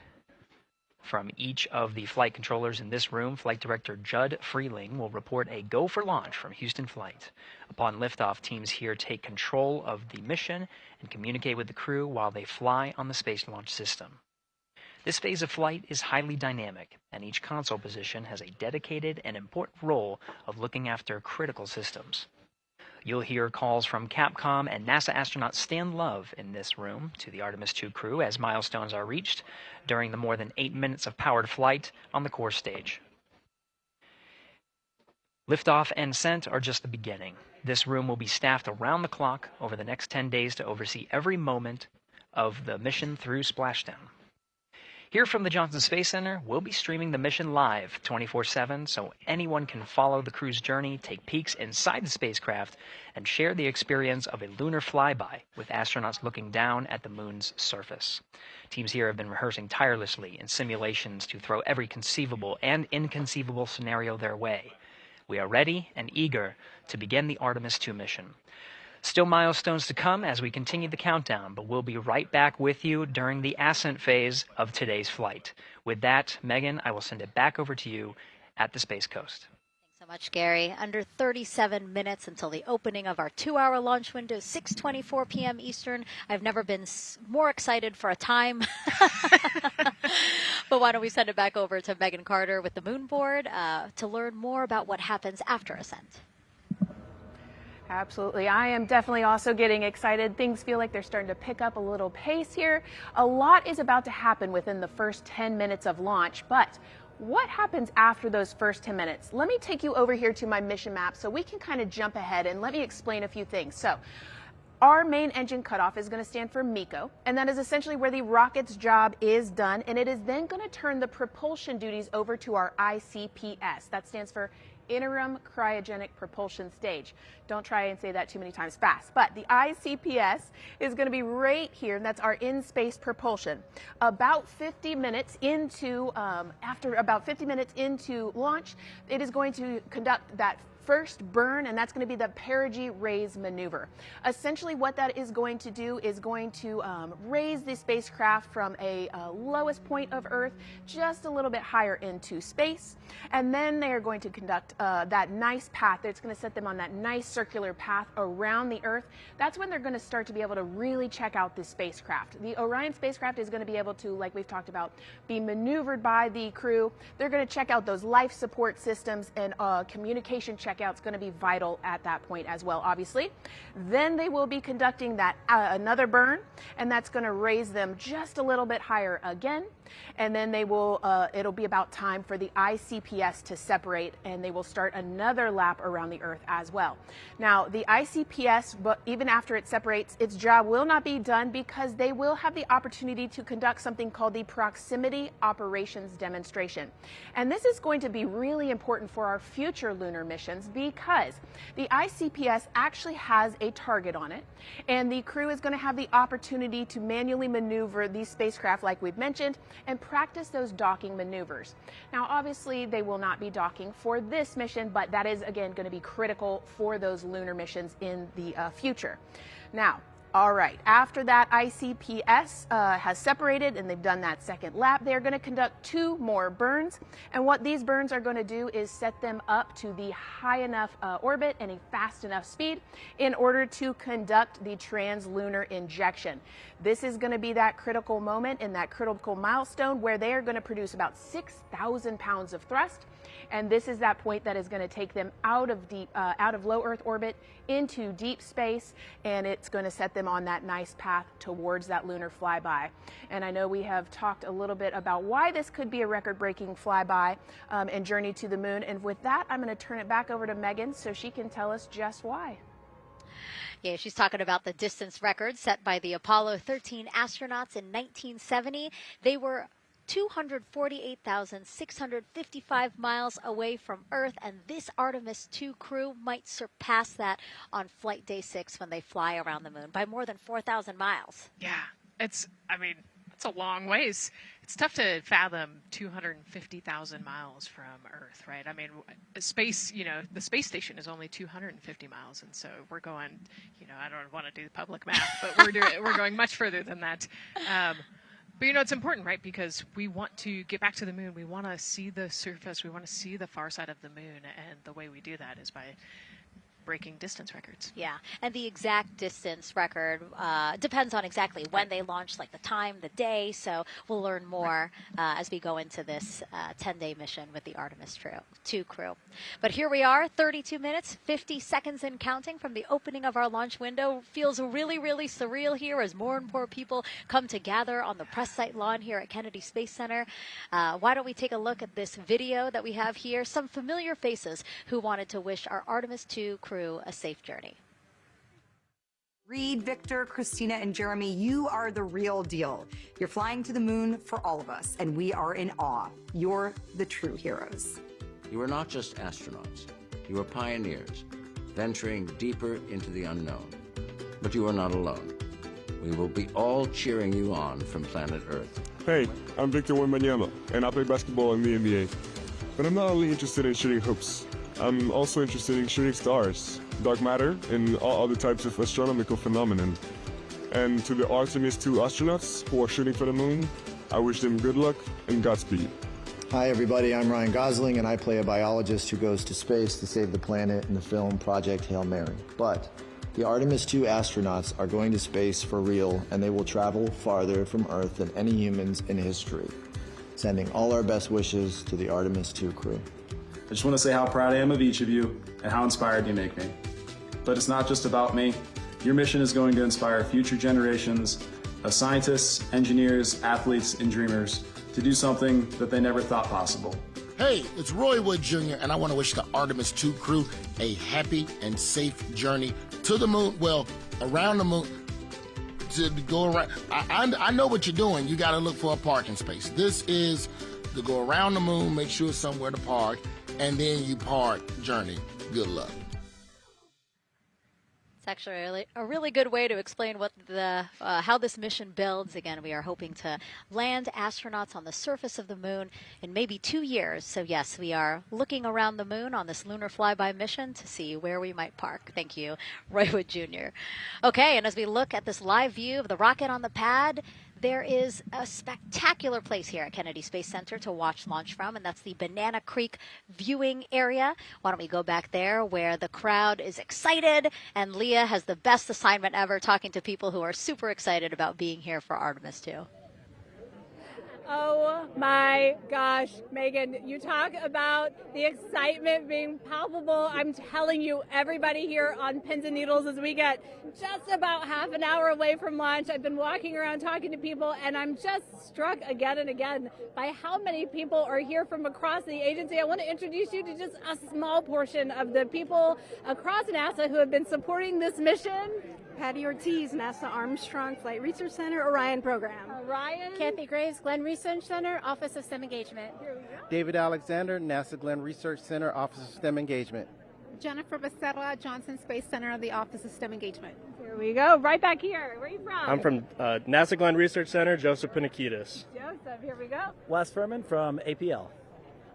from each of the flight controllers in this room, Flight Director Judd Freeling will report a go for launch from Houston Flight. Upon liftoff, teams here take control of the mission and communicate with the crew while they fly on the Space Launch System. This phase of flight is highly dynamic, and each console position has a dedicated and important role of looking after critical systems. You'll hear calls from Capcom and NASA astronaut Stan Love in this room to the Artemis 2 crew as milestones are reached during the more than 8 minutes of powered flight on the core stage. Liftoff and Ascent are just the beginning. This room will be staffed around the clock over the next 10 days to oversee every moment of the mission through splashdown. Here from the Johnson Space Center, we'll be streaming the mission live 24/7 so anyone can follow the crew's journey, take peeks inside the spacecraft, and share the experience of a lunar flyby with astronauts looking down at the moon's surface. Teams here have been rehearsing tirelessly in simulations to throw every conceivable and inconceivable scenario their way. We are ready and eager to begin the Artemis 2 mission. Still milestones to come as we continue the countdown, but we'll be right back with you during the ascent phase of today's flight. With that, Megan, I will send it back over to you at the Space Coast. Thanks so much, Gary. Under 37 minutes until the opening of our 2-hour launch window, 6:24 p.m. Eastern. I've never been more excited for a time. But why don't we send it back over to Megan Carter with the Moon Board to learn more about what happens after Ascent. Absolutely. I am definitely also getting excited. Things feel like they're starting to pick up a little pace here. A lot is about to happen within the first 10 minutes of launch, but what happens after those first 10 minutes? Let me take you over here to my mission map so we can kind of jump ahead and let me explain a few things. So, our main engine cutoff is going to stand for MECO, and that is essentially where the rocket's job is done, and it is then going to turn the propulsion duties over to our ICPS. That stands for Interim Cryogenic Propulsion Stage. Don't try and say that too many times fast. But the ICPS is going to be right here, and that's our in-space propulsion. About 50 minutes into, after about 50 minutes into launch, it is going to conduct that first burn, and that's going to be the perigee raise maneuver. Essentially what that is going to do is going to raise the spacecraft from a lowest point of Earth just a little bit higher into space, and then they are going to conduct that nice path. It's going to set them on that nice circular path around the Earth. That's when they're going to start to be able to really check out this spacecraft. The Orion spacecraft is going to be able to, like we've talked about, be maneuvered by the crew. They're going to check out those life support systems, and communication checkout's going to be vital at that point as well, obviously. Then they will be conducting that another burn, and that's going to raise them just a little bit higher again. And then they will, it'll be about time for the ICPS to separate, and they will start another lap around the Earth as well. Now, the ICPS, but even after it separates, its job will not be done because they will have the opportunity to conduct something called the Proximity Operations Demonstration. And this is going to be really important for our future lunar missions. astronauts because the ICPS actually has a target on it, and the crew is going to have the opportunity to manually maneuver these spacecraft like we've mentioned and practice those docking maneuvers. Now obviously they will not be docking for this mission, but that is again going to be critical for those lunar missions in the future. Now, all right, after that ICPS has separated and they've done that second lap, they're going to conduct 2 more burns. And what these burns are going to do is set them up to the high enough orbit and a fast enough speed in order to conduct the translunar injection. This is going to be that critical moment and that critical milestone where they are going to produce about 6,000 pounds of thrust. And this is that point that is going to take them out of low Earth orbit into deep space, and it's going to set them on that nice path towards that lunar flyby. And I know we have talked a little bit about why this could be a record-breaking flyby and journey to the moon. And with that, I'm going to turn it back over to Megan so she can tell us just why. Yeah, she's talking about the distance record set by the Apollo 13 astronauts in 1970. They were 248,655 miles away from Earth, and this Artemis 2 crew might surpass that on flight day 6 when they fly around the moon by more than 4,000 miles. Yeah, it's a long ways. It's tough to fathom 250,000 miles from Earth, right? I mean, space, the space station is only 250 miles, and so we're going, I don't want to do public math, but we're going much further than that. But it's important, right? Because we want to get back to the moon. We want to see the surface. We want to see the far side of the moon. And the way we do that is by breaking distance records. Yeah, and the exact distance record depends on exactly when they launch, like the time, the day. So we'll learn more as we go into this 10-day mission with the Artemis 2 crew. But here we are, 32 minutes, 50 seconds and counting from the opening of our launch window. Feels really, really surreal here as more and more people come to gather on the press site lawn here at Kennedy Space Center. Why don't we take a look at this video that we have here? Some familiar faces who wanted to wish our Artemis 2 crew a safe journey. Reed, Victor, Christina, and Jeremy, you are the real deal. You're flying to the moon for all of us, and we are in awe. You're the true heroes. You are not just astronauts. You are pioneers, venturing deeper into the unknown. But you are not alone. We will be all cheering you on from planet Earth. Hey, I'm Victor Wembanyama, and I play basketball in the NBA. But I'm not only interested in shooting hoops. I'm also interested in shooting stars, dark matter, and all other types of astronomical phenomenon. And to the Artemis 2 astronauts who are shooting for the moon, I wish them good luck and Godspeed. Hi everybody, I'm Ryan Gosling and I play a biologist who goes to space to save the planet in the film Project Hail Mary. But the Artemis 2 astronauts are going to space for real, and they will travel farther from Earth than any humans in history. Sending all our best wishes to the Artemis 2 crew. I just want to say how proud I am of each of you and how inspired you make me. But it's not just about me. Your mission is going to inspire future generations of scientists, engineers, athletes, and dreamers to do something that they never thought possible. Hey, it's Roy Wood Jr., and I want to wish the Artemis 2 crew a happy and safe journey to the moon, well, around the moon, to go around. I know what you're doing. You got to look for a parking space. This is to go around the moon, make sure it's somewhere to park, and then you park journey. Good luck. It's actually a really good way to explain what how this mission builds. Again, we are hoping to land astronauts on the surface of the moon in maybe 2 years. So yes, we are looking around the moon on this lunar flyby mission to see where we might park. Thank you, Roy Wood Jr. Okay, and as we look at this live view of the rocket on the pad, there is a spectacular place here at Kennedy Space Center to watch launch from, and that's the Banana Creek viewing area. Why don't we go back there where the crowd is excited, and Leah has the best assignment ever talking to people who are super excited about being here for Artemis 2. Oh my gosh, Megan, you talk about the excitement being palpable. I'm telling you, everybody here on pins and needles as we get just about half an hour away from launch. I've been walking around talking to people, and I'm just struck again and again by how many people are here from across the agency. I want to introduce you to just a small portion of the people across NASA who have been supporting this mission. Patty Ortiz, NASA Armstrong Flight Research Center, Orion program. Orion. Kathy Graves, Glenn Research Center, Office of STEM Engagement. David Alexander, NASA Glenn Research Center, Office of STEM Engagement. Jennifer Becerra, Johnson Space Center of the Office of STEM Engagement. Here we go. Right back here. Where are you from? I'm from NASA Glenn Research Center, Joseph Pinakitis. Joseph, here we go. Wes Furman from APL.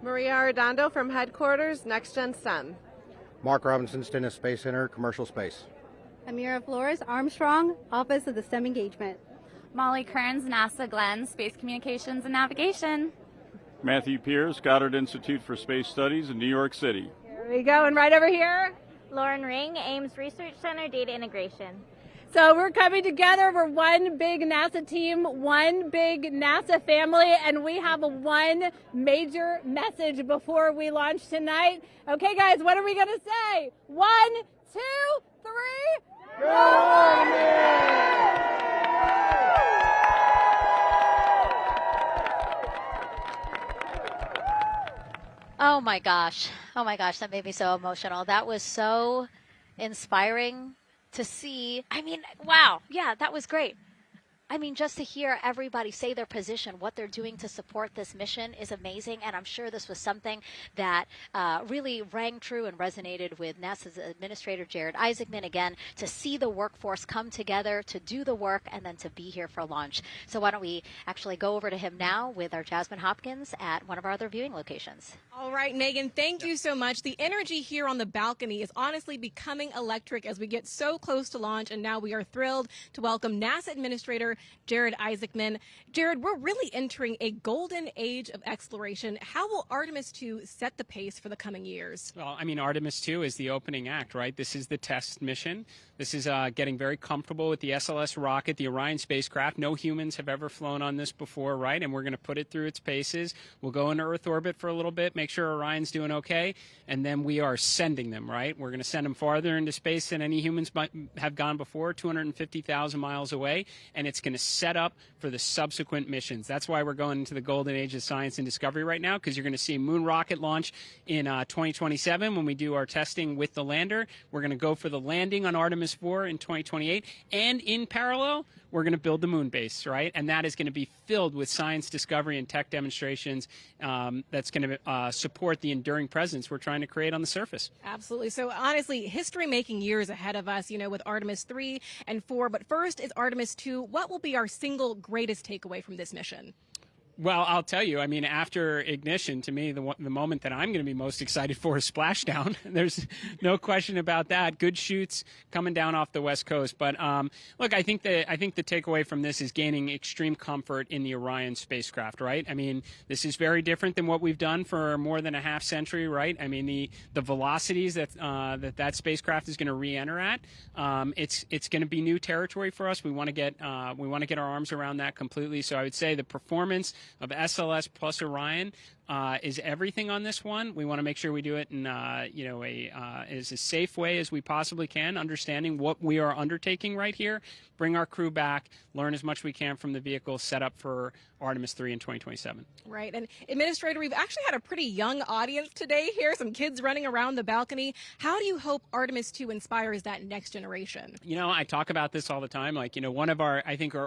Maria Arredondo from Headquarters, Next Gen STEM. Mark Robinson, Stennis Space Center, Commercial Space. Amira Flores Armstrong, Office of the STEM Engagement. Molly Kearns, NASA Glenn, Space Communications and Navigation. Matthew Pierce, Goddard Institute for Space Studies in New York City. Here we go. And right over here. Lauren Ring, Ames Research Center, Data Integration. So we're coming together. We're one big NASA team, one big NASA family, and we have one major message before we launch tonight. Okay, guys, what are we going to say? 1, 2, 3. Go Artemis! Oh my gosh, that made me so emotional. That was so inspiring to see. I mean, wow, yeah, that was great. I mean, just to hear everybody say their position, what they're doing to support this mission is amazing. And I'm sure this was something that really rang true and resonated with NASA's Administrator Jared Isaacman, again, to see the workforce come together to do the work and then to be here for launch. So why don't we actually go over to him now with our Jasmine Hopkins at one of our other viewing locations. All right, Megan, thank you so much. The energy here on the balcony is honestly becoming electric as we get so close to launch, and now we are thrilled to welcome NASA Administrator Jared Isaacman. Jared, we're really entering a golden age of exploration. How will Artemis 2 set the pace for the coming years? Well, I mean, Artemis 2 is the opening act, right? This is the test mission. This is getting very comfortable with the SLS rocket, the Orion spacecraft. No humans have ever flown on this before, right? And we're going to put it through its paces. We'll go into Earth orbit for a little bit, make sure Orion's doing okay, and then we are sending them, right? We're going to send them farther into space than any humans might have gone before, 250,000 miles away, and it's going to set up for the subsequent missions. That's why we're going into the golden age of science and discovery right now, because you're going to see moon rocket launch in 2027 when we do our testing with the lander. We're going to go for the landing on Artemis 4 in 2028, and in parallel, we're going to build the moon base, right? And that is going to be filled with science discovery and tech demonstrations that's going to support the enduring presence we're trying to create on the surface. Absolutely. So honestly, history-making years ahead of us, you know, with Artemis 3 and 4. But first is Artemis 2. What will be our single greatest takeaway from this mission? Well, I'll tell you, I mean, after ignition, to me, the moment that I'm going to be most excited for is splashdown. There's no question about that. Good shoots coming down off the West Coast. But look, I think the takeaway from this is gaining extreme comfort in the Orion spacecraft, right? I mean, this is very different than what we've done for more than a half century, right? I mean, the velocities that spacecraft is going to re-enter at, it's going to be new territory for us. We want to get our arms around that completely. So I would say the performance of SLS plus Orion is everything on this one. We want to make sure we do it in as a safe way as we possibly can, understanding what we are undertaking right here, bring our crew back, learn as much as we can from the vehicle, set up for Artemis 3 in 2027. Right. And Administrator, we've actually had a pretty young audience today here, some kids running around the balcony. How do you hope Artemis 2 inspires that next generation? You know, I talk about this all the time. Like, you know, one of our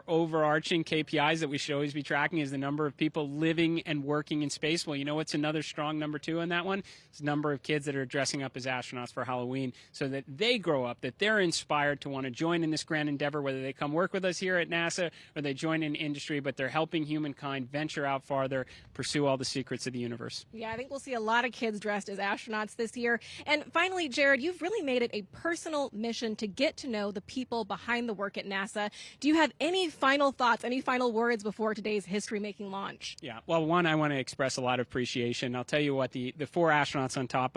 overarching KPIs that we should always be tracking is the number of people living and working in space. Well, you know what's another strong number 2 in that one? It's the number of kids that are dressing up as astronauts for Halloween, so that they grow up, that they're inspired to want to join in this grand endeavor, whether they come work with us here at NASA or they join in industry, but they're helping humankind venture out farther, pursue all the secrets of the universe. Yeah, I think we'll see a lot of kids dressed as astronauts this year. And finally, Jared, you've really made it a personal mission to get to know the people behind the work at NASA. Do you have any final thoughts, any final words before today's history-making launch? Yeah, well, one, I want to express a lot of appreciation. I'll tell you what, the 4 astronauts on top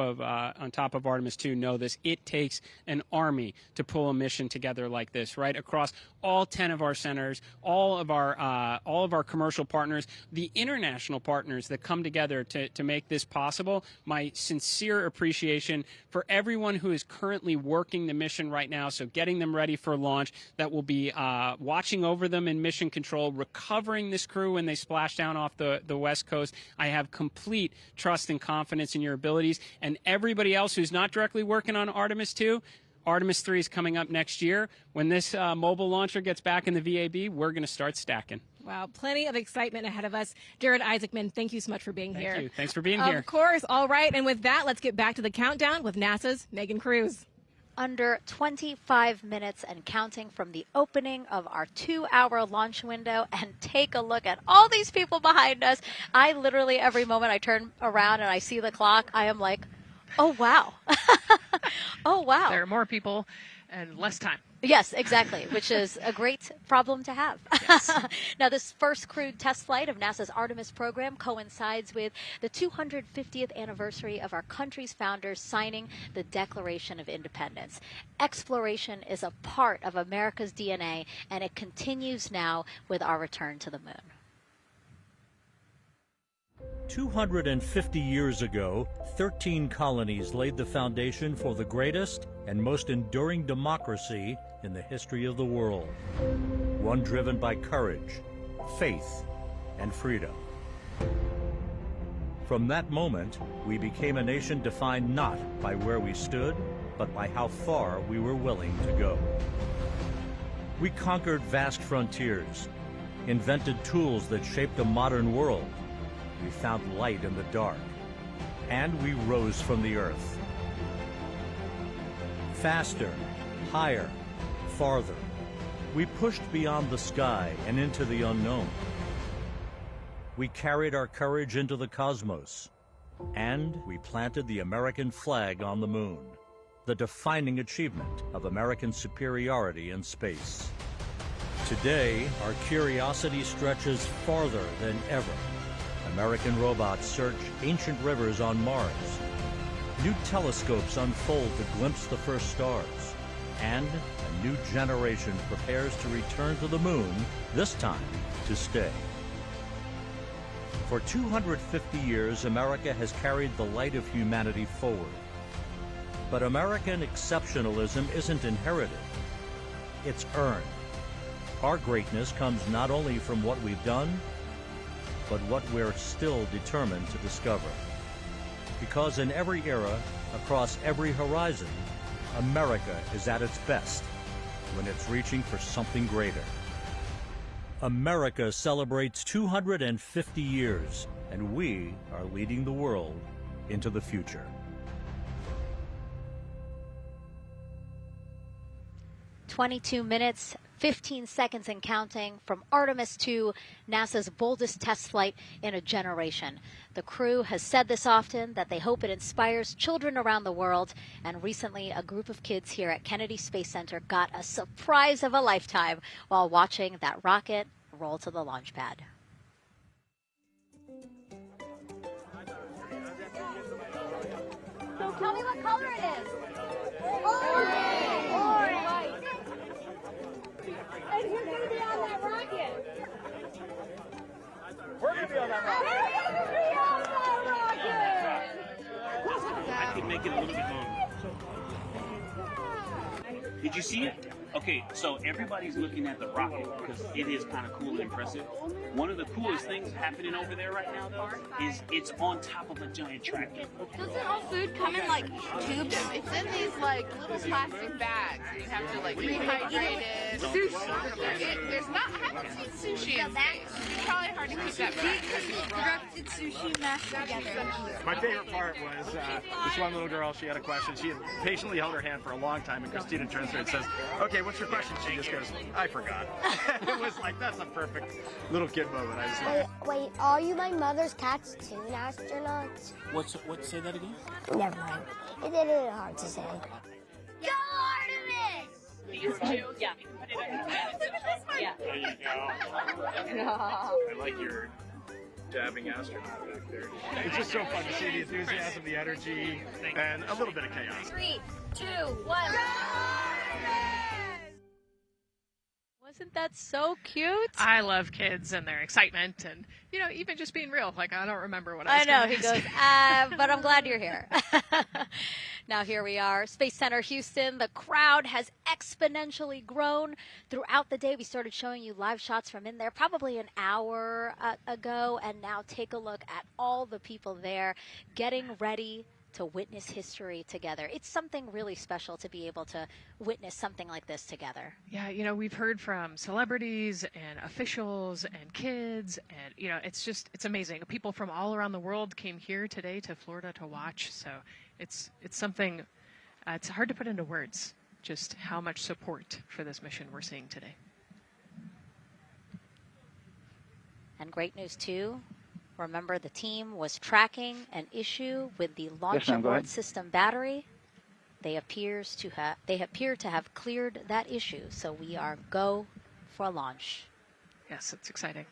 of Artemis 2 know this. It takes an army to pull a mission together like this, right? Across all 10 of our centers, all of our commercial partners, the international partners that come together to make this possible. My sincere appreciation for everyone who is currently working the mission right now, so getting them ready for launch, that will be watching over them in mission control, recovering this crew when they splash down off the West Coast. I have complete trust and confidence in your abilities. And everybody else who's not directly working on Artemis 2, Artemis 3 is coming up next year. When this mobile launcher gets back in the VAB, we're going to start stacking. Wow, plenty of excitement ahead of us. Jared Isaacman, thank you so much for being here. Thank you. Thanks for being here. Of course. All right. And with that, let's get back to the countdown with NASA's Megan Cruz. Under 25 minutes and counting from the opening of our 2-hour launch window. And take a look at all these people behind us. I literally, every moment I turn around and I see the clock, I am like, oh, wow. Oh, wow. There are more people and less time. Yes, exactly, which is a great problem to have. Yes. Now, this first crewed test flight of NASA's Artemis program coincides with the 250th anniversary of our country's founders signing the Declaration of Independence. Exploration is a part of America's DNA, and it continues now with our return to the moon. 250 years ago, 13 colonies laid the foundation for the greatest and most enduring democracy in the history of the world. One driven by courage, faith, and freedom. From that moment, we became a nation defined not by where we stood, but by how far we were willing to go. We conquered vast frontiers, invented tools that shaped a modern world. We found light in the dark, and we rose from the earth. Faster, higher, farther. We pushed beyond the sky and into the unknown. We carried our courage into the cosmos, and we planted the American flag on the moon, the defining achievement of American superiority in space. Today, our curiosity stretches farther than ever. American robots search ancient rivers on Mars. New telescopes unfold to glimpse the first stars. And a new generation prepares to return to the moon, this time to stay. For 250 years, America has carried the light of humanity forward. But American exceptionalism isn't inherited. It's earned. Our greatness comes not only from what we've done, but what we're still determined to discover. Because in every era, across every horizon, America is at its best when it's reaching for something greater. America celebrates 250 years, and we are leading the world into the future. 22 minutes, 15 seconds and counting from Artemis 2, NASA's boldest test flight in a generation. The crew has said this often, that they hope it inspires children around the world. And recently, a group of kids here at Kennedy Space Center got a surprise of a lifetime while watching that rocket roll to the launch pad. So tell me what color it is. Orange! Orange! And who's going to be on that rocket? We're going to be on that rocket. We're going to be on that rocket! I can make it a little bit longer. Did you see it? Okay, so everybody's looking at the rocket because it is kind of cool and impressive. One of the coolest things happening over there right now, though, is it's on top of a giant tractor. Doesn't all food come in like tubes? It's in these like little plastic bags. You have to like rehydrate it. Sushi. There's not. I haven't seen sushi in space. It's probably hard to keep that back. Directed sushi mashed together. My favorite part was this one little girl. She had a question. She had patiently held her hand for a long time, and Christina turns to her and says, "Okay, what's your question?" She just goes, "I forgot." It was like, that's a perfect little kid moment. I just love it. Wait, are you my mother's cats too, astronauts? What? Say that again? Never mind. It is hard to say. Go Artemis! These two? Yeah. Yeah. There you go. I like your dabbing astronaut back there. It's just so fun to see the enthusiasm, the energy, and a little bit of chaos. 3, 2, 1. Wasn't that so cute? I love kids and their excitement and, you know, even just being real. Like, I don't remember what I I was know, gonna he ask. goes, but I'm glad you're here. Now here we are, Space Center Houston. The crowd has exponentially grown throughout the day. We started showing you live shots from in there probably an hour ago. And now take a look at all the people there getting ready to witness history together. It's something really special to be able to witness something like this together. Yeah, you know, we've heard from celebrities and officials and kids, and, you know, it's amazing. People from all around the world came here today to Florida to watch, so it's something, it's hard to put into words, just how much support for this mission we're seeing today. And great news, too. Remember, the team was tracking an issue with the launch abort system battery. They appear to have cleared that issue, so we are go for launch. Yes, it's exciting.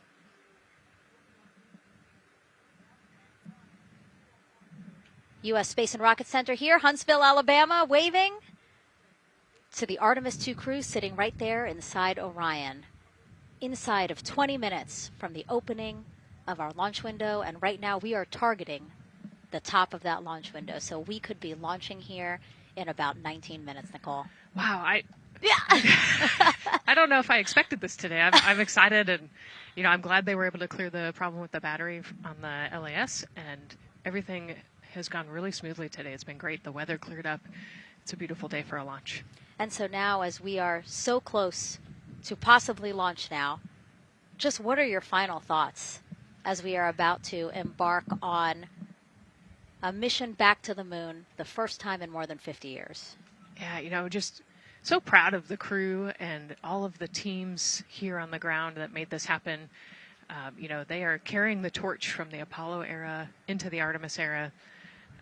U.S. Space and Rocket Center here, Huntsville, Alabama, waving to the Artemis 2 crew sitting right there inside Orion. Inside of 20 minutes from the opening of our launch window, and right now we are targeting the top of that launch window, so we could be launching here in about 19 minutes, Nicole. Wow, I don't know if I expected this today. I'm excited, and you know, I'm glad they were able to clear the problem with the battery on the LAS, and everything has gone really smoothly today. It's been great. The weather cleared up. It's a beautiful day for a launch. And so now, as we are so close to possibly launch now, just what are your final thoughts as we are about to embark on a mission back to the moon, the first time in more than 50 years? Yeah, you know, just so proud of the crew and all of the teams here on the ground that made this happen. You know, they are carrying the torch from the Apollo era into the Artemis era.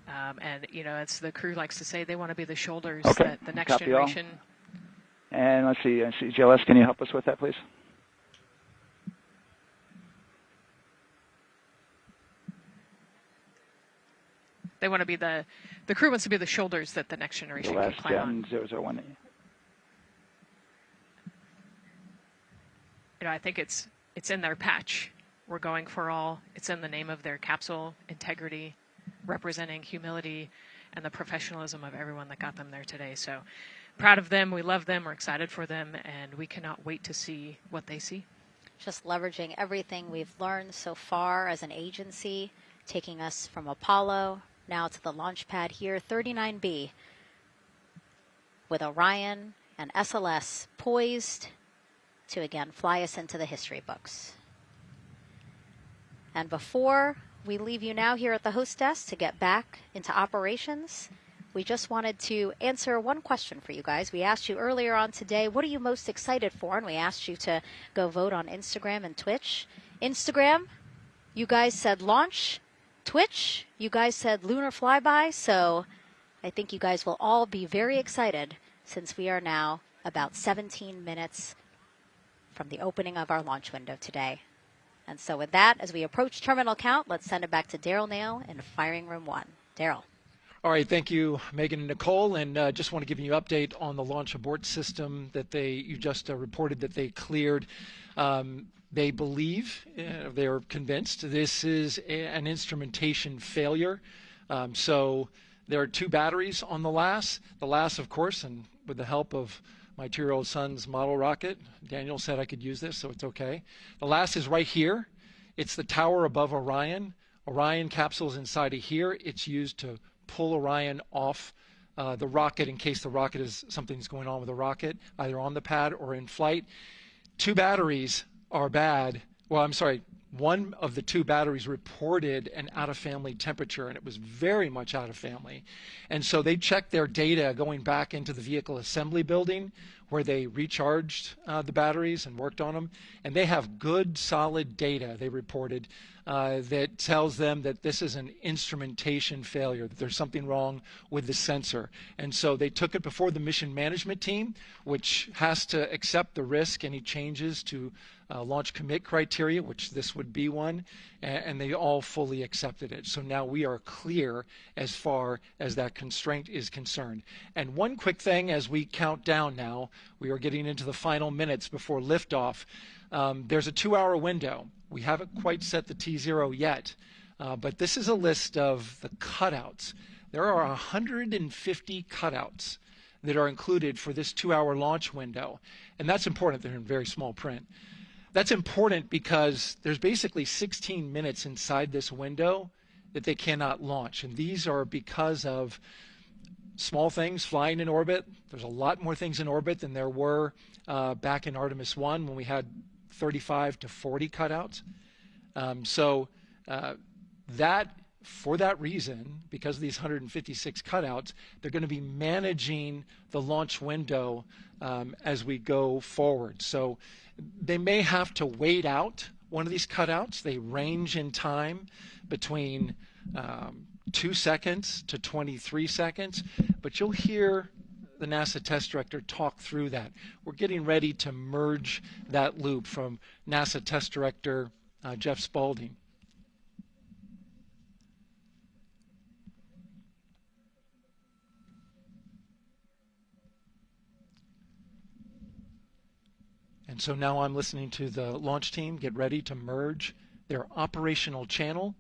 And, you know, as the crew likes to say, they want to be the shoulders that the next generation. And let's see, GLS, can you help us with that, please? They want to be the crew wants to be the shoulders that the next generation can climb on. 001. You know, I think it's in their patch. We're going for all. It's in the name of their capsule, integrity, representing humility and the professionalism of everyone that got them there today. So proud of them. We love them. We're excited for them, and we cannot wait to see what they see. Just leveraging everything we've learned so far as an agency, taking us from Apollo now to the launch pad here, 39B, with Orion and SLS poised to again fly us into the history books. And before we leave you now here at the host desk to get back into operations, we just wanted to answer one question for you guys. We asked you earlier on today, what are you most excited for? And we asked you to go vote on Instagram and Twitch. Instagram, you guys said launch. Twitch, you guys said lunar flyby. So I think you guys will all be very excited since we are now about 17 minutes from the opening of our launch window today. And so with that, as we approach terminal count, let's send it back to Daryl Nail in Firing Room 1. Daryl. All right, thank you, Megan and Nicole. And just want to give you an update on the launch abort system that you just reported that they cleared. They believe, they're convinced, this is an instrumentation failure. So there are 2 batteries on the LAS. The LAS, of course, and with the help of my 2-year-old son's model rocket, Daniel said I could use this, so it's okay. The LAS is right here. It's the tower above Orion. Orion capsule's inside of here. It's used to pull Orion off the rocket in case the rocket something's going on with the rocket, either on the pad or in flight. 2 batteries are bad. Well, I'm sorry, one of the 2 batteries reported an out-of-family temperature, and it was very much out of family. And so they checked their data going back into the vehicle assembly building where they recharged the batteries and worked on them. And they have good, solid data, they reported, that tells them that this is an instrumentation failure, that there's something wrong with the sensor. And so they took it before the mission management team, which has to accept the risk, any changes to launch commit criteria, which this would be one, and they all fully accepted it. So now we are clear as far as that constraint is concerned. And one quick thing as we count down now, we are getting into the final minutes before liftoff. There's a 2-hour window. We haven't quite set the T0 yet, but this is a list of the cutouts. There are 150 cutouts that are included for this 2-hour launch window, and that's important. They're in very small print. That's important because there's basically 16 minutes inside this window that they cannot launch. And these are because of small things flying in orbit. There's a lot more things in orbit than there were back in Artemis 1 when we had 35 to 40 cutouts. For that reason, because of these 156 cutouts, they're going to be managing the launch window as we go forward. So they may have to wait out one of these cutouts. They range in time between 2 seconds to 23 seconds, but you'll hear the NASA test director talk through that. We're getting ready to merge that loop from NASA test director Jeff Spaulding. And so now I'm listening to the launch team get ready to merge their operational channel.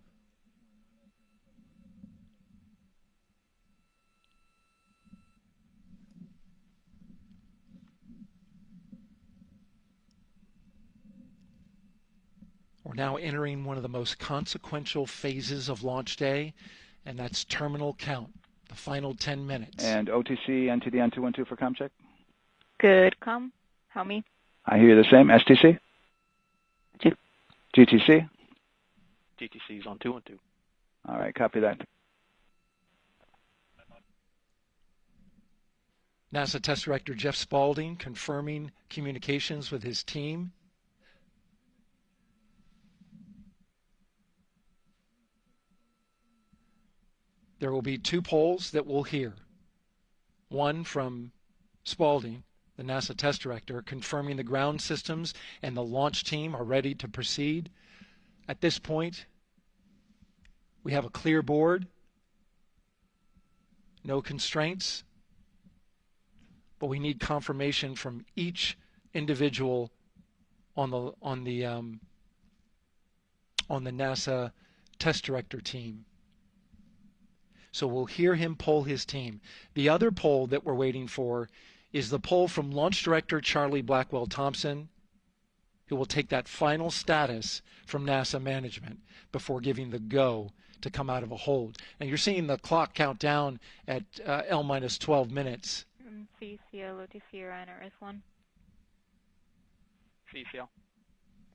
We're now entering one of the most consequential phases of launch day, and that's terminal count, the final 10 minutes. And OTC, NTD, N212 for comm check? Good, comm. How me? I hear you the same. STC? GTC? GTC is on 212. All right, copy that. NASA Test Director Jeff Spaulding confirming communications with his team. There will be 2 polls that we'll hear. One from Spaulding, the NASA Test Director, confirming the ground systems and the launch team are ready to proceed. At this point, we have a clear board, no constraints, but we need confirmation from each individual on the NASA Test Director team. So we'll hear him poll his team. The other poll that we're waiting for is the poll from Launch Director Charlie Blackwell Thompson, who will take that final status from NASA management before giving the go to come out of a hold. And you're seeing the clock count down at L minus 12 minutes. CCL, OTC, Orion, RS1. CCL.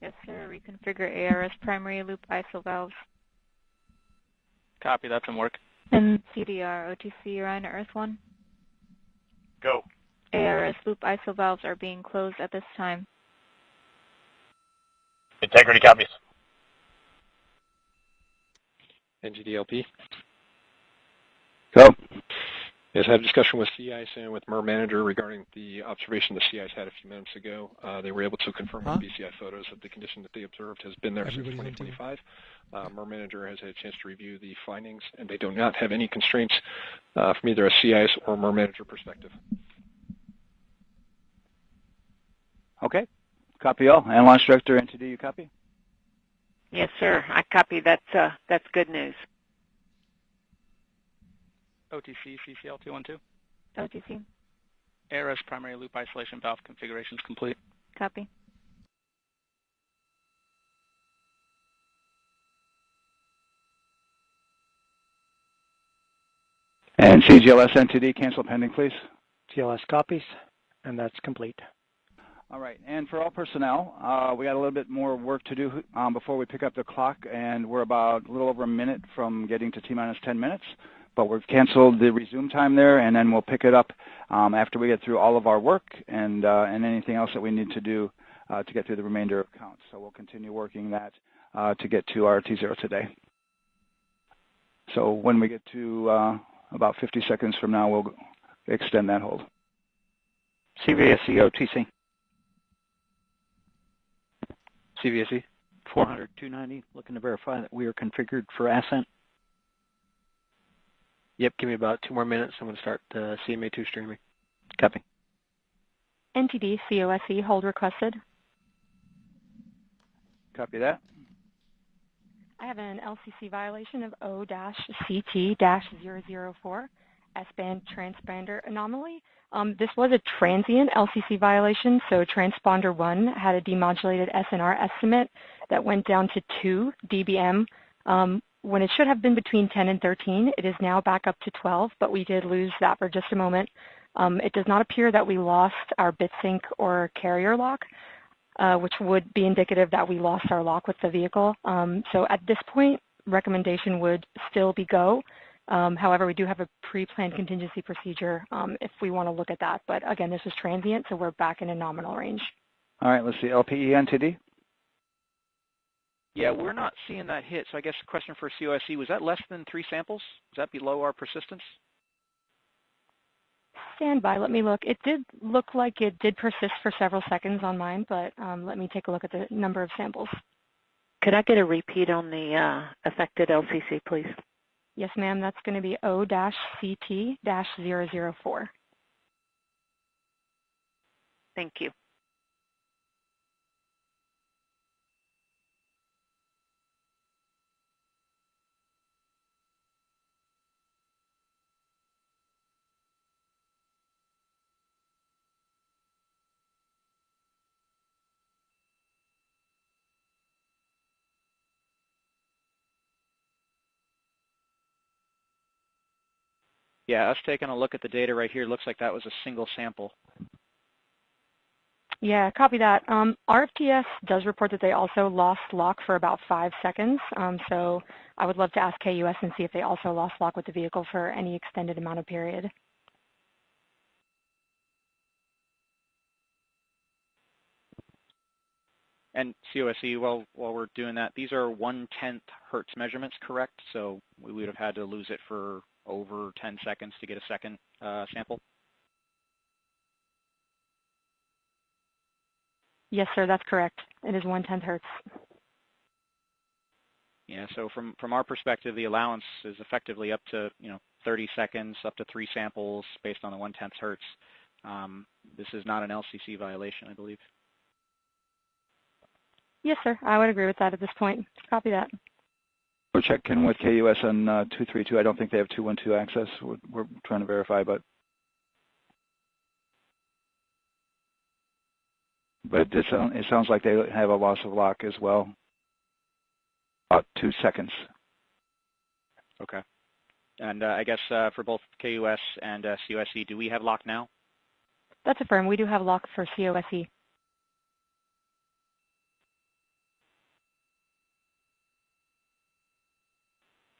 Yes, sir. Reconfigure ARS primary loop ISO valves. Copy, that's in work. And CDR, OTC, Orion, RS1. Go. ARS loop ISO valves are being closed at this time. Integrity copies. NGDLP. Go. Yes, I had a discussion with sea ice and with MER manager regarding the observation the sea ice had a few minutes ago. They were able to confirm with BCI photos that the condition that they observed has been there since 2025. MER manager has had a chance to review the findings, and they do not have any constraints from either a sea ice or MER manager perspective. Okay. Copy all. And Launch Director, NTD, you copy? Yes, sir. I copy. That's good news. OTC, CCL 212. OTC. ARS primary loop isolation valve configuration is complete. Copy. And CGLS, NTD, cancel pending, please. GLS copies, and that's complete. All right, and for all personnel, we got a little bit more work to do before we pick up the clock, and we're about a little over a minute from getting to T-minus 10 minutes, but we've canceled the resume time there, and then we'll pick it up after we get through all of our work and anything else that we need to do to get through the remainder of counts. So we'll continue working that to get to our T0 today. So when we get to about 50 seconds from now, we'll extend that hold. CVSE, OTC. CVSE. 400-290, looking to verify that we are configured for Ascent. Yep, give me about 2 more minutes. I'm going to start CMA2 streaming. Copy. NTD, COSE, hold requested. Copy that. I have an LCC violation of O-CT-004, S-band transponder anomaly. This was a transient LCC violation, so transponder 1 had a demodulated SNR estimate that went down to 2 dBm when it should have been between 10 and 13, it is now back up to 12, but we did lose that for just a moment. It does not appear that we lost our bit sync or carrier lock, which would be indicative that we lost our lock with the vehicle. So at this point, recommendation would still be go. However, we do have a pre-planned contingency procedure if we want to look at that. But again, this is transient, so we're back in a nominal range. All right, let's see, LPE NTD. Yeah, we're not seeing that hit. So I guess the question for COSE, was that less than 3 samples? Is that below our persistence? Stand by, let me look. It did look like it did persist for several seconds on mine, but let me take a look at the number of samples. Could I get a repeat on the affected LCC, please? Yes, ma'am, that's going to be O-CT-004. Thank you. Yeah, us taking a look at the data right here, looks like that was a single sample. Yeah, copy that. RFTS does report that they also lost lock for about 5 seconds. So I would love to ask KUS and see if they also lost lock with the vehicle for any extended amount of period. And COSE, while we're doing that, these are 1/10 hertz measurements, correct? So we would have had to lose it for over 10 seconds to get a second sample? Yes, sir, that's correct. It is 1/10 hertz. Yeah, so from our perspective, the allowance is effectively up to 30 seconds, up to 3 samples based on the 1/10 hertz. This is not an LCC violation, I believe. Yes, sir, I would agree with that at this point. Copy that. We're checking with KUS on 232. I don't think they have 212 access. We're trying to verify, but it sounds like they have a loss of lock as well. About 2 seconds. Okay. And I guess for both KUS and COSE, do we have lock now? That's affirmed. We do have lock for COSE.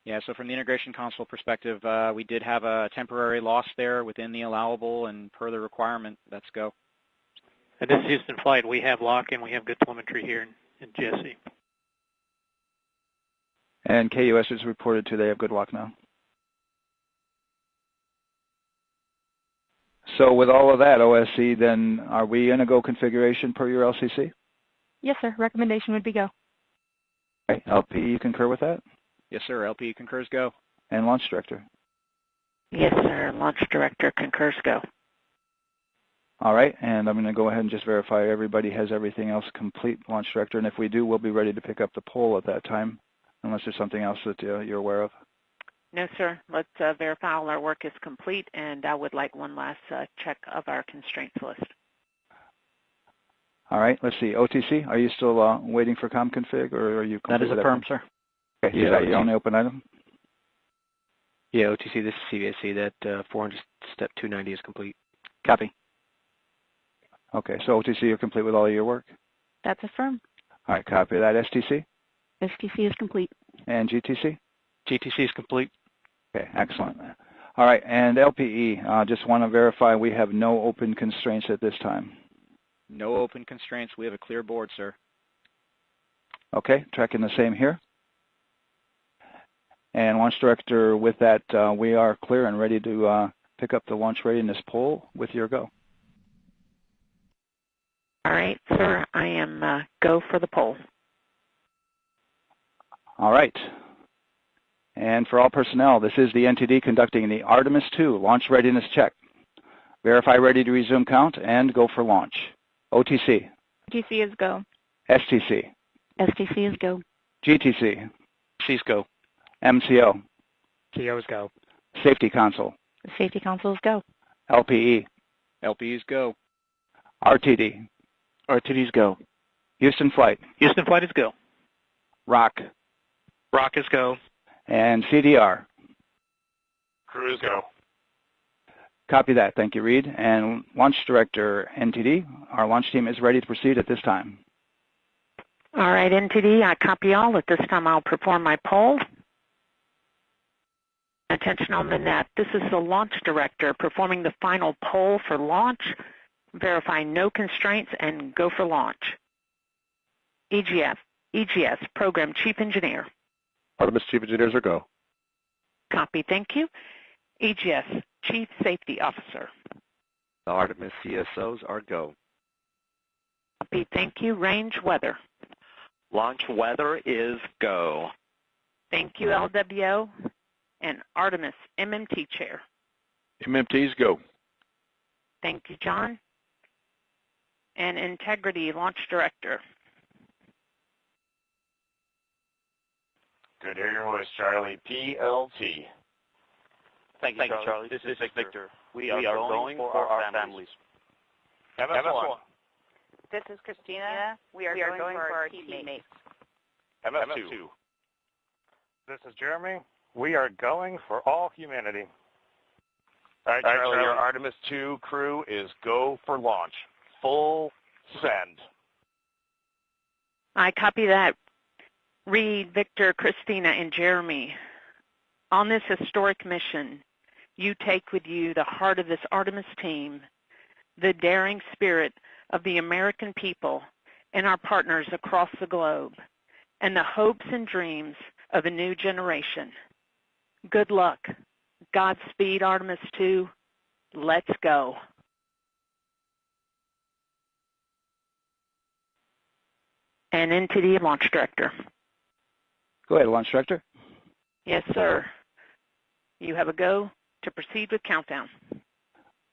Yeah, so from the integration console perspective, we did have a temporary loss there within the allowable, and per the requirement, let's go. This is Houston Flight. We have lock and we have good telemetry here in GSE. And KUS has reported too, they have good lock now. So with all of that, OSC, then are we in a go configuration per your LCC? Yes, sir. Recommendation would be go. Okay. LP, you concur with that? Yes, sir. LP concurs go. And Launch Director? Yes, sir. Launch Director concurs go. All right, and I'm going to go ahead and just verify everybody has everything else complete, Launch Director, and if we do, we'll be ready to pick up the poll at that time, unless there's something else that you're aware of. No, sir. Let's verify all our work is complete, and I would like one last check of our constraints list. All right, let's see. OTC, are you still waiting for ComConfig, or are you complete? That is affirmed, sir. Okay, yeah, is that your only open item? Yeah, OTC, this is CVSC. That 400 step 290 is complete. Copy. Okay, so OTC, you're complete with all of your work? That's affirmed. All right, copy that. STC? STC is complete. And GTC? GTC is complete. Okay, excellent. All right, and LPE, just want to verify we have no open constraints at this time. No open constraints. We have a clear board, sir. Okay, tracking the same here. And Launch Director, with that, we are clear and ready to pick up the launch readiness poll with your go. All right, sir. I am go for the poll. All right. And for all personnel, this is the NTD conducting the Artemis 2 launch readiness check. Verify ready to resume count and go for launch. OTC. OTC is go. STC. STC is go. GTC. C's go. MCO. CO's go. Safety Console. The Safety Console is go. LPE. LPE's go. RTD. RTD's go. Houston Flight. Houston Flight is go. ROC. ROC is go. And CDR. Crews go. Copy that. Thank you, Reed. And Launch Director NTD, our launch team is ready to proceed at this time. All right, NTD, I copy all. At this time, I'll perform my poll. Attention on the net. This is the Launch Director performing the final poll for launch. Verify no constraints and go for launch. EGS, Program Chief Engineer. Artemis Chief Engineers are go. Copy, thank you. EGS, Chief Safety Officer. The Artemis CSOs are go. Copy, thank you. Range Weather. Launch weather is go. Thank you, LWO. And Artemis MMT Chair. MMTs go. Thank you, John. And Integrity Launch Director. Good to hear your voice, Charlie. PLT. Thank you, Charlie. This is Victor. We are going for our families. MS1. This is Christina. We are going for our teammates. MS2. This is Jeremy. We are going for all humanity. All right, Charlie, your Artemis 2 crew is go for launch. Full send. I copy that. Reed, Victor, Christina, and Jeremy. On this historic mission, you take with you the heart of this Artemis team, the daring spirit of the American people and our partners across the globe, and the hopes and dreams of a new generation. Good luck. Godspeed, Artemis 2. Let's go. And NTD Launch Director. Go ahead, Launch Director. Yes, sir. You have a go to proceed with countdown.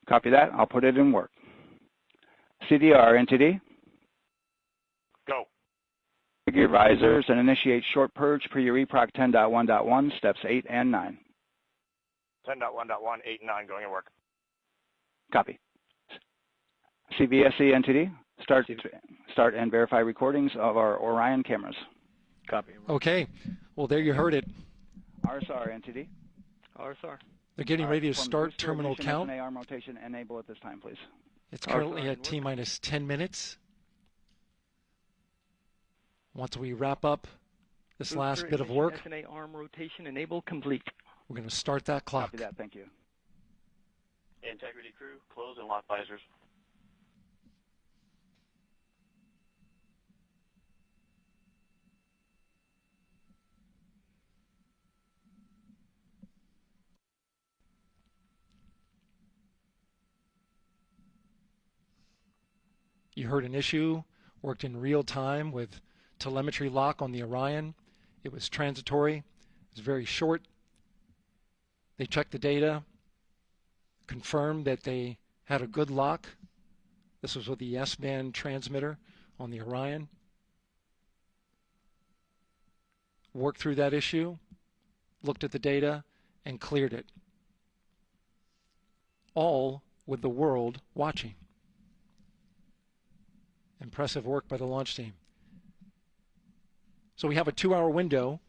Copy that. I'll put it in work. CDR NTD. Go. Gear risers and initiate short purge per your EPROC 10.1.1, steps 8 and 9. 10.1.1, 8 and 9 going to work. Copy. CVSE NTD. Start and verify recordings of our Orion cameras. Copy. Okay. Well, there you heard it. RSR NTD. RSR. They're getting ready to start terminal count. arm rotation enable at this time, please. It's currently at T-minus 10 minutes. Once we wrap up this last bit of work, SNA arm rotation enable complete. we're going to start that clock. Copy that. Thank you. Integrity crew, close and lock visors. You heard an issue, worked in real time with telemetry lock on the Orion. It was transitory. It was very short. They checked the data, confirmed that they had a good lock. This was with the S-band transmitter on the Orion. Worked through that issue, looked at the data, and cleared it. All with the world watching. Impressive work by the launch team. So we have a 2-hour window,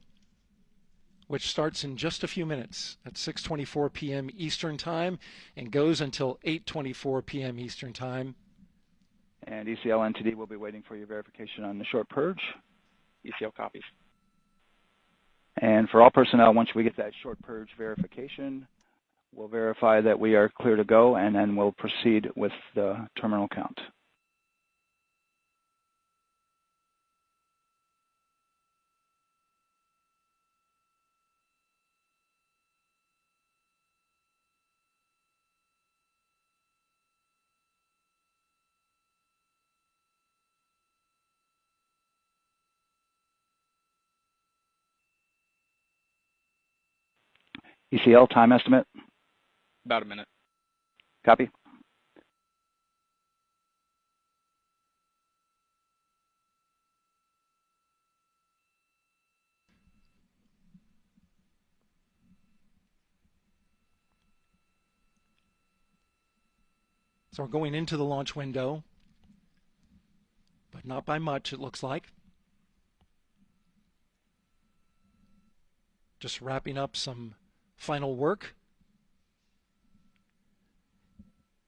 which starts in just a few minutes at 6:24 p.m. Eastern Time and goes until 8:24 p.m. Eastern Time. And ECL NTD will be waiting for your verification on the short purge. ECL copies. And for all personnel, once we get that short purge verification, we'll verify that we are clear to go, and then we'll proceed with the terminal count. ECL time estimate? About a minute. Copy. So we're going into the launch window, but not by much, it looks like. just wrapping up some final work.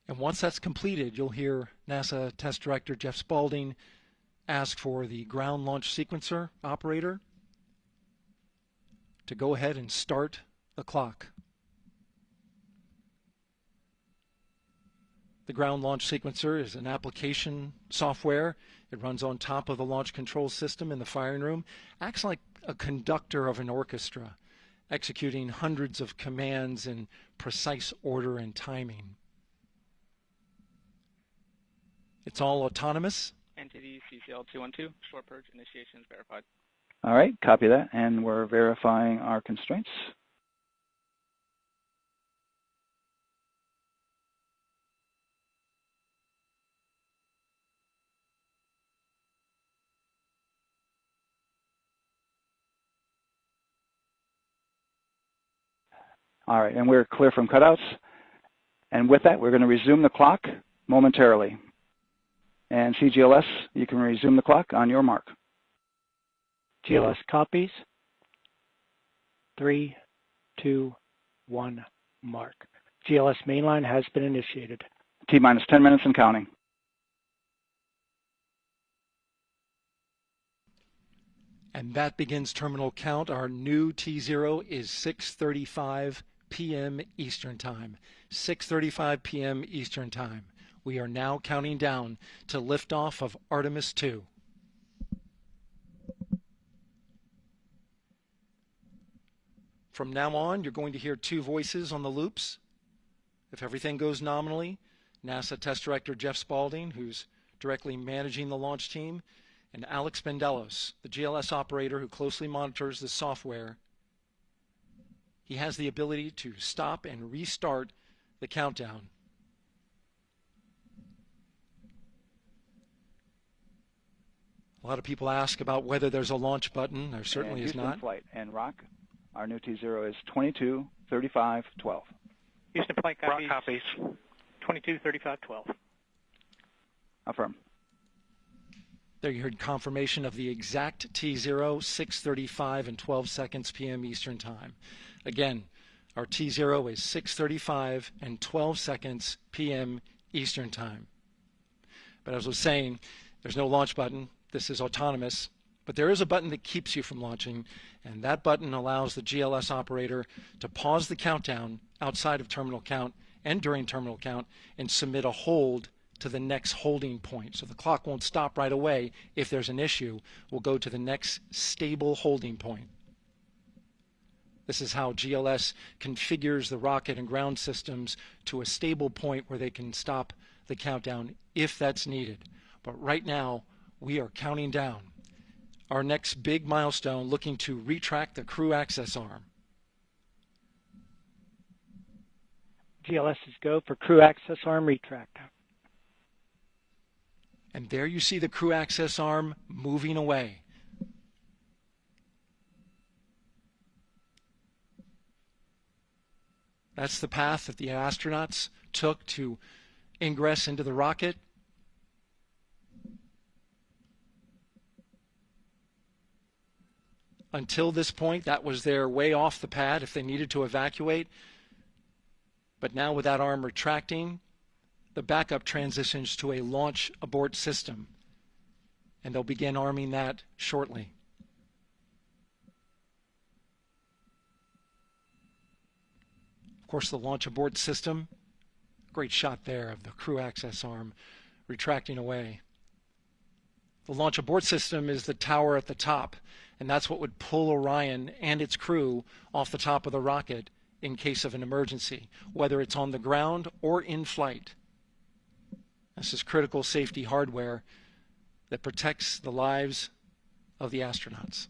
And once that's completed, you'll hear NASA Test Director Jeff Spaulding ask for the ground launch sequencer operator to go ahead and start the clock. The ground launch sequencer is an application software. It runs on top of the launch control system in the firing room, acts like a conductor of an orchestra, executing hundreds of commands in precise order and timing. It's all autonomous. Entity CCL 212, short purge initiation is verified. All right, copy that, and we're verifying our constraints. All right, and we're clear from cutouts. And with that, we're going to resume the clock momentarily. And CGLS, you can resume the clock on your mark. GLS copies. 3, 2, 1, mark. GLS mainline has been initiated. T-minus 10 minutes and counting. And that begins terminal count. Our new T0 is 6:35 p.m. Eastern Time. 6:35 p.m. Eastern Time. We are now counting down to liftoff of Artemis 2. From now on, you're going to hear two voices on the loops. If everything goes nominally, NASA Test Director Jeff Spaulding, who's directly managing the launch team, and Alex Bendelos, the GLS operator who closely monitors the software. He has the ability to stop and restart the countdown. A lot of people ask about whether there's a launch button. There certainly is not. Flight and Rock, our new T0 is 22:35:12. Houston flight copies. 22:35:12. Affirm. There you heard confirmation of the exact T0, 6:35 and 12 seconds p.m. Eastern Time. Again, our T0 is 6:35 and 12 seconds p.m. Eastern Time. But as I was saying, there's no launch button. This is autonomous. But there is a button that keeps you from launching, and that button allows the GLS operator to pause the countdown outside of terminal count and during terminal count and submit a hold to the next holding point. So the clock won't stop right away. If there's an issue, we'll go to the next stable holding point. This is how GLS configures the rocket and ground systems to a stable point where they can stop the countdown if that's needed. But right now, we are counting down. Our next big milestone, looking to retract the crew access arm. GLS is go for crew access arm retract. And there you see the crew access arm moving away. That's the path that the astronauts took to ingress into the rocket. Until this point, that was their way off the pad if they needed to evacuate. But now with that arm retracting, the backup transitions to a launch abort system. And they'll begin arming that shortly. Of course, the launch abort system, great shot there of the crew access arm retracting away. The launch abort system is the tower at the top, and that's what would pull Orion and its crew off the top of the rocket in case of an emergency, whether it's on the ground or in flight. This is critical safety hardware that protects the lives of the astronauts.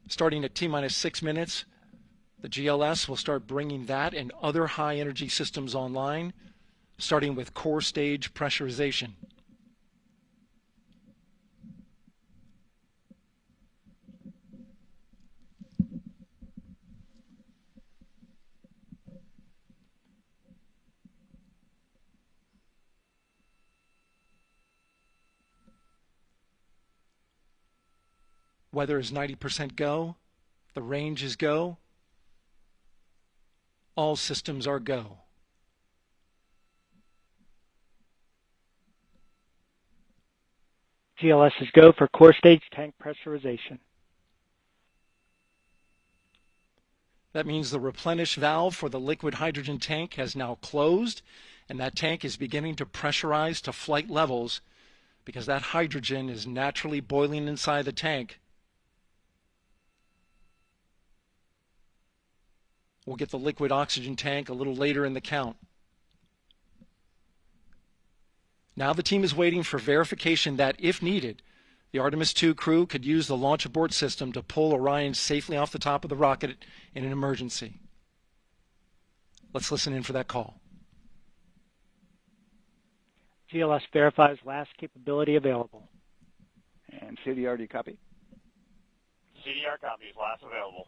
Starting at T-minus 6 minutes, the GLS will start bringing that and other high-energy systems online, starting with core stage pressurization. Weather is 90% go. The range is go. All systems are go. GLS is go for core stage tank pressurization. That means the replenish valve for the liquid hydrogen tank has now closed, and that tank is beginning to pressurize to flight levels because that hydrogen is naturally boiling inside the tank. We'll get the liquid oxygen tank a little later in the count. Now the team is waiting for verification that, if needed, the Artemis II crew could use the launch abort system to pull Orion safely off the top of the rocket in an emergency. Let's listen in for that call. GLS verifies last capability available. And CDR, do you copy? CDR copies, last available.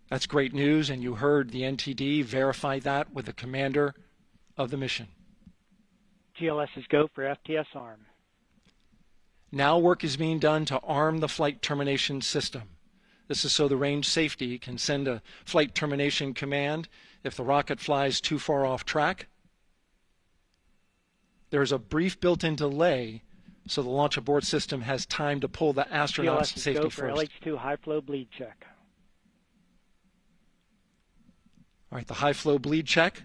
That's great news, and you heard the NTD verify that with the commander of the mission. GLS is go for FTS arm. Now work is being done to arm the flight termination system. This is so the range safety can send a flight termination command if the rocket flies too far off track. There's a brief built-in delay so the launch abort system has time to pull the astronauts to safety first. GLS is go for LH2 high flow bleed check. All right, the high flow bleed check.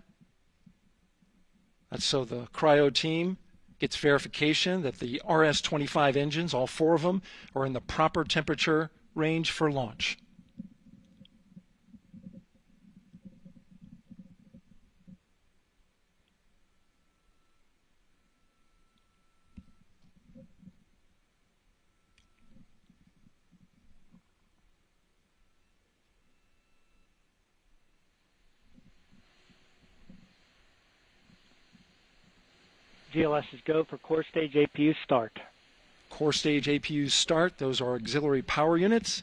That's so the cryo team gets verification that the RS-25 engines, all 4 of them, are in the proper temperature range for launch. GLS is go for core stage APU start. Core stage APUs start. Those are auxiliary power units,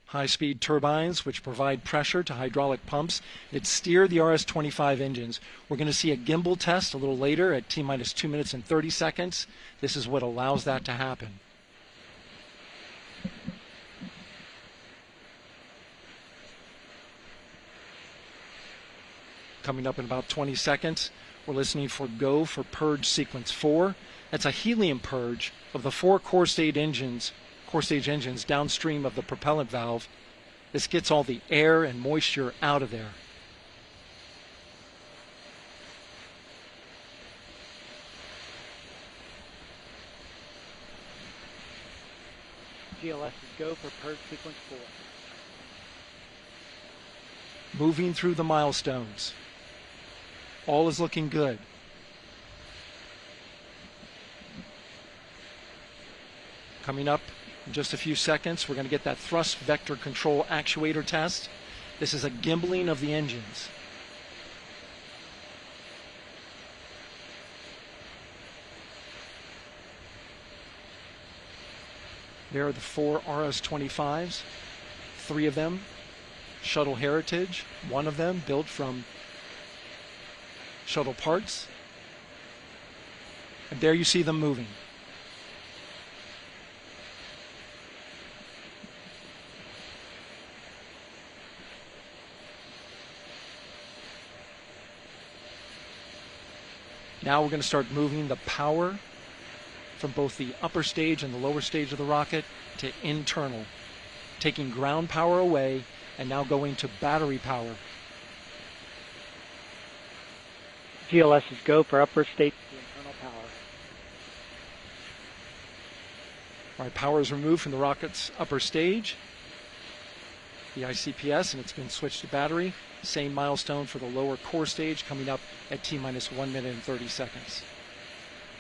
high-speed turbines which provide pressure to hydraulic pumps that steer the RS-25 engines. We're going to see a gimbal test a little later at T-minus 2 minutes and 30 seconds. This is what allows that to happen. Coming up in about 20 seconds. We're listening for go for purge sequence 4. That's a helium purge of the 4 core stage engines downstream of the propellant valve. This gets all the air and moisture out of there. GLS is go for purge sequence 4. Moving through the milestones. All is looking good. Coming up in just a few seconds, we're going to get that thrust vector control actuator test. This is a gimbaling of the engines. There are the 4 RS-25s, 3 of them shuttle heritage, 1 of them built from shuttle parts. And there you see them moving. Now we're going to start moving the power from both the upper stage and the lower stage of the rocket to internal, taking ground power away and now going to battery power. GLS is go for upper stage to internal power. All right, power is removed from the rocket's upper stage, the ICPS, and it's been switched to battery. Same milestone for the lower core stage coming up at T-minus 1 minute and 30 seconds.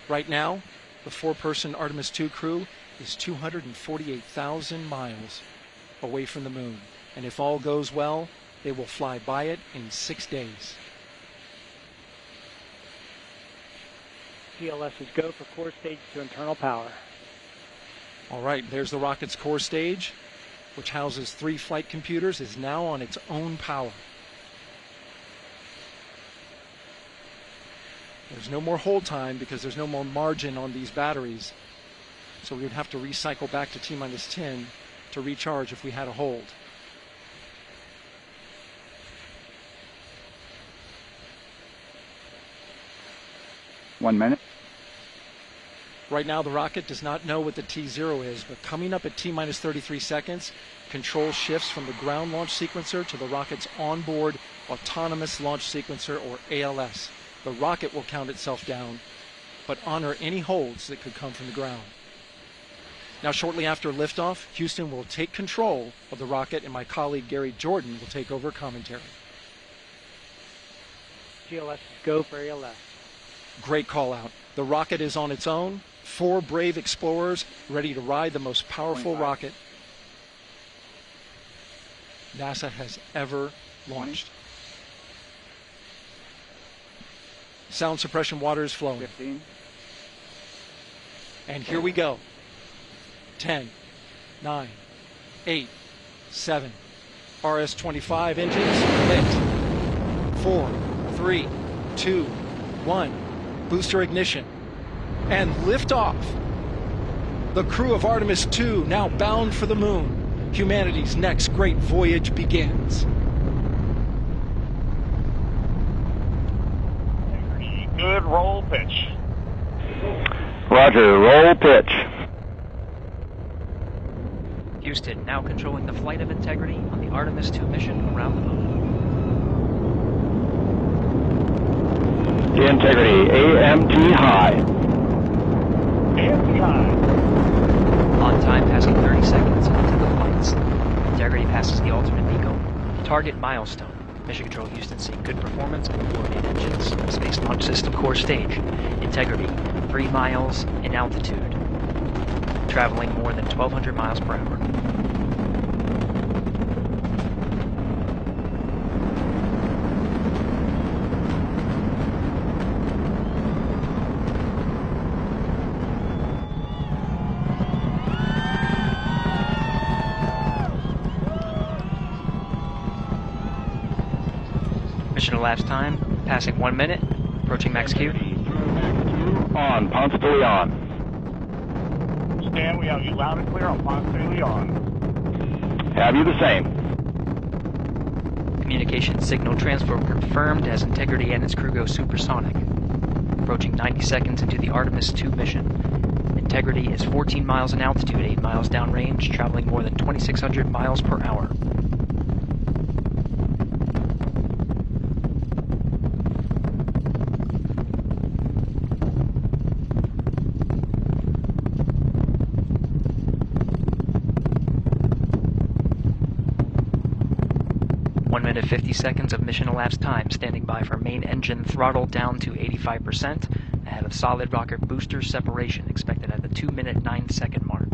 Right now, the 4-person Artemis II crew is 248,000 miles away from the moon. And if all goes well, they will fly by it in 6 days. GLS is go for core stage to internal power. All right, there's the rocket's core stage, which houses 3 flight computers, is now on its own power. There's no more hold time because there's no more margin on these batteries. So we would have to recycle back to T-minus 10 to recharge if we had a hold. One minute. Right now, the rocket does not know what the T0 is, but coming up at T-minus 33 seconds, control shifts from the ground launch sequencer to the rocket's onboard autonomous launch sequencer, or ALS. The rocket will count itself down, but honor any holds that could come from the ground. Now, shortly after liftoff, Houston will take control of the rocket, and my colleague Gary Jordan will take over commentary. GLS is go for ALS. Great call out. The rocket is on its own. 4 brave explorers ready to ride the most powerful rocket NASA has ever launched. Sound suppression water is flowing. 15. And here we go. 10, 9, 8, 7. RS-25 engines lit. 4, 3, 2, 1. Booster ignition. And liftoff. The crew of Artemis 2 now bound for the moon. Humanity's next great voyage begins. Good roll pitch. Roger, roll pitch. Houston now controlling the flight of Integrity on the Artemis 2 mission around the moon. Integrity, AMT high. AMT high. On time, passing 30 seconds into the flights. Integrity passes the alternate beacon. Target milestone. Mission Control Houston seeing good performance on the 4 main engines. Space Launch System core stage. Integrity, 3 miles in altitude. Traveling more than 1,200 miles per hour. Mission elapsed time, passing 1 minute, approaching max Q. On, Ponce de Leon. Stan, we have you loud and clear on Ponce de Leon. Have you the same? Communication signal transfer confirmed as Integrity and its crew go supersonic. Approaching 90 seconds into the Artemis 2 mission. Integrity is 14 miles in altitude, 8 miles downrange, traveling more than 2,600 miles per hour. Minute 50 seconds of mission elapsed time, standing by for main engine throttle down to 85%, ahead of solid rocket booster separation, expected at the 2-minute 9-second mark.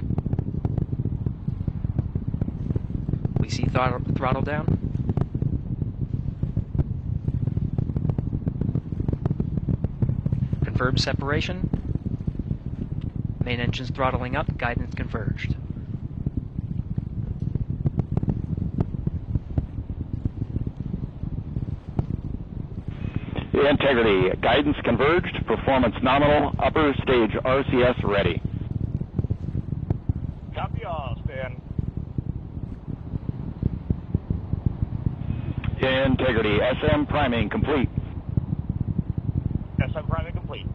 We see throttle down. Confirmed separation. Main engine's throttling up, guidance converged. Integrity, guidance converged, performance nominal, upper stage RCS ready. Copy all, Stan. Integrity, SM priming complete. SM priming complete.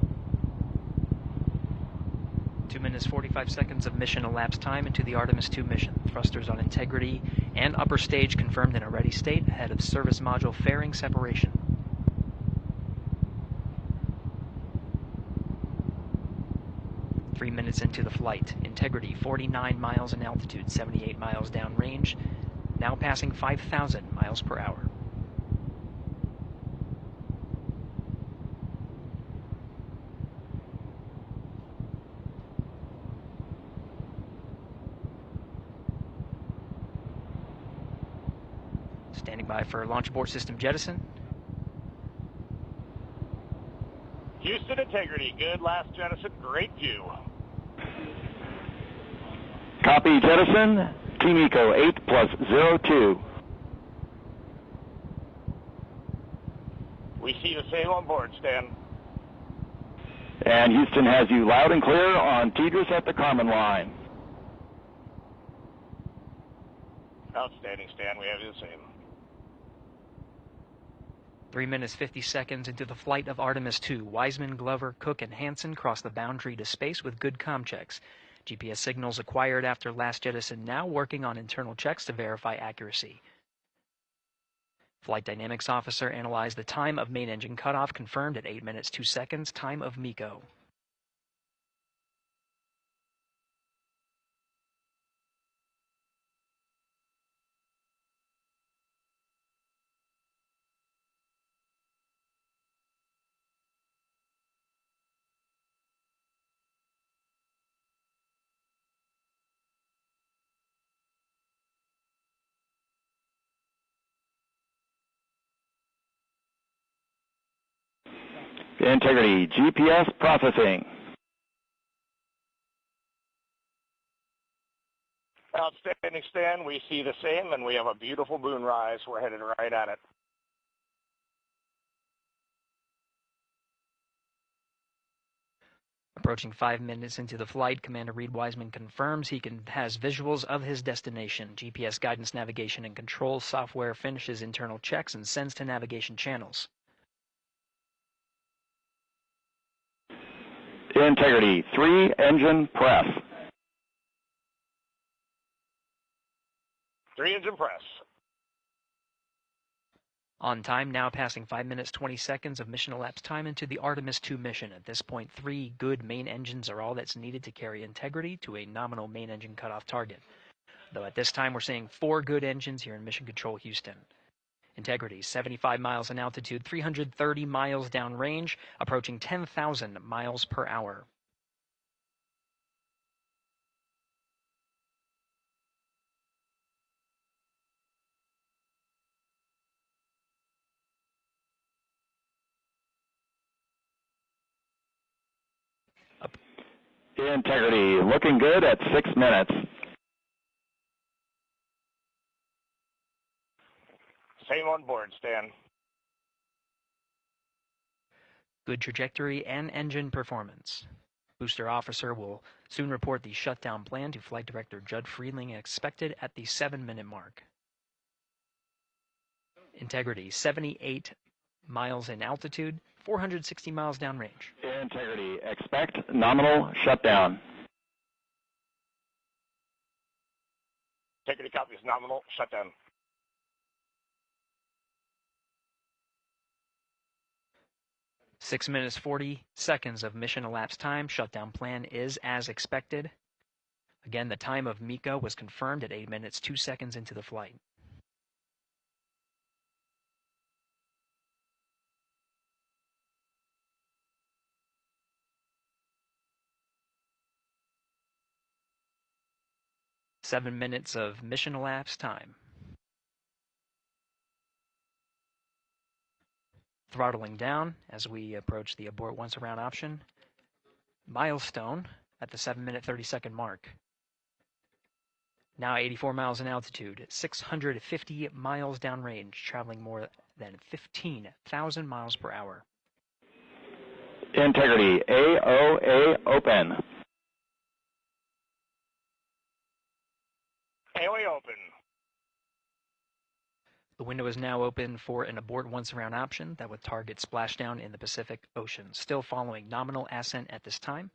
2 minutes 45 seconds of mission elapsed time into the Artemis 2 mission. Thrusters on Integrity and upper stage confirmed in a ready state, ahead of service module fairing separation. 3 minutes into the flight. Integrity, 49 miles in altitude, 78 miles downrange, now passing 5,000 miles per hour. Standing by for launch abort system jettison. Houston Integrity, good last jettison, great view. Copy jettison, Team Eco 8+02. We see the same on board, Stan. And Houston has you loud and clear on Tidris at the Carmen line. Outstanding, Stan. We have you the same. 3 minutes 50 seconds into the flight of Artemis 2, Wiseman, Glover, Cook, and Hansen cross the boundary to space with good comm checks. GPS signals acquired after last jettison now working on internal checks to verify accuracy. Flight Dynamics Officer analyzed the time of main engine cutoff, confirmed at 8 minutes 2 seconds, time of MECO. Integrity, GPS processing. Outstanding, Stan. We see the same, and we have a beautiful moonrise. We're headed right at it. Approaching 5 minutes into the flight, Commander Reed Wiseman confirms he has visuals of his destination. GPS guidance, navigation, and control software finishes internal checks and sends to navigation channels. Integrity, 3 engine press. 3 engine press. On time, now passing 5 minutes 20 seconds of mission elapsed time into the Artemis 2 mission. At this point, 3 good main engines are all that's needed to carry Integrity to a nominal main engine cutoff target. Though at this time, we're seeing 4 good engines here in Mission Control Houston. Integrity, 75 miles in altitude, 330 miles downrange, approaching 10,000 miles per hour. Integrity, looking good at 6 minutes. Same on board, Stan. Good trajectory and engine performance. Booster officer will soon report the shutdown plan to Flight Director Judd Friedling, expected at the 7-minute mark. Integrity, 78 miles in altitude, 460 miles downrange. Integrity, expect nominal shutdown. Integrity copies nominal shutdown. 6 minutes 40 seconds of mission elapsed time. Shutdown plan is as expected. Again, the time of MECO was confirmed at 8 minutes 2 seconds into the flight. Seven minutes of mission elapsed time. Throttling down as we approach the abort once around option. Milestone at the 7-minute 30-second mark. Now 84 miles in altitude, 650 miles downrange, traveling more than 15,000 miles per hour. Integrity, AOA open. AOA open. The window is now open for an abort once around option that would target splashdown in the Pacific Ocean. Still following nominal ascent at this time.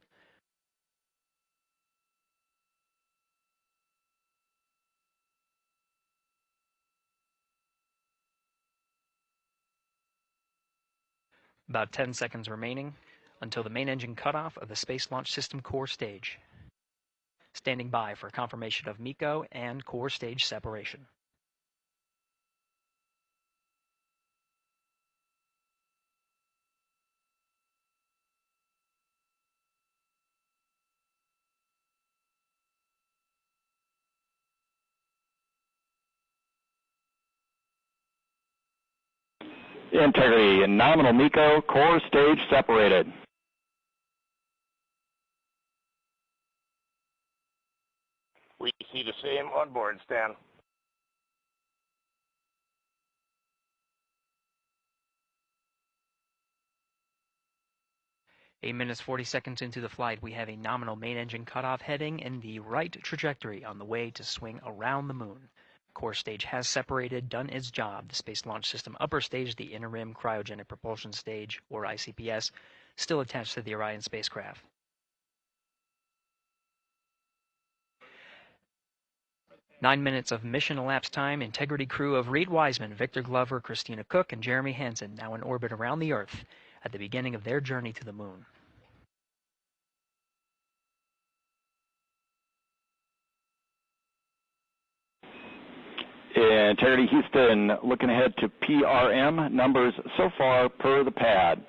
About 10 seconds remaining until the main engine cutoff of the Space Launch System core stage. Standing by for confirmation of MECO and core stage separation. Integrity and nominal MECO, core stage separated. We see the same on board, Stan. 8 minutes 40 seconds into the flight, we have a nominal main engine cutoff heading in the right trajectory on the way to swing around the moon. Core stage has separated, done its job. The Space Launch System upper stage, the Inner Rim Cryogenic Propulsion Stage, or ICPS, still attached to the Orion spacecraft. Nine minutes of mission elapsed time. Integrity crew of Reed Wiseman, Victor Glover, Christina Cook, and Jeremy Hansen now in orbit around the Earth at the beginning of their journey to the moon. Integrity Houston, looking ahead to PRM numbers so far per the pad.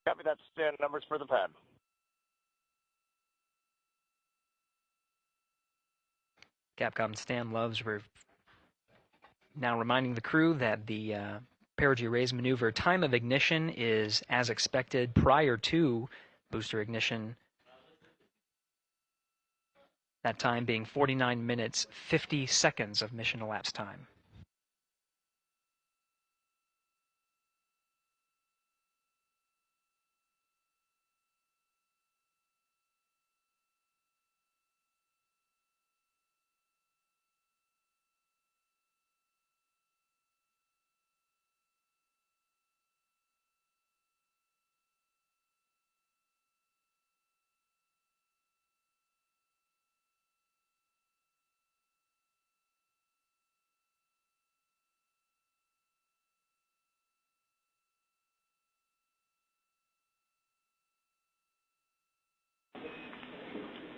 Copy that, Stan. Numbers for the pad. Capcom Stan Loves now reminding the crew that the perigee raise maneuver time of ignition is as expected prior to booster ignition. That time being 49 minutes, 50 seconds of mission elapsed time.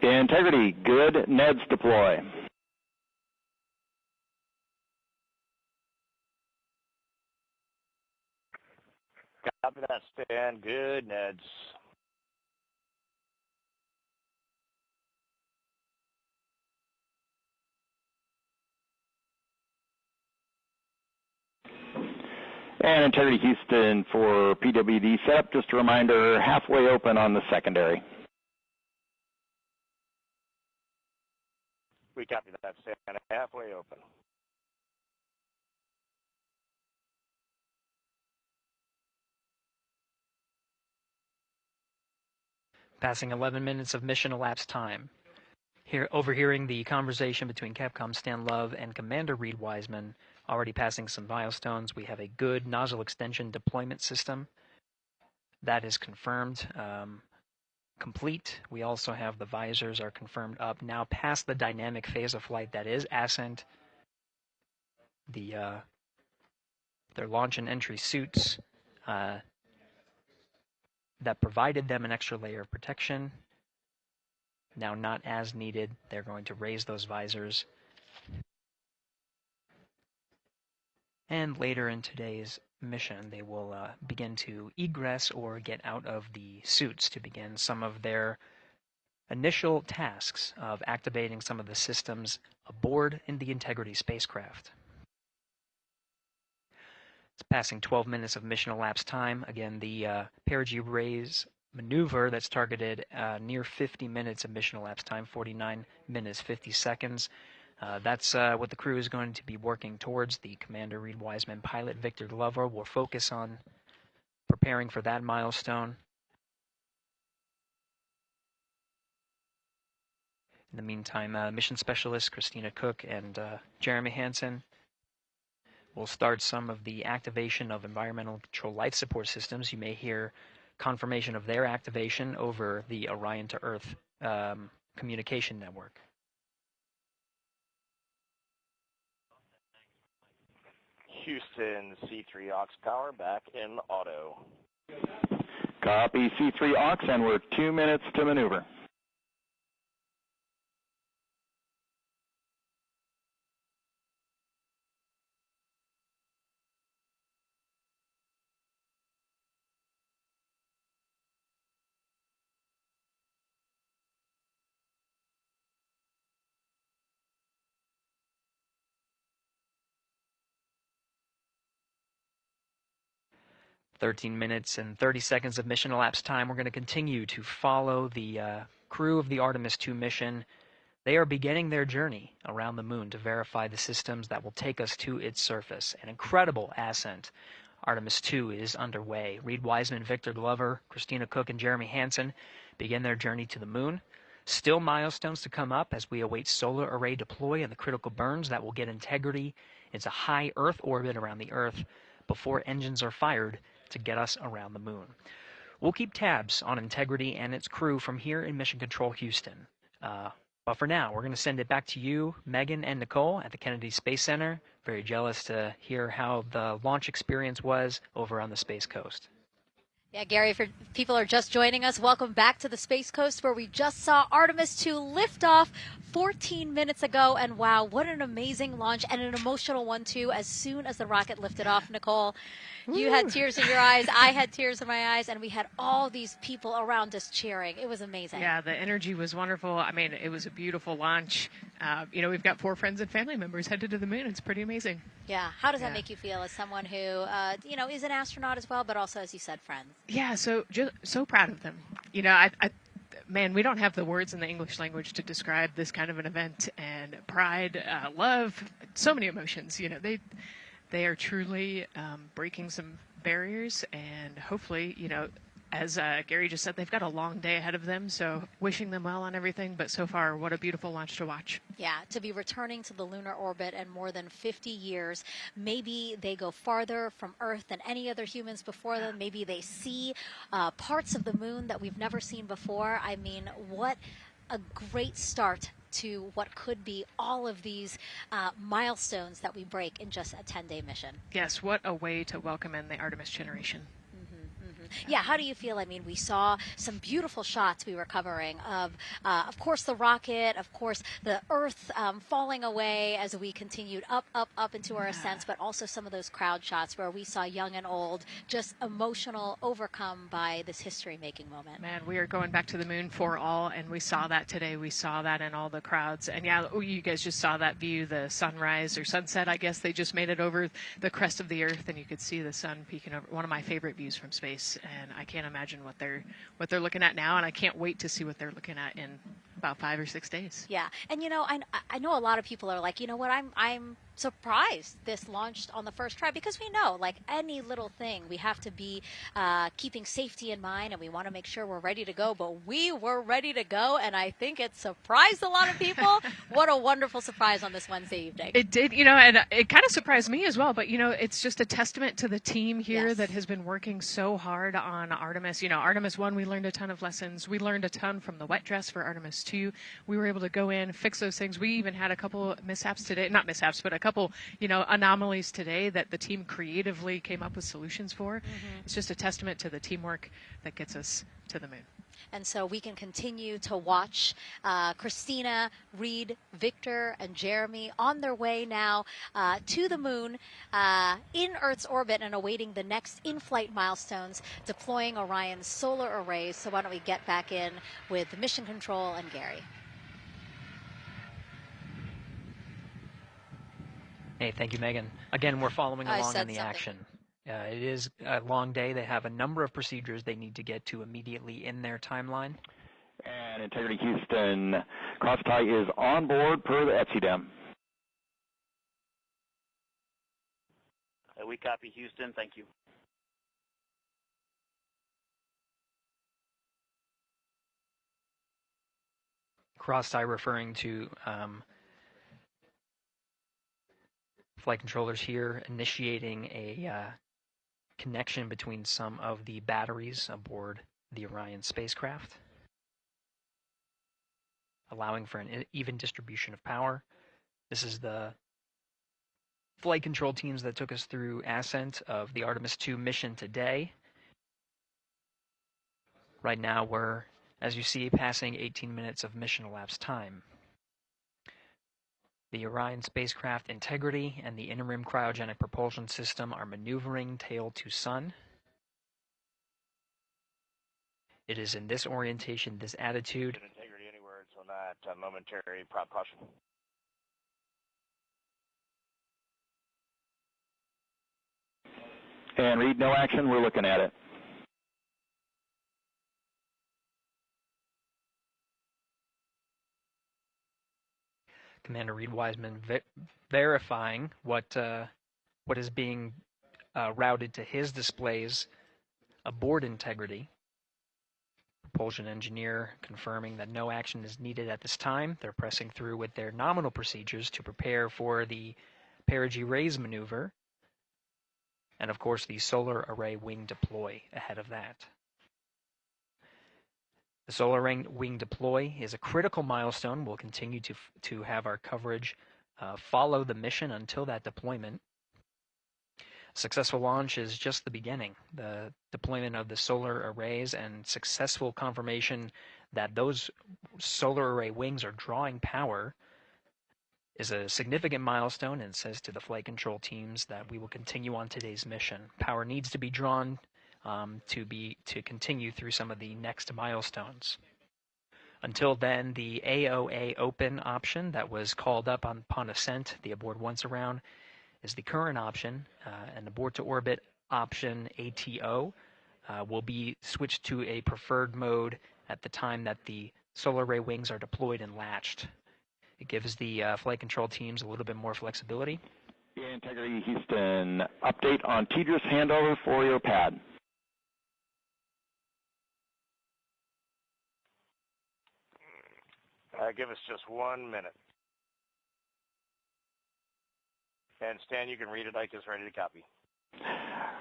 Integrity, good. NEDS deploy. Copy that, Stan. Good, Neds. And Integrity Houston for PWD setup. Just a reminder, halfway open on the secondary. We copy that, Stan. Halfway open. Passing 11 minutes of mission elapsed time. Here, overhearing the conversation between Capcom Stan Love and Commander Reed Wiseman, already passing some milestones. We have a good nozzle extension deployment system. That is confirmed. Complete. We also have the visors are confirmed up. Now past the dynamic phase of flight, that is Ascent. Their launch and entry suits that provided them an extra layer of protection. Now not as needed. They're going to raise those visors. And later in today's mission, they will begin to egress or get out of the suits to begin some of their initial tasks of activating some of the systems aboard in the Integrity spacecraft. It's passing 12 minutes of mission elapsed time. Again, the perigee raise maneuver that's targeted near 50 minutes of mission elapsed time, 49 minutes, 50 seconds. That's what the crew is going to be working towards. The Commander Reed Wiseman, pilot Victor Glover will focus on preparing for that milestone. In the meantime, mission specialist Christina Cook and Jeremy Hansen will start some of the activation of environmental control life support systems. You may hear confirmation of their activation over the Orion to Earth communication network. Houston, C3 aux power back in auto. Copy C3 aux, and we're 2 minutes to maneuver. "13 minutes and 30 seconds of mission elapsed time. We're going to continue to follow the crew of the Artemis 2 mission They are beginning their journey around the moon to verify the systems that will take us to its surface. An incredible ascent. Artemis 2 is underway. Reed Wiseman, Victor Glover, Christina Cook, and Jeremy Hansen begin their journey to the moon. Still milestones to come up as we await solar array deploy and the critical burns that will get Integrity into high Earth orbit around the Earth before engines are fired to get us around the moon. We'll keep tabs on Integrity and its crew from here in Mission Control Houston. But for now, we're going to send it back to you, Megan and Nicole at the Kennedy Space Center. Very jealous to hear how the launch experience was over on the Space Coast. Yeah, Gary, if people are just joining us, welcome back to the Space Coast where we just saw Artemis 2 lift off 14 minutes ago. And wow, what an amazing launch and an emotional one, too. As soon as the rocket lifted off, Nicole, you had tears in your eyes. I had tears in my eyes. And we had all these people around us cheering. It was amazing. Yeah, the energy was wonderful. I mean, it was a beautiful launch. We've got 4 friends and family members headed to the moon. It's pretty amazing. Yeah. How does that make you feel as someone who, is an astronaut as well, but also, as you said, friends? Yeah, so proud of them. Man, we don't have the words in the English language to describe this kind of an event, and pride, love, so many emotions. They are truly breaking some barriers, and hopefully, as Gary just said, they've got a long day ahead of them, so wishing them well on everything, but so far, what a beautiful launch to watch. Yeah, to be returning to the lunar orbit in more than 50 years. Maybe they go farther from Earth than any other humans before them. Maybe they see parts of the moon that we've never seen before. I mean, what a great start to what could be all of these milestones that we break in just a 10-day mission. Yes, what a way to welcome in the Artemis generation. Yeah, how do you feel? I mean, we saw some beautiful shots we were covering of course, the rocket, of course, the Earth falling away as we continued up into our ascents, but also some of those crowd shots where we saw young and old, just emotional, overcome by this history-making moment. Man, we are going back to the moon for all, and we saw that today. We saw that in all the crowds. And yeah, you guys just saw that view, the sunrise or sunset, I guess. They just made it over the crest of the Earth, and you could see the sun peeking over. One of my favorite views from space. And I can't imagine what they're looking at now, and I can't wait to see what they're looking at in about 5 or 6 days. Yeah, and I know a lot of people are like, you know what, I'm surprised this launched on the first try, because we know, like any little thing, we have to be keeping safety in mind, and we want to make sure we're ready to go. But we were ready to go, and I think it surprised a lot of people. What a wonderful surprise on this Wednesday evening. It did, and it kind of surprised me as well. But it's just a testament to the team here that has been working so hard on Artemis. Artemis 1, we learned a ton of lessons. We learned a ton from the wet dress for Artemis 2. We were able to go in, fix those things. We even had a couple mishaps today, not mishaps, but a couple, anomalies today that the team creatively came up with solutions for. It's just a testament to the teamwork that gets us to the moon. And so we can continue to watch Christina, Reed, Victor, and Jeremy on their way now to the moon in Earth's orbit and awaiting the next in-flight milestones, deploying Orion's solar arrays. So why don't we get back in with Mission Control and Gary. Hey, thank you, Megan. Again, we're following along in the action. It is a long day. They have a number of procedures they need to get to immediately in their timeline. And Integrity Houston, cross-tie is on board per the ETSI-DEM. We copy, Houston. Thank you. Cross-tie referring to flight controllers here initiating a connection between some of the batteries aboard the Orion spacecraft, allowing for an even distribution of power. This is the flight control teams that took us through Ascent of the Artemis 2 mission today. Right now we're, as you see, passing 18 minutes of mission elapsed time. The Orion spacecraft Integrity and the interim cryogenic propulsion system are maneuvering tail to sun. It is in this orientation, this attitude. Integrity anywhere until that momentary prop caution. And Reed, no action. We're looking at it. Commander Reed Wiseman verifying what is being routed to his displays aboard Integrity. Propulsion engineer confirming that no action is needed at this time. They're pressing through with their nominal procedures to prepare for the perigee raise maneuver, and of course the solar array wing deploy ahead of that. The solar array wing deploy is a critical milestone. We'll continue to have our coverage follow the mission until that deployment. Successful launch is just the beginning. The deployment of the solar arrays and successful confirmation that those solar array wings are drawing power is a significant milestone and says to the flight control teams that we will continue on today's mission. Power needs to be drawn to continue through some of the next milestones. Until then, the AOA open option that was called up upon ascent, the aboard once around, is the current option, and the board to orbit option ATO will be switched to a preferred mode at the time that the solar array wings are deployed and latched. It gives the flight control teams a little bit more flexibility. Integrity Houston, update on TDRS handover for your pad. Give us just 1 minute. And Stan, you can read it. Ike is ready to copy.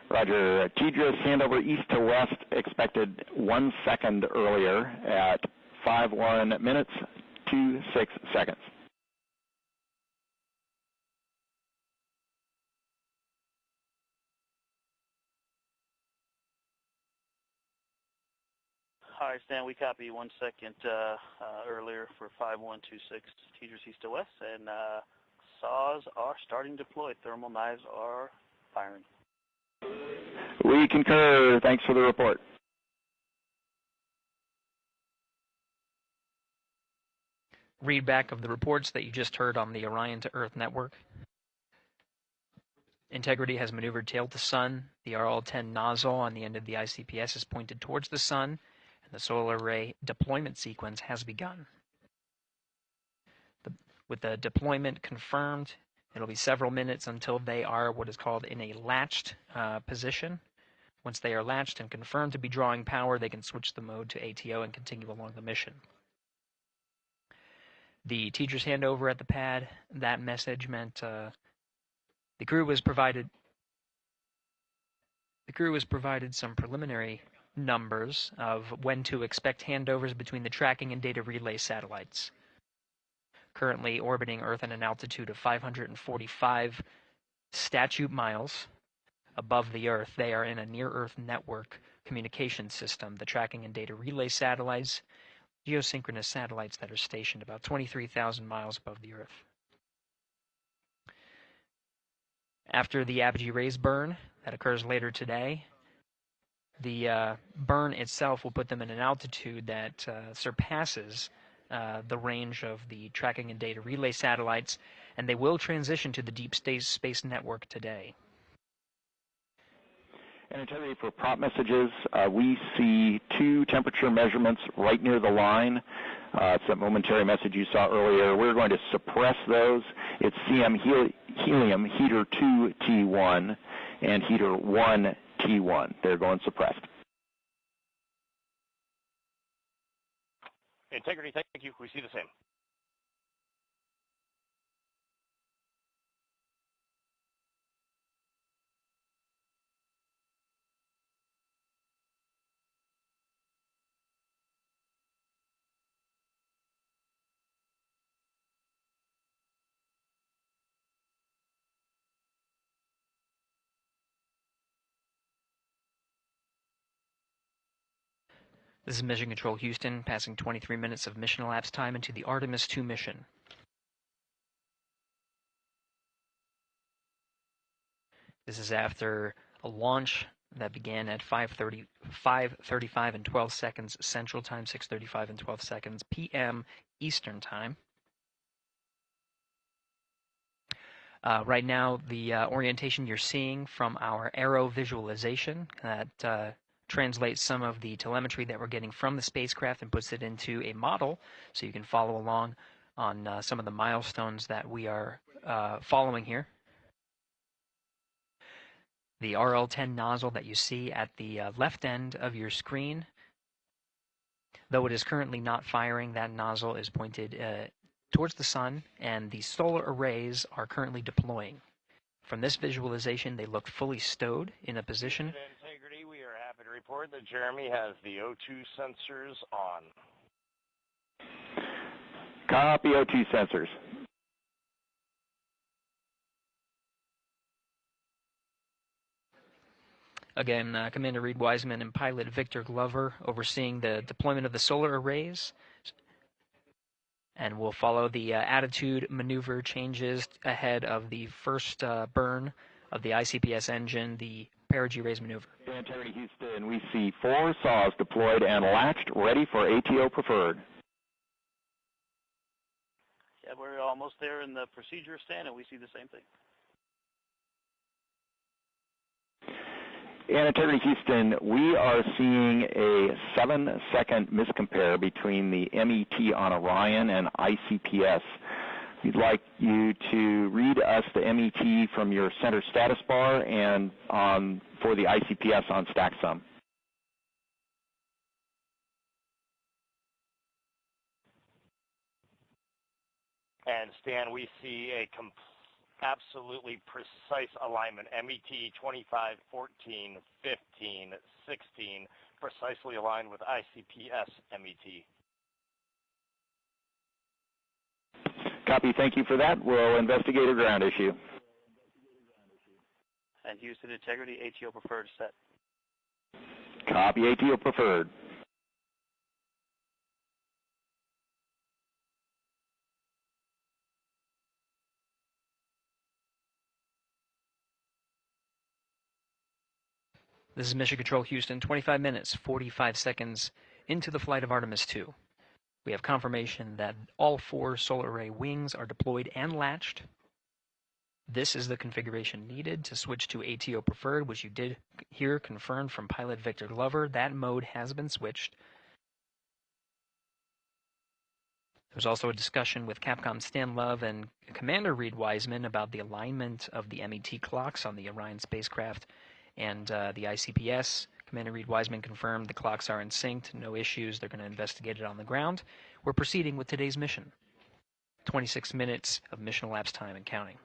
Roger. TDRS handover east to west expected 1 second earlier at 5:1 minutes 26 seconds. Hi, Stan. We copy 1 second earlier for 5126 TDRS east to west, and saws are starting to deploy. Thermal knives are firing. We concur. Thanks for the report. Read back of the reports that you just heard on the Orion to Earth network. Integrity has maneuvered tail to sun. The RL-10 nozzle on the end of the ICPS is pointed towards the sun, and the solar array deployment sequence has begun. With the deployment confirmed, it'll be several minutes until they are what is called in a latched position. Once they are latched and confirmed to be drawing power, they can switch the mode to ATO and continue along the mission. The teacher's handover at the pad, that message meant the crew was provided some preliminary numbers of when to expect handovers between the tracking and data relay satellites. Currently orbiting Earth at an altitude of 545 statute miles above the Earth, they are in a near-Earth network communication system. The tracking and data relay satellites, geosynchronous satellites that are stationed about 23,000 miles above the Earth. After the apogee raise burn that occurs later today, the burn itself will put them in an altitude that surpasses the range of the tracking and data relay satellites, and they will transition to the deep space network today. And Integrity, for prop messages, we see 2 temperature measurements right near the line. It's that momentary message you saw earlier. We're going to suppress those. It's CM helium heater 2 T1 and heater 1 T1. They're going suppressed. Integrity, thank you. We see the same. This is Mission Control Houston, passing 23 minutes of mission elapsed time into the Artemis 2 mission. This is after a launch that began at 5:35 and 12 seconds Central Time, 6:35 and 12 seconds p.m. Eastern Time. Right now, the orientation you're seeing from our arrow visualization that translates some of the telemetry that we're getting from the spacecraft and puts it into a model so you can follow along on some of the milestones that we are following here. The RL-10 nozzle that you see at the left end of your screen, though it is currently not firing, that nozzle is pointed towards the sun, and the solar arrays are currently deploying. From this visualization, they look fully stowed in a position. Integrity, we are happy to report that Jeremy has the O2 sensors on. Copy O2 sensors. Again, Commander Reed Wiseman and pilot Victor Glover overseeing the deployment of the solar arrays. And we'll follow the attitude maneuver changes ahead of the first burn of the ICPS engine, the perigee raise maneuver. Integrity Houston, we see 4 saws deployed and latched, ready for ATO preferred. Yeah, we're almost there in the procedure stand, and we see the same thing. And Integrity Houston, we are seeing a 7-second miscompare between the MET on Orion and ICPS. We'd like you to read us the MET from your center status bar and for the ICPS on StackSum. And Stan, we see a absolutely precise alignment. MET 25, 14, 15, 16, precisely aligned with ICPS MET. Copy. Thank you for that. We'll investigate a ground issue. And Houston Integrity, ATO preferred set. Copy. ATO preferred. This is Mission Control Houston, 25 minutes, 45 seconds into the flight of Artemis 2. We have confirmation that all 4 solar array wings are deployed and latched. This is the configuration needed to switch to ATO preferred, which you did hear confirmed from pilot Victor Glover. That mode has been switched. There was also a discussion with Capcom Stan Love and Commander Reed Wiseman about the alignment of the MET clocks on the Orion spacecraft and the ICPS. Commander Reed Wiseman confirmed the clocks are in sync, no issues, they're going to investigate it on the ground. We're proceeding with today's mission. 26 minutes of mission elapsed time and counting.